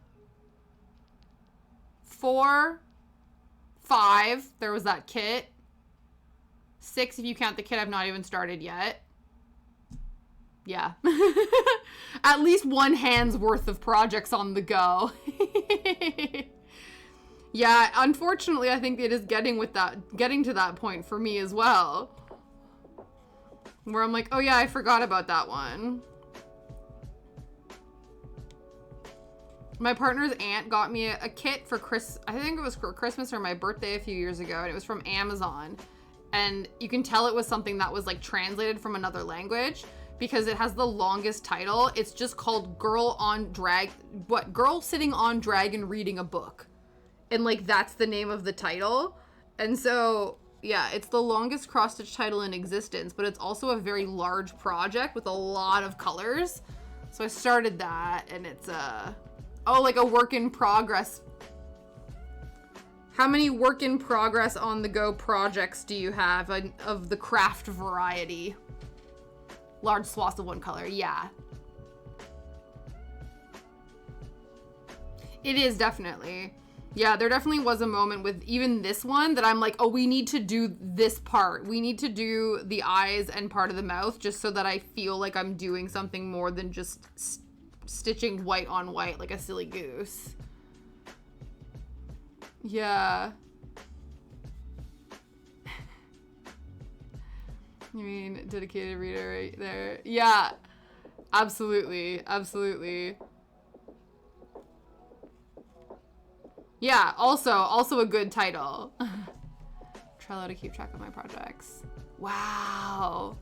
5. There was that kit. 6 if you count the kit I've not even started yet. Yeah. At least one hand's worth of projects on the go. Yeah, unfortunately, I think it is getting to that point for me as well. Where I'm like, oh yeah, I forgot about that one. My partner's aunt got me a kit for I think it was for Christmas or my birthday a few years ago, and it was from Amazon. And you can tell it was something that was like translated from another language because it has the longest title. It's just called Girl Sitting on Dragon Reading a Book. And like that's the name of the title. And so yeah, it's the longest cross-stitch title in existence, but it's also a very large project with a lot of colors. So I started that, and it's like a work in progress. How many work in progress on the go projects do you have of the craft variety? Large swaths of one color, yeah. It is definitely. Yeah, there definitely was a moment with even this one that I'm like, oh, we need to do this part. We need to do the eyes and part of the mouth just so that I feel like I'm doing something more than just stitching white on white like a silly goose. Yeah. You mean dedicated reader right there? Yeah, absolutely, absolutely. Yeah, also a good title. Trello to keep track of my projects. Wow.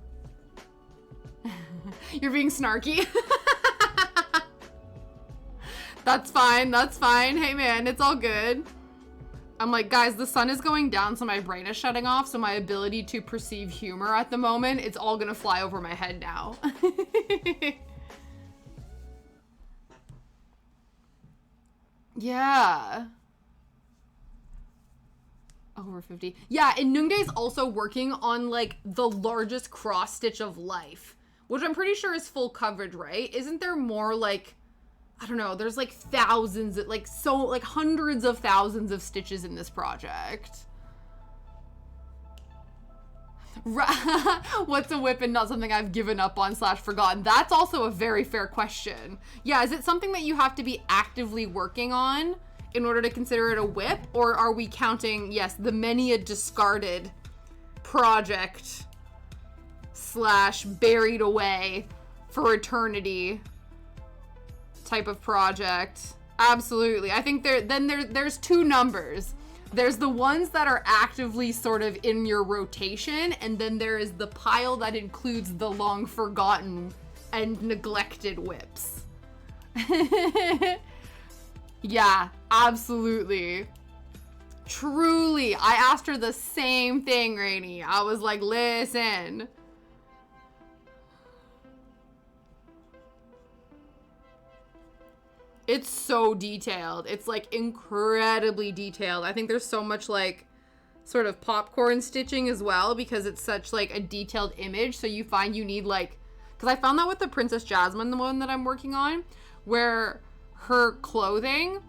You're being snarky. That's fine, that's fine. Hey man, it's all good. I'm like, guys, the sun is going down, so my brain is shutting off, so my ability to perceive humor at the moment, it's all gonna fly over my head now. Yeah. Over 50. Yeah, and Nungdae's also working on, like, the largest cross-stitch of life, which I'm pretty sure is full coverage, right? Isn't there more, like, I don't know, there's, like, thousands, like, so, like, hundreds of thousands of stitches in this project. What's a whip and not something I've given up on / forgotten? That's also a very fair question. Yeah, is it something that you have to be actively working on in order to consider it a whip? Or are we counting, yes, the many a discarded project / buried away for eternity type of project? Absolutely. I think there's two numbers. There's the ones that are actively sort of in your rotation, and then there is the pile that includes the long forgotten and neglected whips. Yeah, absolutely. Truly. I asked her the same thing, Rainy. I was like, listen. It's so detailed. It's like incredibly detailed. I think there's so much like sort of popcorn stitching as well because it's such like a detailed image. So you find you need like, because I found that with the Princess Jasmine, the one that I'm working on, where her clothing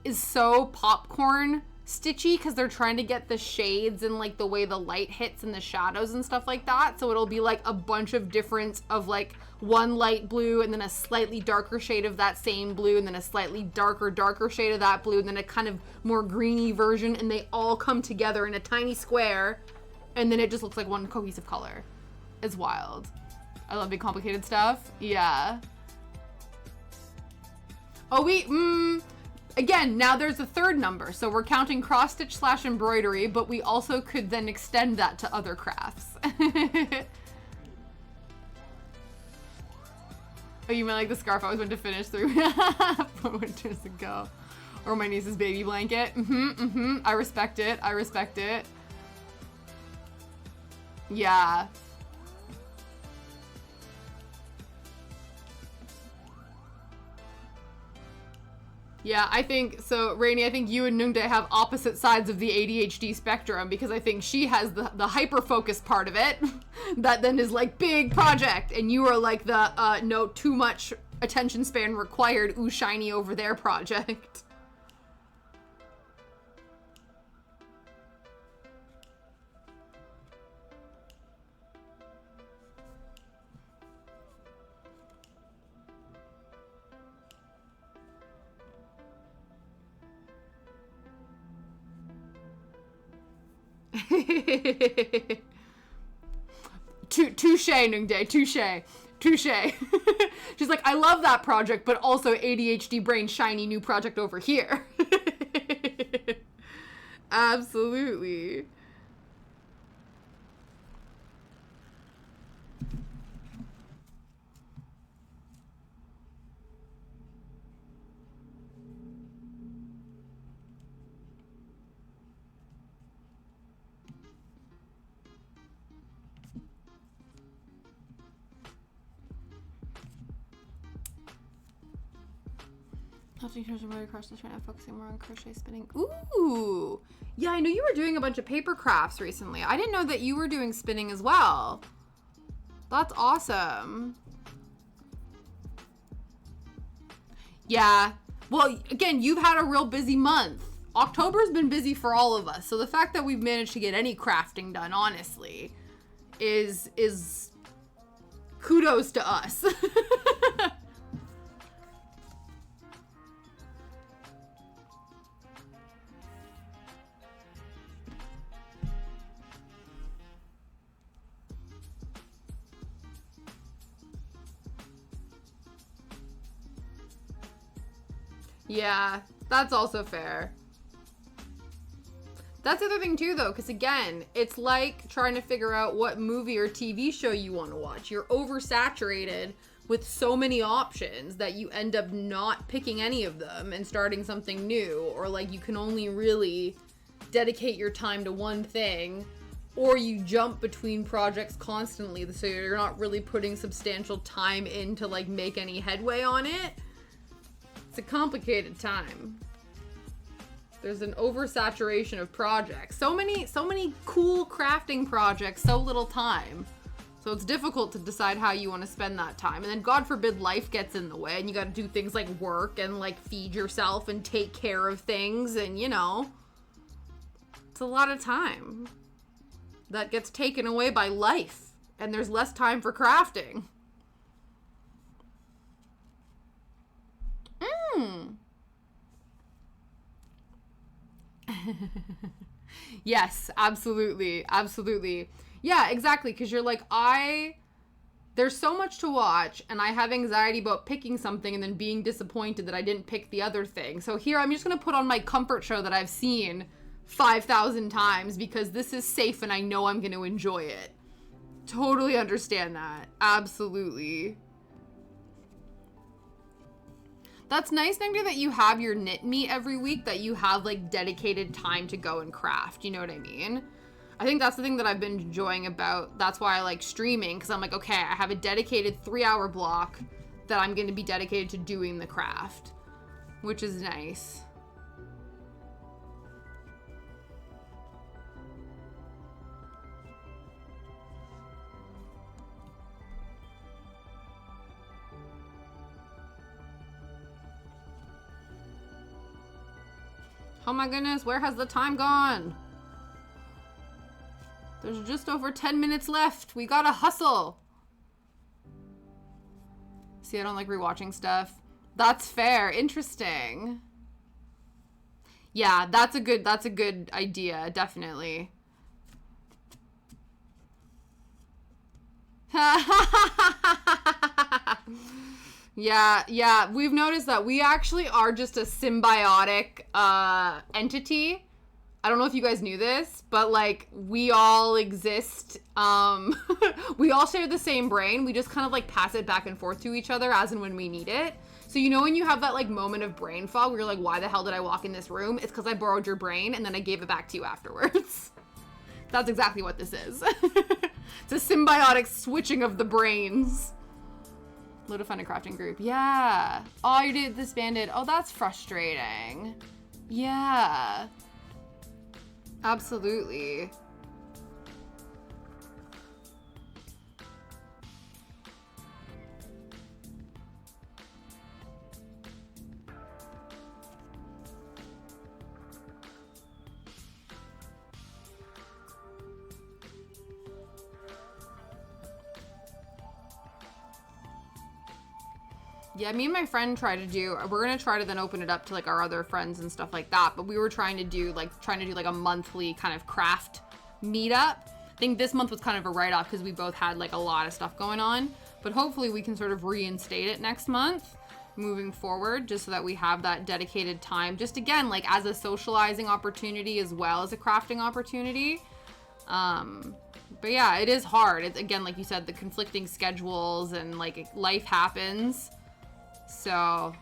is so popcorn stitchy because they're trying to get the shades and like the way the light hits and the shadows and stuff like that. So it'll be like a bunch of different of like one light blue and then a slightly darker shade of that same blue and then a slightly darker shade of that blue and then a kind of more greeny version, and they all come together in a tiny square and then it just looks like one cohesive color. It's wild. I love big complicated stuff. Yeah. Oh, again, now there's a third number. So we're counting cross stitch / embroidery, but we also could then extend that to other crafts. Oh, you meant like the scarf I was meant to finish 4 winters ago. Or my niece's baby blanket. I respect it. I respect it. Yeah. Yeah, I think, so Rainy, I think you and Nungdae have opposite sides of the ADHD spectrum because I think she has the hyper-focused part of it that then is like big project, and you are like the no, too much attention span required, ooh, shiny over there project. Touche, Nungdae, touche. She's like, I love that project, but also ADHD brain shiny new project over here. Absolutely. Helping terms of embroidery crochet right now, focusing more on crochet spinning. Ooh, yeah, I knew you were doing a bunch of paper crafts recently. I didn't know that you were doing spinning as well. That's awesome. Yeah. Well, again, you've had a real busy month. October's been busy for all of us. So the fact that we've managed to get any crafting done, honestly, is kudos to us. Yeah, that's also fair. That's the other thing too, though, because again, it's like trying to figure out what movie or TV show you want to watch. You're oversaturated with so many options that you end up not picking any of them and starting something new, or like you can only really dedicate your time to one thing, or you jump between projects constantly, so you're not really putting substantial time in to like make any headway on it. It's a complicated time. There's an oversaturation of projects. So many cool crafting projects, so little time. So it's difficult to decide how you want to spend that time. And then God forbid life gets in the way and you got to do things like work and like feed yourself and take care of things, and you know, it's a lot of time that gets taken away by life, and there's less time for crafting. Yes, absolutely. Absolutely. Yeah, exactly. Because you're like, there's so much to watch, and I have anxiety about picking something and then being disappointed that I didn't pick the other thing. So here, I'm just going to put on my comfort show that I've seen 5,000 times because this is safe and I know I'm going to enjoy it. Totally understand that. Absolutely. That's nice, Nectar, that you have your knit meet every week, that you have like dedicated time to go and craft. You know what I mean? I think that's the thing that I've been enjoying about, that's why I like streaming, because I'm like, okay, I have a dedicated 3-hour block that I'm going to be dedicated to doing the craft, which is nice. Oh my goodness, where has the time gone? There's just over 10 minutes left. We gotta hustle. See, I don't like rewatching stuff. That's fair. Interesting. Yeah, that's a good idea, definitely. Yeah, we've noticed that we actually are just a symbiotic entity. I don't know if you guys knew this, but like we all exist. We all share the same brain. We just kind of like pass it back and forth to each other as and when we need it. So you know when you have that like moment of brain fog where you're like, why the hell did I walk in this room? It's because I borrowed your brain and then I gave it back to you afterwards. That's exactly what this is. It's a symbiotic switching of the brains. Load of fun and crafting group. Yeah. Oh, you disbanded. Oh, that's frustrating. Yeah. Absolutely. Yeah, me and my friend we're gonna try to then open it up to like our other friends and stuff like that, but we were trying to do like a monthly kind of craft meetup. I think this month was kind of a write-off because we both had like a lot of stuff going on, but hopefully we can sort of reinstate it next month moving forward, just so that we have that dedicated time, just again, like as a socializing opportunity as well as a crafting opportunity. But yeah, it is hard. It's again, like you said, the conflicting schedules and like life happens. So,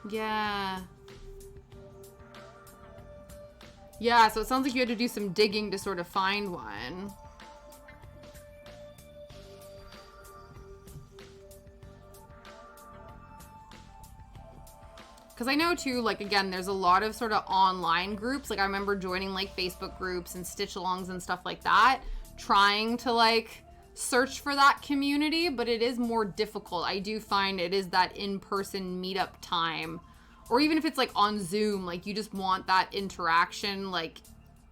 yeah. Yeah, so it sounds like you had to do some digging to sort of find one. Because I know too, like again, there's a lot of sort of online groups. Like I remember joining like Facebook groups and stitch-alongs and stuff like that, trying to like search for that community, but it is more difficult. I do find it is that in-person meetup time, or even if it's like on Zoom, like you just want that interaction like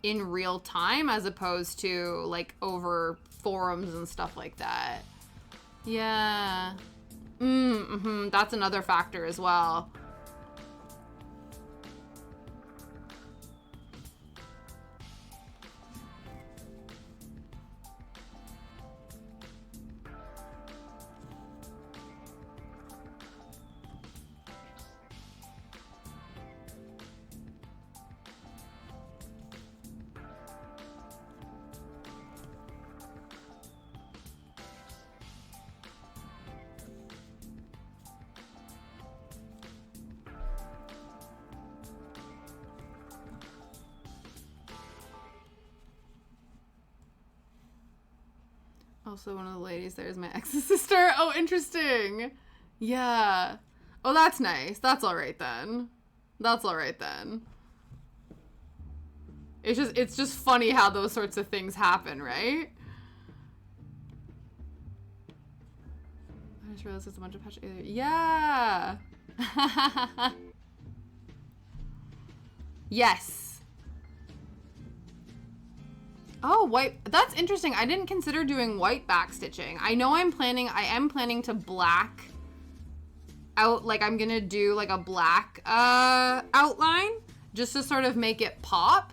in real time as opposed to like over forums and stuff like that. Yeah. That's another factor as well. Also, one of the ladies there is my ex's sister. Oh, interesting. Yeah. Oh, that's nice. That's all right then. That's all right then. It's just funny how those sorts of things happen, right? I just realized there's a bunch of patch. Yeah. Yes. Oh, white. That's interesting. I didn't consider doing white backstitching. I know I am planning to black out, like I'm gonna do like a black outline just to sort of make it pop.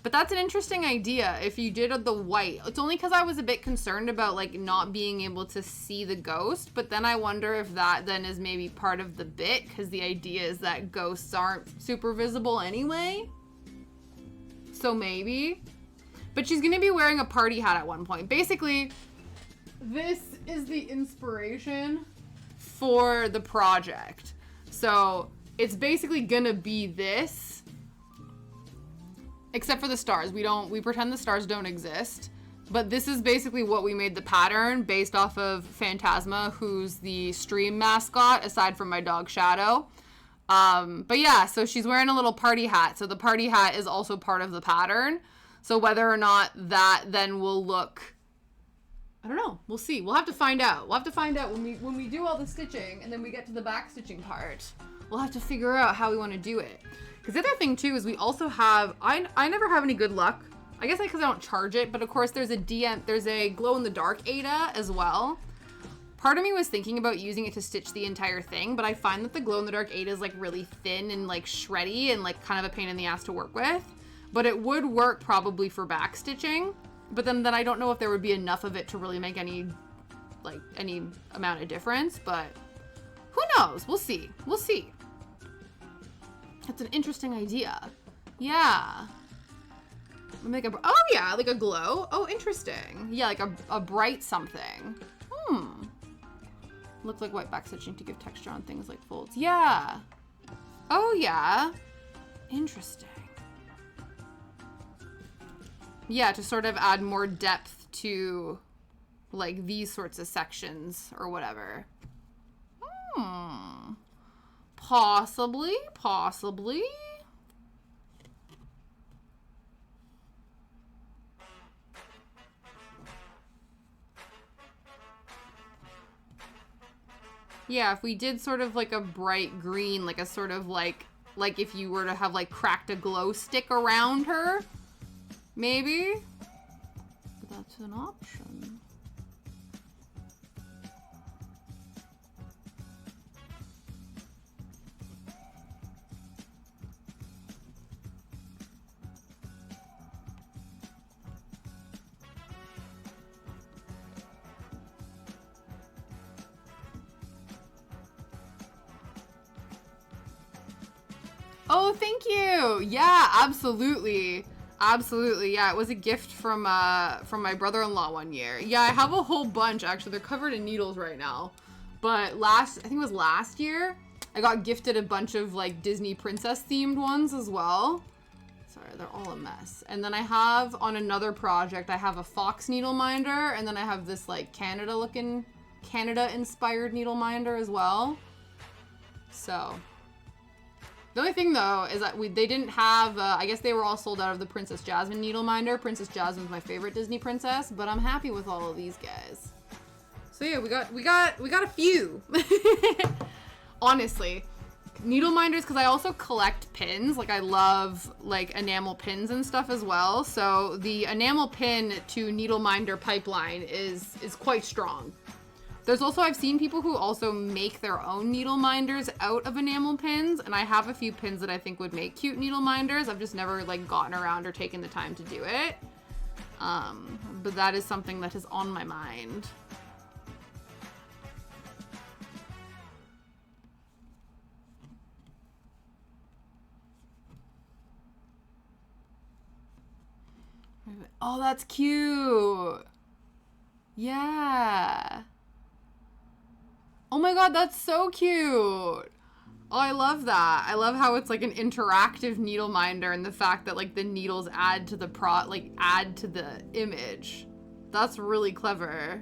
But that's an interesting idea if you did the white. It's only because I was a bit concerned about like not being able to see the ghost, but then I wonder if that then is maybe part of the bit, because the idea is that ghosts aren't super visible anyway. So maybe. But she's gonna be wearing a party hat at one point. Basically, this is the inspiration for the project. So it's basically gonna be this, except for the stars. We pretend the stars don't exist. But this is basically what we made the pattern based off of Phantasma, who's the stream mascot, aside from my dog Shadow. But yeah, so she's wearing a little party hat. So the party hat is also part of the pattern. So whether or not that then will look, I don't know. We'll see. We'll have to find out. We'll have to find out when we do all the stitching and then we get to the back stitching part. We'll have to figure out how we want to do it. Because the other thing too is we also have, I never have any good luck. I guess because I don't charge it, but of course there's a glow in the dark Ada as well. Part of me was thinking about using it to stitch the entire thing, but I find that the glow in the dark Ada is like really thin and like shreddy and like kind of a pain in the ass to work with. But it would work probably for back stitching. But then I don't know if there would be enough of it to really make any amount of difference. But who knows? We'll see. We'll see. That's an interesting idea. Yeah. Like oh yeah, like a glow. Oh, interesting. Yeah, like a bright something. Looks like white back stitching to give texture on things like folds. Yeah. Oh yeah. Interesting. Yeah, to sort of add more depth to like these sorts of sections or whatever. Possibly. Yeah, if we did sort of like a bright green, like a sort of like if you were to have like cracked a glow stick around her, maybe. That's an option. Oh, thank you. Yeah, absolutely. Absolutely. Yeah, it was a gift from my brother-in-law one year. Yeah, I have a whole bunch actually. They're covered in needles right now. But I think it was last year, I got gifted a bunch of like Disney princess themed ones as well. Sorry, they're all a mess. And then I have on another project, I have a fox needle minder, and then I have this like Canada inspired needle minder as well. So the only thing though is that they didn't have, I guess they were all sold out of the Princess Jasmine needle minder. Princess Jasmine's my favorite Disney princess, but I'm happy with all of these guys. So yeah, we got a few. Honestly, needle minders, because I also collect pins. Like I love like enamel pins and stuff as well. So the enamel pin to needle minder pipeline is quite strong. There's also, I've seen people who also make their own needle minders out of enamel pins, and I have a few pins that I think would make cute needle minders. I've just never like gotten around or taken the time to do it. But that is something that is on my mind. Oh, that's cute. Yeah. Oh my god, that's so cute. Oh, I love that. I love how it's like an interactive needle minder, and the fact that like the needles add to the image. That's really clever.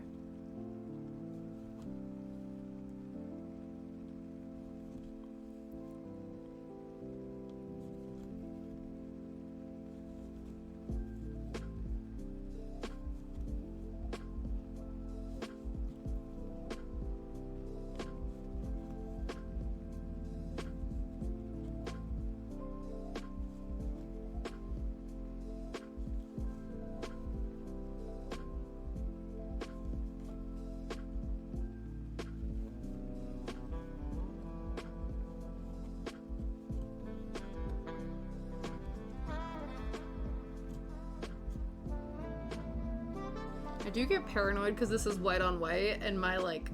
do get paranoid because this is white on white and my like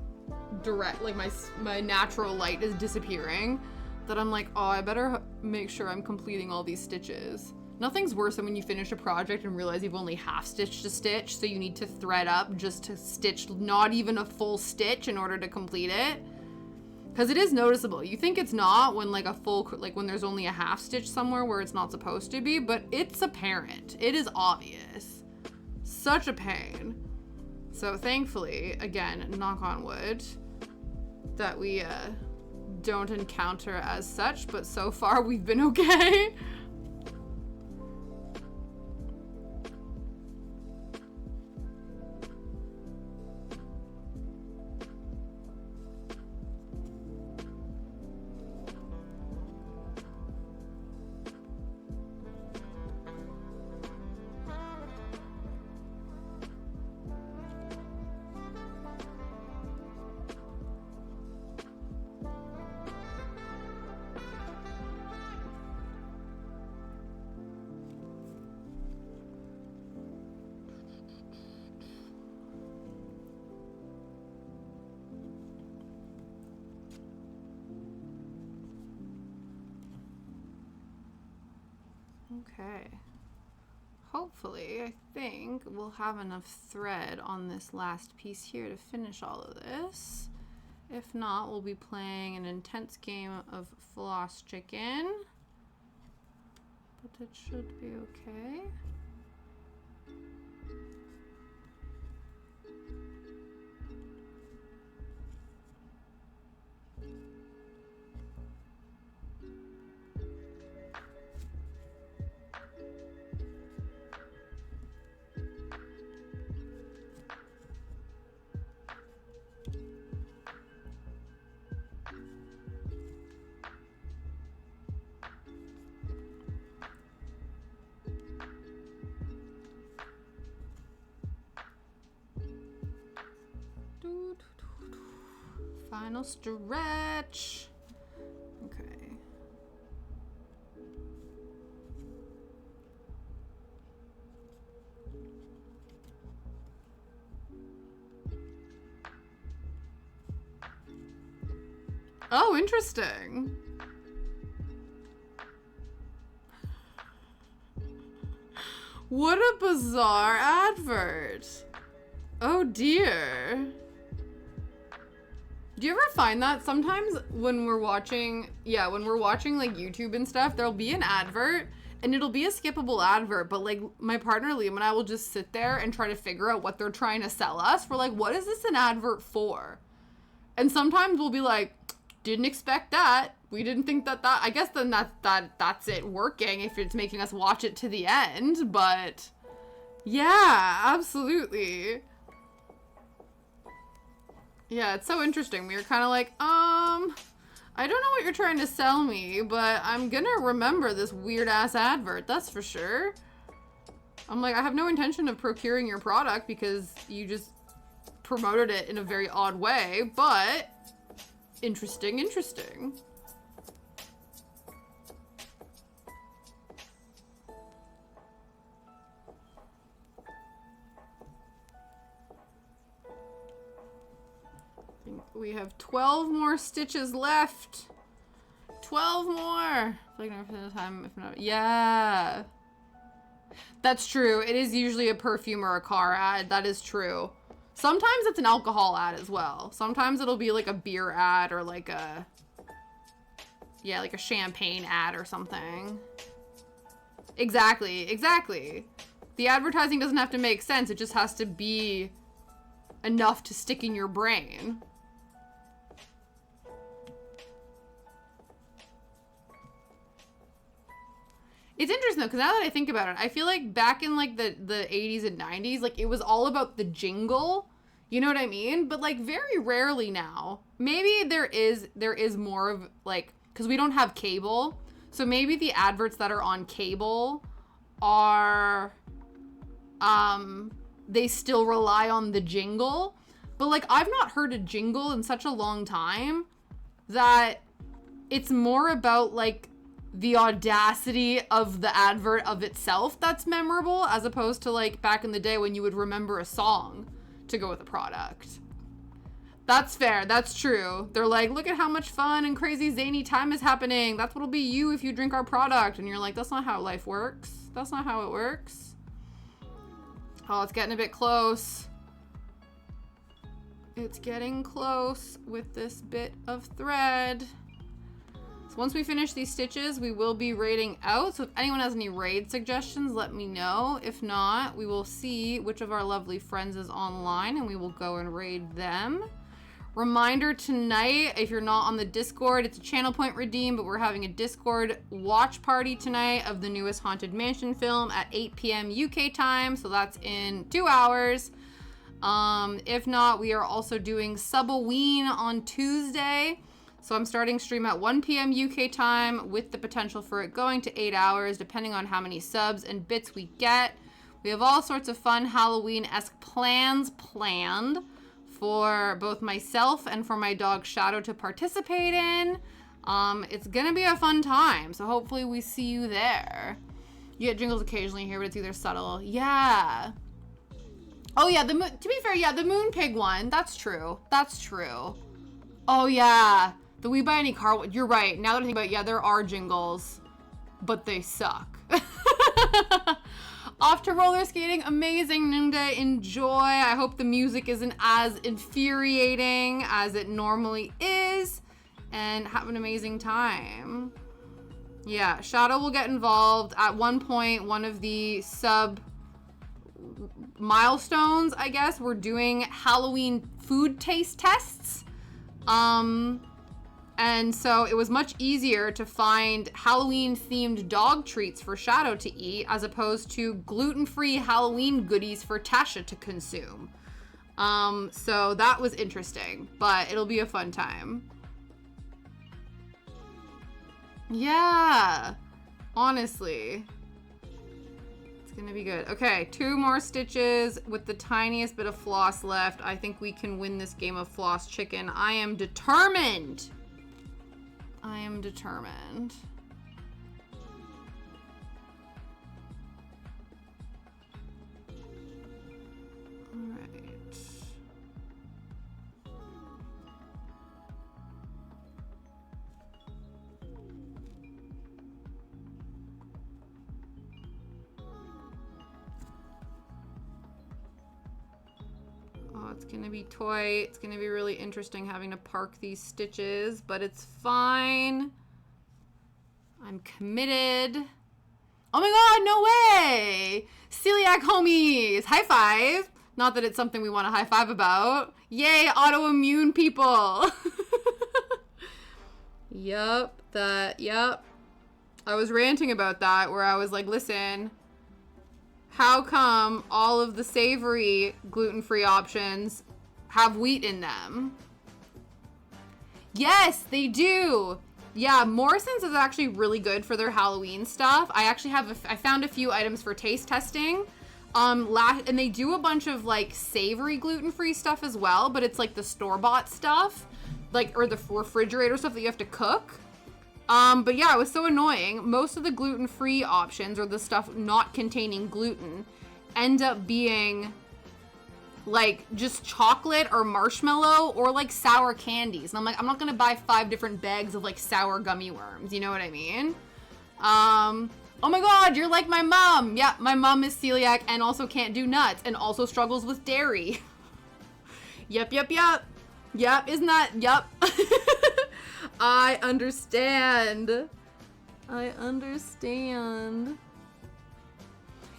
direct, like my natural light is disappearing, that I'm like, oh, I better make sure I'm completing all these stitches. Nothing's worse than when you finish a project and realize you've only half stitched a stitch, so you need to thread up just to stitch not even a full stitch in order to complete it. Because it is noticeable. You think it's not when like a full, like when there's only a half stitch somewhere where it's not supposed to be, but it's apparent. It is obvious. Such a pain. So thankfully, again, knock on wood, that we don't encounter as such, but so far we've been okay. Okay. Hopefully, I think we'll have enough thread on this last piece here to finish all of this. If not, we'll be playing an intense game of floss chicken. But it should be okay. Final stretch. Okay. Oh, interesting. What a bizarre advert. Oh dear. Do you ever find that sometimes when we're watching, like YouTube and stuff, there'll be an advert and it'll be a skippable advert, but like my partner Liam and I will just sit there and try to figure out what they're trying to sell us. We're like, what is this an advert for? And sometimes we'll be like, didn't expect that. We didn't think that, I guess then that's it working if it's making us watch it to the end, but yeah, absolutely. Yeah, it's so interesting. We were kind of like, I don't know what you're trying to sell me, but I'm gonna remember this weird-ass advert, that's for sure. I'm like, I have no intention of procuring your product because you just promoted it in a very odd way, but interesting. We have 12 more stitches left. 12 more. Like the time, if not, yeah. That's true. It is usually a perfume or a car ad. That is true. Sometimes it's an alcohol ad as well. Sometimes it'll be like a beer ad or like a, yeah, like a champagne ad or something. Exactly. The advertising doesn't have to make sense. It just has to be enough to stick in your brain. It's interesting though, because now that I think about it, I feel like back in like the 80s and 90s, like it was all about the jingle, you know what I mean? But like very rarely now, maybe there is more of like, because we don't have cable, so maybe the adverts that are on cable are, they still rely on the jingle, but like I've not heard a jingle in such a long time that it's more about like the audacity of the advert of itself that's memorable, as opposed to like back in the day when you would remember a song to go with a product. That's fair. That's true. They're like, look at how much fun and crazy zany time is happening. That's what'll be you if you drink our product. And you're like, that's not how life works. That's not how it works. Oh, it's getting a bit close. It's getting close with this bit of thread. So once we finish these stitches, we will be raiding out. So if anyone has any raid suggestions, let me know. If not, we will see which of our lovely friends is online and we will go and raid them. Reminder tonight, if you're not on the Discord, it's a channel point redeem, but we're having a Discord watch party tonight of the newest Haunted Mansion film at 8 p.m. UK time. So that's in 2 hours. If not, we are also doing Subaween on Tuesday. So I'm starting stream at 1 p.m. UK time with the potential for it going to 8 hours, depending on how many subs and bits we get. We have all sorts of fun Halloween-esque plans planned for both myself and for my dog Shadow to participate in. It's gonna be a fun time, so hopefully we see you there. You get jingles occasionally here, but it's either subtle. Yeah. Oh yeah, to be fair, yeah, the Moon Pig one. That's true. That's true. Oh yeah, the We Buy Any Car one. You're right. Now that I think about it, yeah, there are jingles, but they suck. Off to roller skating. Amazing noonday. Enjoy. I hope the music isn't as infuriating as it normally is. And have an amazing time. Yeah, Shadow will get involved. At one point, one of the sub milestones, I guess, we're doing Halloween food taste tests. And so it was much easier to find Halloween-themed dog treats for Shadow to eat as opposed to gluten-free Halloween goodies for Tasha to consume. So that was interesting, but it'll be a fun time. Yeah, honestly. It's gonna be good. Okay, 2 more stitches with the tiniest bit of floss left. I think we can win this game of floss chicken. I am determined. I am determined. All right. Oh, it's gonna be toy. It's gonna be really interesting having to park these stitches, but it's fine. I'm committed. Oh my god, no way! Celiac homies! High five! Not that it's something we want to high five about. Yay, autoimmune people! Yup, yup. I was ranting about that where I was like, listen, how come all of the savory gluten-free options have wheat in them? Yes, they do. Yeah, Morrison's is actually really good for their Halloween stuff. I actually I found a few items for taste testing. And they do a bunch of like savory gluten-free stuff as well, but it's like the store-bought stuff, like, or the refrigerator stuff that you have to cook. But yeah, it was so annoying. Most of the gluten-free options, or the stuff not containing gluten, end up being like just chocolate or marshmallow or like sour candies. And I'm like, I'm not gonna buy 5 different bags of like sour gummy worms. You know what I mean? Oh my god, you're like my mom. Yeah, my mom is celiac and also can't do nuts and also struggles with dairy. Yep. Yep, isn't that? Yep. I understand.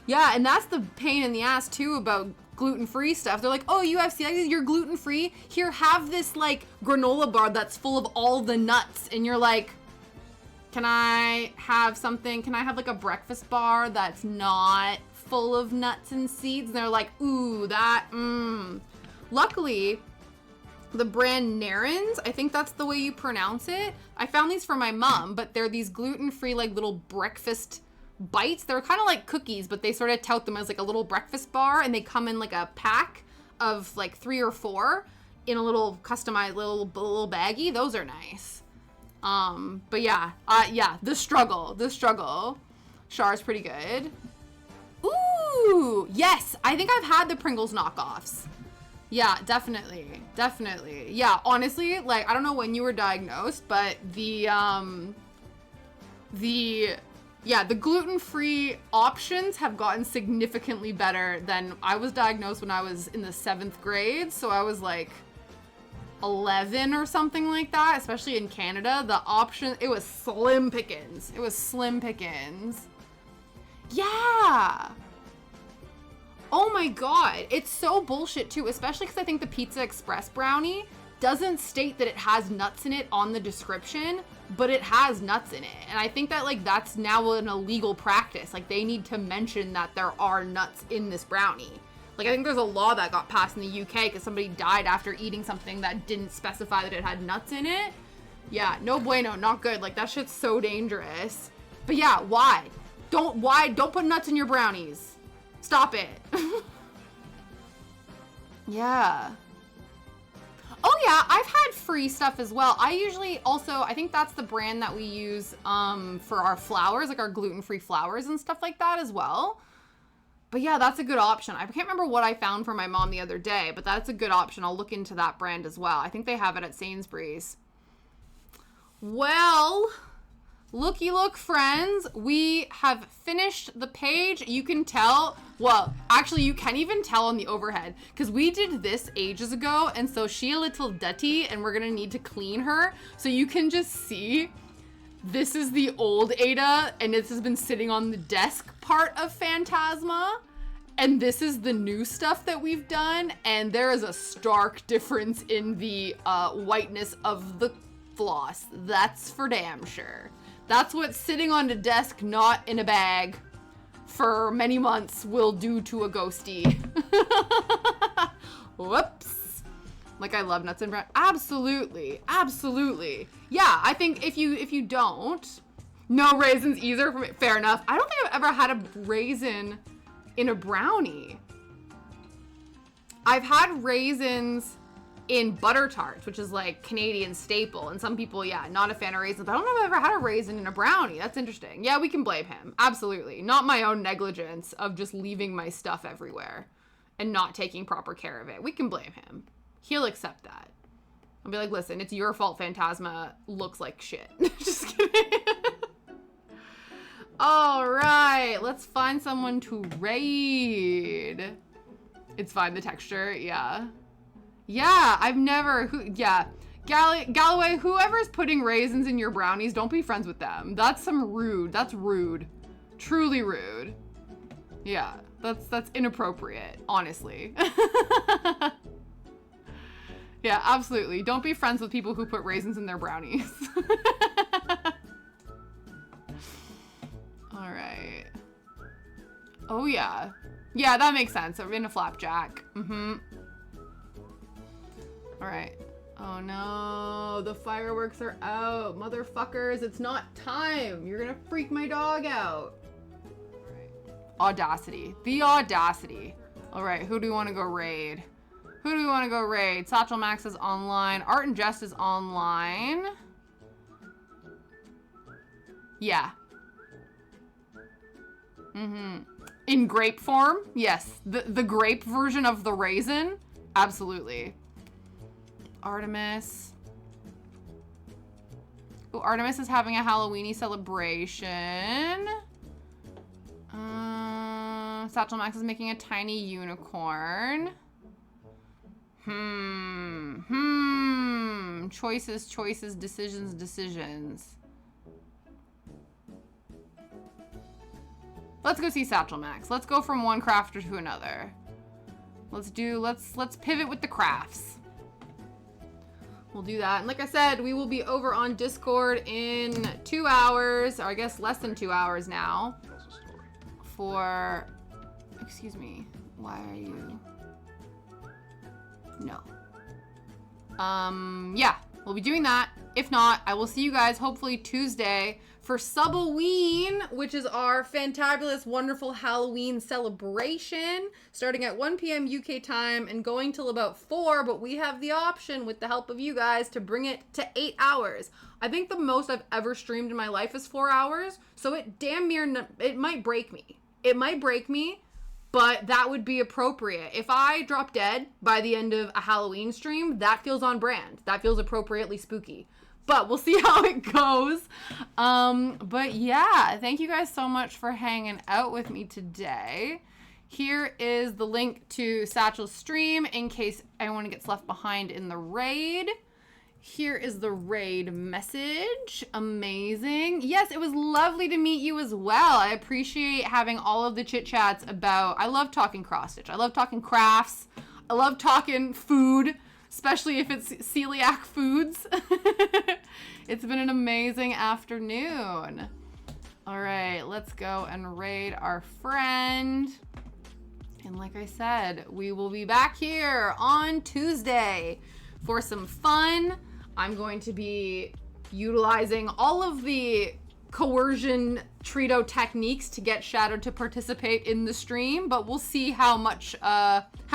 Yeah, and that's the pain in the ass too about gluten-free stuff. They're like, oh, you have celiac, you're gluten-free? Here, have this like granola bar that's full of all the nuts. And you're like, can I have something? Can I have like a breakfast bar that's not full of nuts and seeds? And they're like, ooh, that, Luckily, the brand Naren's, I think that's the way you pronounce it. I found these for my mom, but they're these gluten-free like little breakfast bites. They're kind of like cookies, but they sort of tout them as like a little breakfast bar, and they come in like a pack of like 3 or 4 in a little customized little baggie. Those are nice. But yeah, the struggle. Char's pretty good. Ooh, yes, I think I've had the Pringles knockoffs. Yeah, definitely. Yeah, honestly, like, I don't know when you were diagnosed, but the gluten-free options have gotten significantly better than I was diagnosed when I was in the 7th grade. So I was like 11 or something like that, especially in Canada. The option, it was slim pickings. Yeah. Oh my god, it's so bullshit too, especially because I think the Pizza Express brownie doesn't state that it has nuts in it on the description, but it has nuts in it. And I think that, like, that's now an illegal practice. Like, they need to mention that there are nuts in this brownie. Like, I think there's a law that got passed in the UK because somebody died after eating something that didn't specify that it had nuts in it. Yeah, no bueno, not good. Like, that shit's so dangerous. But yeah, why? Don't put nuts in your brownies. Stop it. Yeah. Oh yeah, I've had free stuff as well. I usually also, I think that's the brand that we use for our flours, like our gluten-free flours and stuff like that as well. But yeah, that's a good option. I can't remember what I found for my mom the other day, but that's a good option. I'll look into that brand as well. I think they have it at Sainsbury's. Well, looky look, friends, we have finished the page. You can tell, well, actually you can even tell on the overhead because we did this ages ago, and so she a little dirty and we're gonna need to clean her. So you can just see this is the old Ada and this has been sitting on the desk part of Phantasma, and this is the new stuff that we've done, and there is a stark difference in the whiteness of the floss. That's for damn sure. That's what sitting on the desk, not in a bag, for many months will do to a ghostie. Whoops. Like, I love nuts and brown. Absolutely. Yeah, I think if you don't, no raisins either. Fair enough. I don't think I've ever had a raisin in a brownie. I've had raisins in butter tarts, which is like Canadian staple, and some people, yeah, not a fan of raisins, but I don't know if I've ever had a raisin in a brownie. That's interesting. Yeah, we can blame him. Absolutely. Not my own negligence of just leaving my stuff everywhere and not taking proper care of it. We can blame him. He'll accept that. I'll be like, listen, it's your fault Phantasma looks like shit. Just kidding. All right, let's find someone to raid. It's fine, the texture, yeah. Yeah, I've never, Galloway, whoever's putting raisins in your brownies, don't be friends with them. That's rude. Truly rude. Yeah, that's inappropriate, honestly. Yeah, absolutely. Don't be friends with people who put raisins in their brownies. All right. Oh yeah. Yeah, that makes sense. In a flapjack. All right. Oh no, the fireworks are out. Motherfuckers, it's not time. You're gonna freak my dog out. All right. Audacity. The audacity. All right, who do we want to go raid? Satchel Max is online. Art and Jest is online. Yeah. In grape form? Yes. The grape version of the raisin? Absolutely. Artemis. Oh, Artemis is having a Halloweeny celebration. Satchel Max is making a tiny unicorn. Choices, decisions. Let's go see Satchel Max. Let's go from one crafter to another. Let's pivot with the crafts. We'll do that. And like I said, we will be over on Discord in 2 hours, or I guess less than 2 hours now. Excuse me, why are you? No. Yeah, we'll be doing that If not, I will see you guys hopefully Tuesday for Subhalloween, which is our fantabulous, wonderful Halloween celebration, starting at 1 p.m. UK time and going till about 4, but we have the option, with the help of you guys, to bring it to 8 hours. I think the most I've ever streamed in my life is 4 hours, so it damn near, it might break me. It might break me, but that would be appropriate. If I drop dead by the end of a Halloween stream, that feels on brand. That feels appropriately spooky. But we'll see how it goes. But yeah, thank you guys so much for hanging out with me today. Here is the link to Satchel's stream in case anyone gets left behind in the raid. Here is the raid message. Amazing. Yes, it was lovely to meet you as well. I appreciate having all of the chit chats about, I love talking cross stitch. I love talking crafts. I love talking food, especially if it's celiac foods. It's been an amazing afternoon. All right, let's go and raid our friend. And like I said, we will be back here on Tuesday for some fun. I'm going to be utilizing all of the coercion Trito techniques to get Shadow to participate in the stream, but we'll see how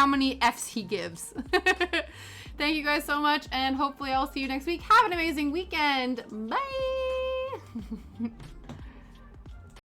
many F's he gives. Thank you guys so much, and hopefully I'll see you next week. Have an amazing weekend. Bye.